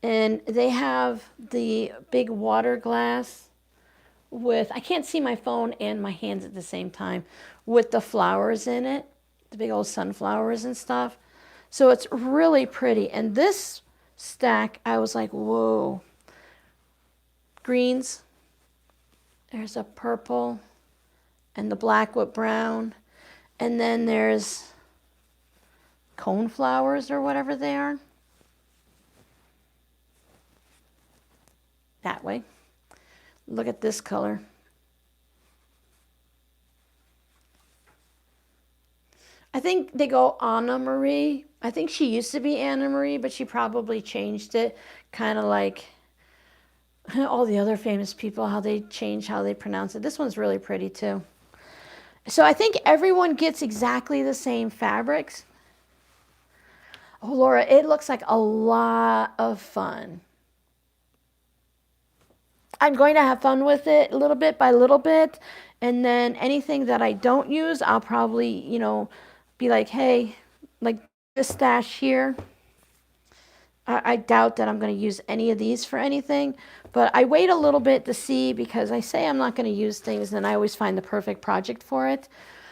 and they have the big water glass with, I can't see my phone and my hands at the same time, with the flowers in it, the big old sunflowers and stuff. So it's really pretty. And this stack, I was like, whoa. Greens, there's a purple, and the black with brown, and then there's cone flowers or whatever they are. That way. Look at this color. I think they go Anna Marie. I think she used to be Anna Marie, but she probably changed it, kind of like all the other famous people, how they change how they pronounce it. This one's really pretty too. So I think everyone gets exactly the same fabrics. Oh, Laura, it looks like a lot of fun. I'm going to have fun with it little bit by little bit. And then anything that I don't use, I'll probably, you know, be like, hey, like this stash here. I doubt that I'm going to use any of these for anything, but I wait a little bit to see, because I say I'm not going to use things and I always find the perfect project for it.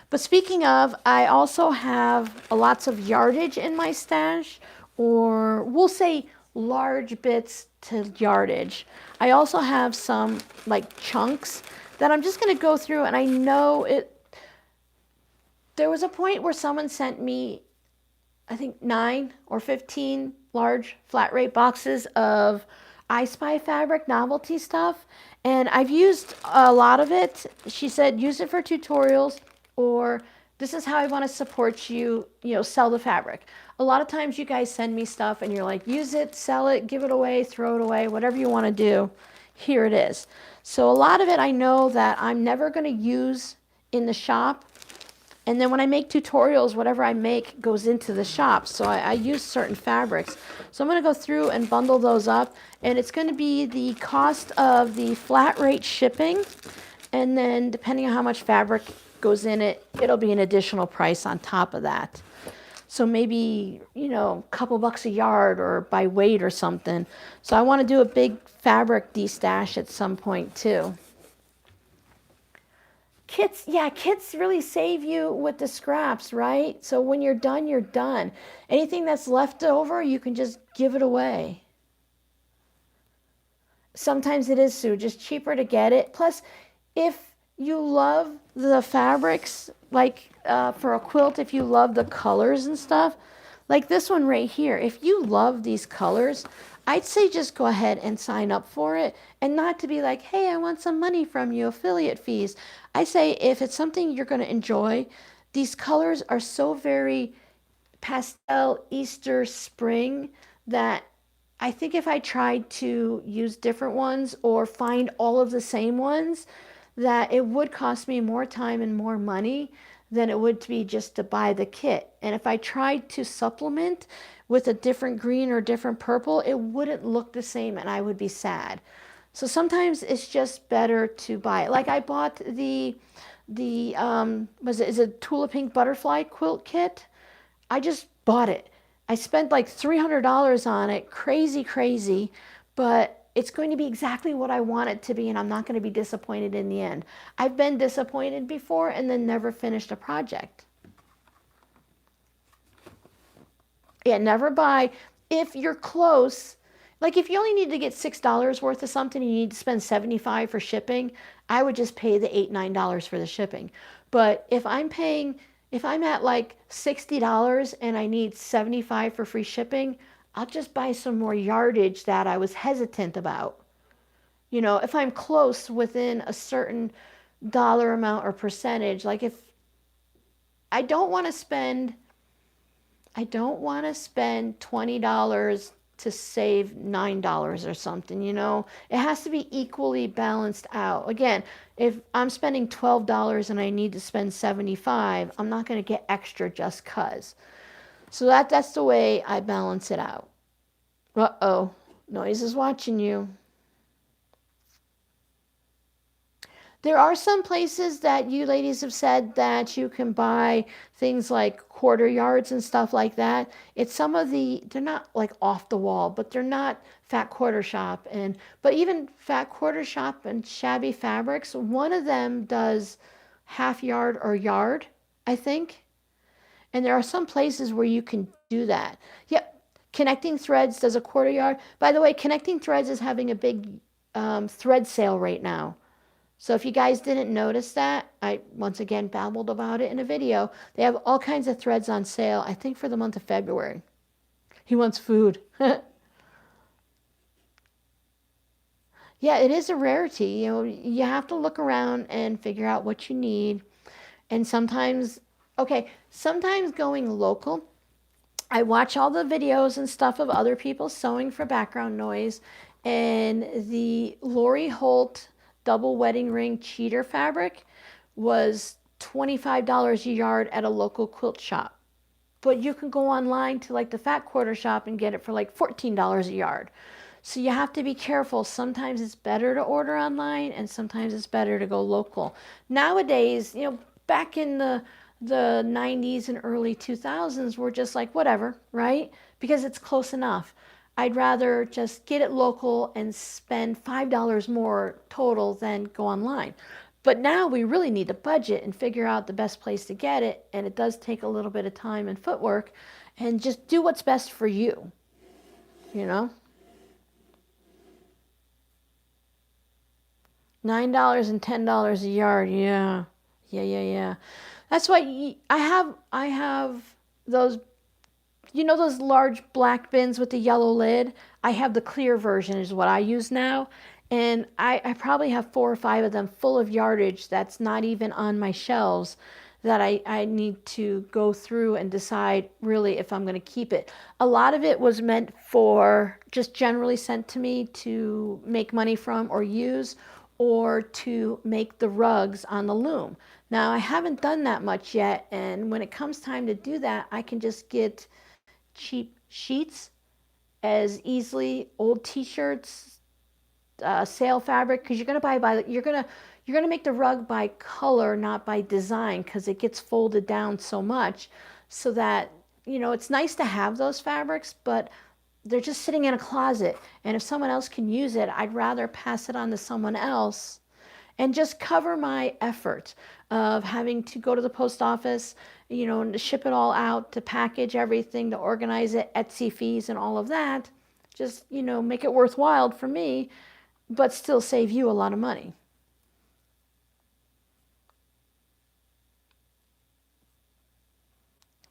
But speaking of, I also have lots of yardage in my stash, or we'll say large bits to yardage. I also have some like chunks that I'm just going to go through, and I know it. There was a point where someone sent me, I think 9 or 15 large flat rate boxes of I Spy fabric novelty stuff, and I've used a lot of it. She said use it for tutorials, or this is how I want to support you, you know, sell the fabric. A lot of times you guys send me stuff and you're like, use it, sell it, give it away, throw it away, whatever you want to do. Here it is. So a lot of it I know that I'm never going to use in the shop. And then when I make tutorials, whatever I make goes into the shop. So I use certain fabrics. So I'm going to go through and bundle those up. And it's going to be the cost of the flat rate shipping. And then depending on how much fabric goes in it, it'll be an additional price on top of that. So maybe, you know, a couple bucks a yard or by weight or something. So I want to do a big fabric destash at some point too. Kits, yeah, kits really save you with the scraps, right? So when you're done, you're done. Anything that's left over, you can just give it away. Sometimes it is, Sue, just cheaper to get it. Plus, if you love the fabrics, like for a quilt, if you love the colors and stuff, like this one right here, if you love these colors, I'd say just go ahead and sign up for it, and not to be like, hey, I want some money from you, affiliate fees. I say if it's something you're going to enjoy, these colors are so very pastel, Easter, spring, that I think if I tried to use different ones or find all of the same ones, that it would cost me more time and more money than it would be just to buy the kit. And if I tried to supplement with a different green or different purple, it wouldn't look the same and I would be sad. So sometimes it's just better to buy it. Like I bought is it Tula Pink Butterfly quilt kit? I just bought it. I spent like $300 on it, crazy, but it's going to be exactly what I want it to be, and I'm not going to be disappointed in the end. I've been disappointed before and then never finished a project. Yeah, never buy. If you're close, like if you only need to get $6 worth of something and you need to spend $75 for shipping, I would just pay the $8, $9 for the shipping. But if I'm at like $60 and I need $75 for free shipping, I'll just buy some more yardage that I was hesitant about. You know, if I'm close within a certain dollar amount or percentage, like if I don't want to spend $20 to save $9 or something, you know. It has to be equally balanced out. Again, if I'm spending $12 and I need to spend $75, I'm not going to get extra just cuz. So that's the way I balance it out. Uh-oh, Noise is watching you. There are some places that you ladies have said that you can buy things like quarter yards and stuff like that. It's some of they're not like off the wall, but they're not Fat Quarter Shop. But even Fat Quarter Shop and Shabby Fabrics, one of them does half yard or yard, I think. And there are some places where you can do that. Yep, Connecting Threads does a quarter yard. By the way, Connecting Threads is having a big thread sale right now. So if you guys didn't notice that, I once again babbled about it in a video. They have all kinds of threads on sale, I think for the month of February. He wants food. Yeah, it is a rarity. You know, you have to look around and figure out what you need. And sometimes going local, I watch all the videos and stuff of other people sewing for background noise, and the Lori Holt double wedding ring cheater fabric was $25 a yard at a local quilt shop. But you can go online to like the Fat Quarter Shop and get it for like $14 a yard. So you have to be careful. Sometimes it's better to order online and sometimes it's better to go local. Nowadays, you know, back in the 90s and early 2000s, we're just like, whatever, right? Because it's close enough. I'd rather just get it local and spend $5 more total than go online. But now we really need to budget and figure out the best place to get it. And it does take a little bit of time and footwork, and just do what's best for you, you know? $9 and $10 a yard. Yeah. That's why I have those, you know, those large black bins with the yellow lid. I have the clear version is what I use now. And I probably have 4 or 5 of them full of yardage that's not even on my shelves, that I need to go through and decide really if I'm going to keep it. A lot of it was meant for just generally sent to me to make money from or use, or to make the rugs on the loom. Now I haven't done that much yet, and when it comes time to do that, I can just get cheap sheets as easily, old t-shirts, sale fabric, because you're gonna make the rug by color, not by design, because it gets folded down so much, so that, you know, it's nice to have those fabrics, but they're just sitting in a closet. And if someone else can use it, I'd rather pass it on to someone else and just cover my effort of having to go to the post office, you know, and to ship it all out, to package everything, to organize it, Etsy fees and all of that. Just, you know, make it worthwhile for me, but still save you a lot of money.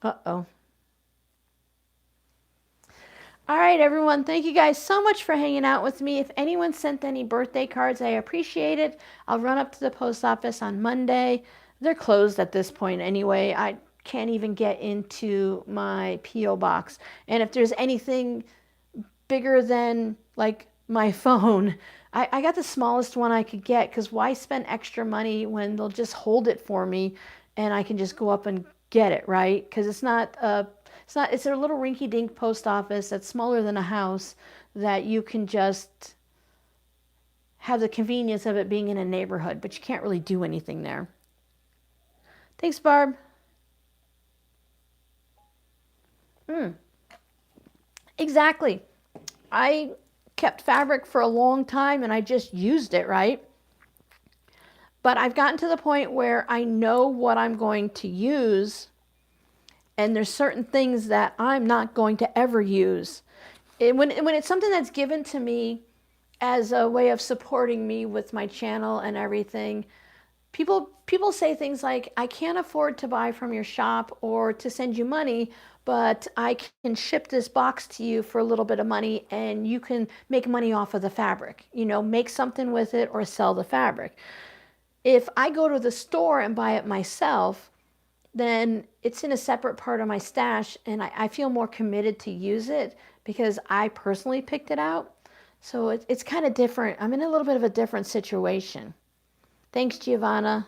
Uh-oh. All right, everyone. Thank you guys so much for hanging out with me. If anyone sent any birthday cards, I appreciate it. I'll run up to the post office on Monday. They're closed at this point anyway. I can't even get into my P.O. box. And if there's anything bigger than like my phone, I got the smallest one I could get, because why spend extra money when they'll just hold it for me and I can just go up and get it, right? Because it's a little rinky-dink post office that's smaller than a house, that you can just have the convenience of it being in a neighborhood, but you can't really do anything there. Thanks, Barb. Exactly. I kept fabric for a long time and I just used it, right? But I've gotten to the point where I know what I'm going to use, and there's certain things that I'm not going to ever use. When it's something that's given to me as a way of supporting me with my channel and everything, people say things like, I can't afford to buy from your shop or to send you money, but I can ship this box to you for a little bit of money and you can make money off of the fabric. You know, make something with it or sell the fabric. If I go to the store and buy it myself, then it's in a separate part of my stash and I feel more committed to use it because I personally picked it out. So it's kind of different. I'm in a little bit of a different situation. Thanks, Giovanna.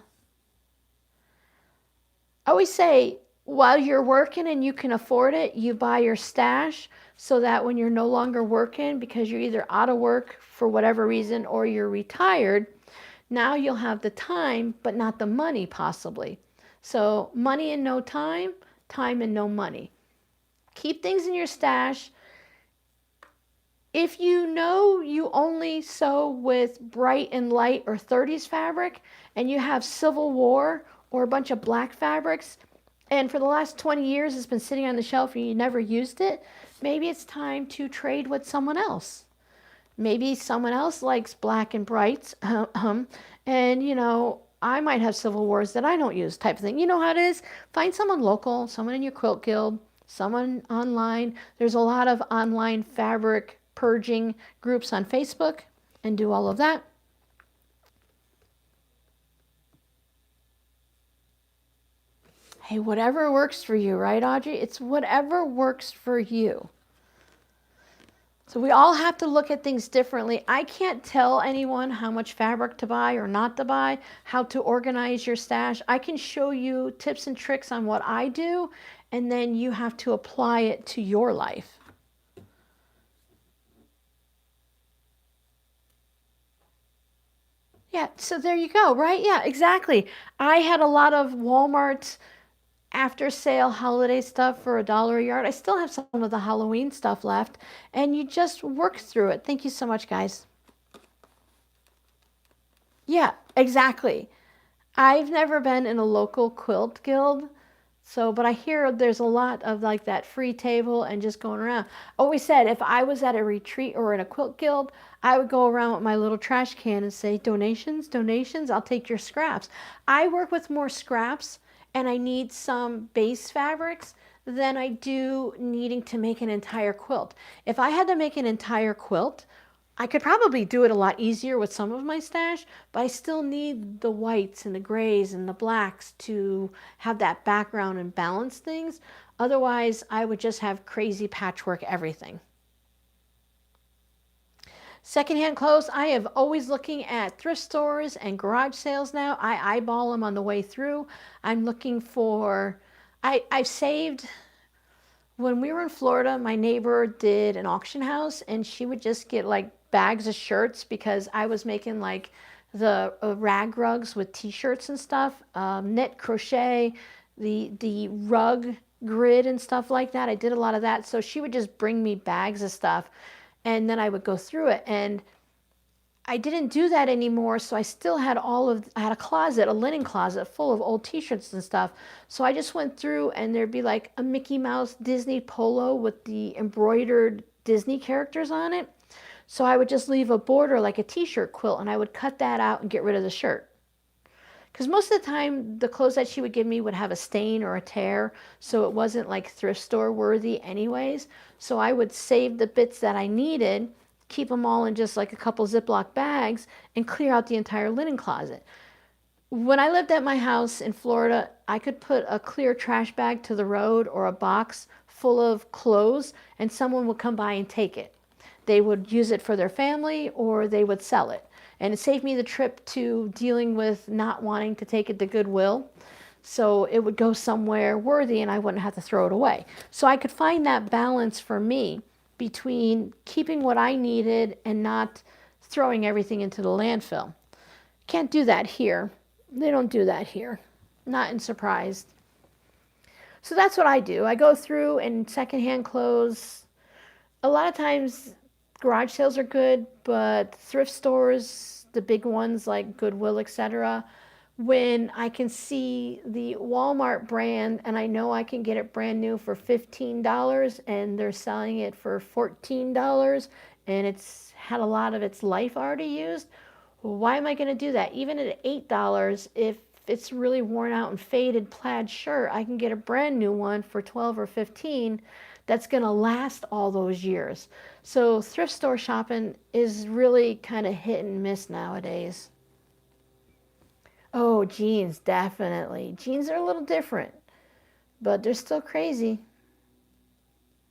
I always say, while you're working and you can afford it, you buy your stash so that when you're no longer working because you're either out of work for whatever reason or you're retired, now you'll have the time, but not the money possibly. So money and no time, time and no money. Keep things in your stash. If you know you only sew with bright and light or 30s fabric and you have Civil War or a bunch of black fabrics, and for the last 20 years it's been sitting on the shelf and you never used it, maybe it's time to trade with someone else. Maybe someone else likes black and brights, and you know, I might have Civil Wars that I don't use type of thing. You know how it is? Find someone local, someone in your quilt guild, someone online. There's a lot of online fabric purging groups on Facebook, and do all of that. Hey, whatever works for you, right, Audrey? It's whatever works for you. So we all have to look at things differently. I can't tell anyone how much fabric to buy or not to buy, how to organize your stash. I can show you tips and tricks on what I do, and then you have to apply it to your life. Yeah, so there you go, right? Yeah, exactly. I had a lot of Walmart after sale holiday stuff for $1 a yard. I still have some of the Halloween stuff left, and you just work through it. Thank you so much, guys. Yeah, exactly. I've never been in a local quilt guild, so, but I hear there's a lot of like that free table and just going around. Always said if I was at a retreat or in a quilt guild, I would go around with my little trash can and say, donations, donations, I'll take your scraps. I work with more scraps and I need some base fabrics than I do needing to make an entire quilt. If I had to make an entire quilt, I could probably do it a lot easier with some of my stash, but I still need the whites and the grays and the blacks to have that background and balance things. Otherwise, I would just have crazy patchwork everything. Secondhand clothes, I am always looking at thrift stores and garage sales now. I eyeball them on the way through. I'm looking for, I've saved, when we were in Florida, my neighbor did an auction house and she would just get like bags of shirts because I was making like the rag rugs with t-shirts and stuff, knit, crochet, the rug grid and stuff like that. I did a lot of that. So she would just bring me bags of stuff and then I would go through it. And I didn't do that anymore, so I still had I had a closet, a linen closet full of old t-shirts and stuff. So I just went through and there'd be like a Mickey Mouse Disney polo with the embroidered Disney characters on it. So I would just leave a border like a t-shirt quilt and I would cut that out and get rid of the shirt. Because most of the time, the clothes that she would give me would have a stain or a tear, so it wasn't like thrift store worthy anyways. So I would save the bits that I needed, keep them all in just like a couple Ziploc bags, and clear out the entire linen closet. When I lived at my house in Florida, I could put a clear trash bag to the road or a box full of clothes, and someone would come by and take it. They would use it for their family or they would sell it. And it saved me the trip to dealing with not wanting to take it to Goodwill. So it would go somewhere worthy and I wouldn't have to throw it away. So I could find that balance for me between keeping what I needed and not throwing everything into the landfill. Can't do that here. They don't do that here. Not in Surprised. So that's what I do. I go through and secondhand clothes. A lot of times garage sales are good, but thrift stores, the big ones like Goodwill, etc., when I can see the Walmart brand and I know I can get it brand new for $15 and they're selling it for $14 and it's had a lot of its life already used, why am I going to do that? Even at $8, if it's really worn out and faded plaid shirt, I can get a brand new one for 12 or 15 that's going to last all those years. So thrift store shopping is really kind of hit and miss nowadays. Oh, jeans, definitely. Jeans are a little different, but they're still crazy.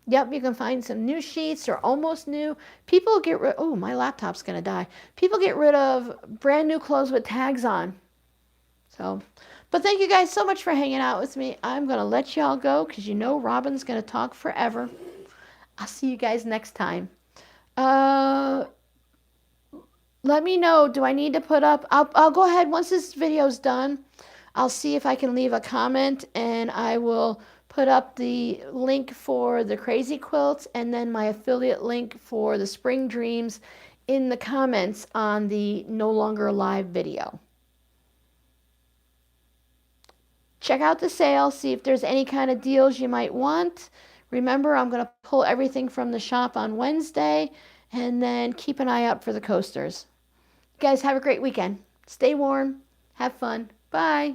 Yep, you can find some new sheets or almost new. People get rid, oh, my laptop's going to die. People get rid of brand new clothes with tags on. So, but thank you guys so much for hanging out with me. I'm going to let y'all go because you know Robin's going to talk forever. I'll see you guys next time. Let me know, do I need to put up, I'll go ahead once this video's done. I'll see if I can leave a comment and I will put up the link for the crazy quilts and then my affiliate link for the spring dreams in the comments on the no longer live video. Check out the sale, see if there's any kind of deals you might want. Remember, I'm going to pull everything from the shop on Wednesday and then keep an eye out for the coasters. You guys have a great weekend. Stay warm. Have fun. Bye.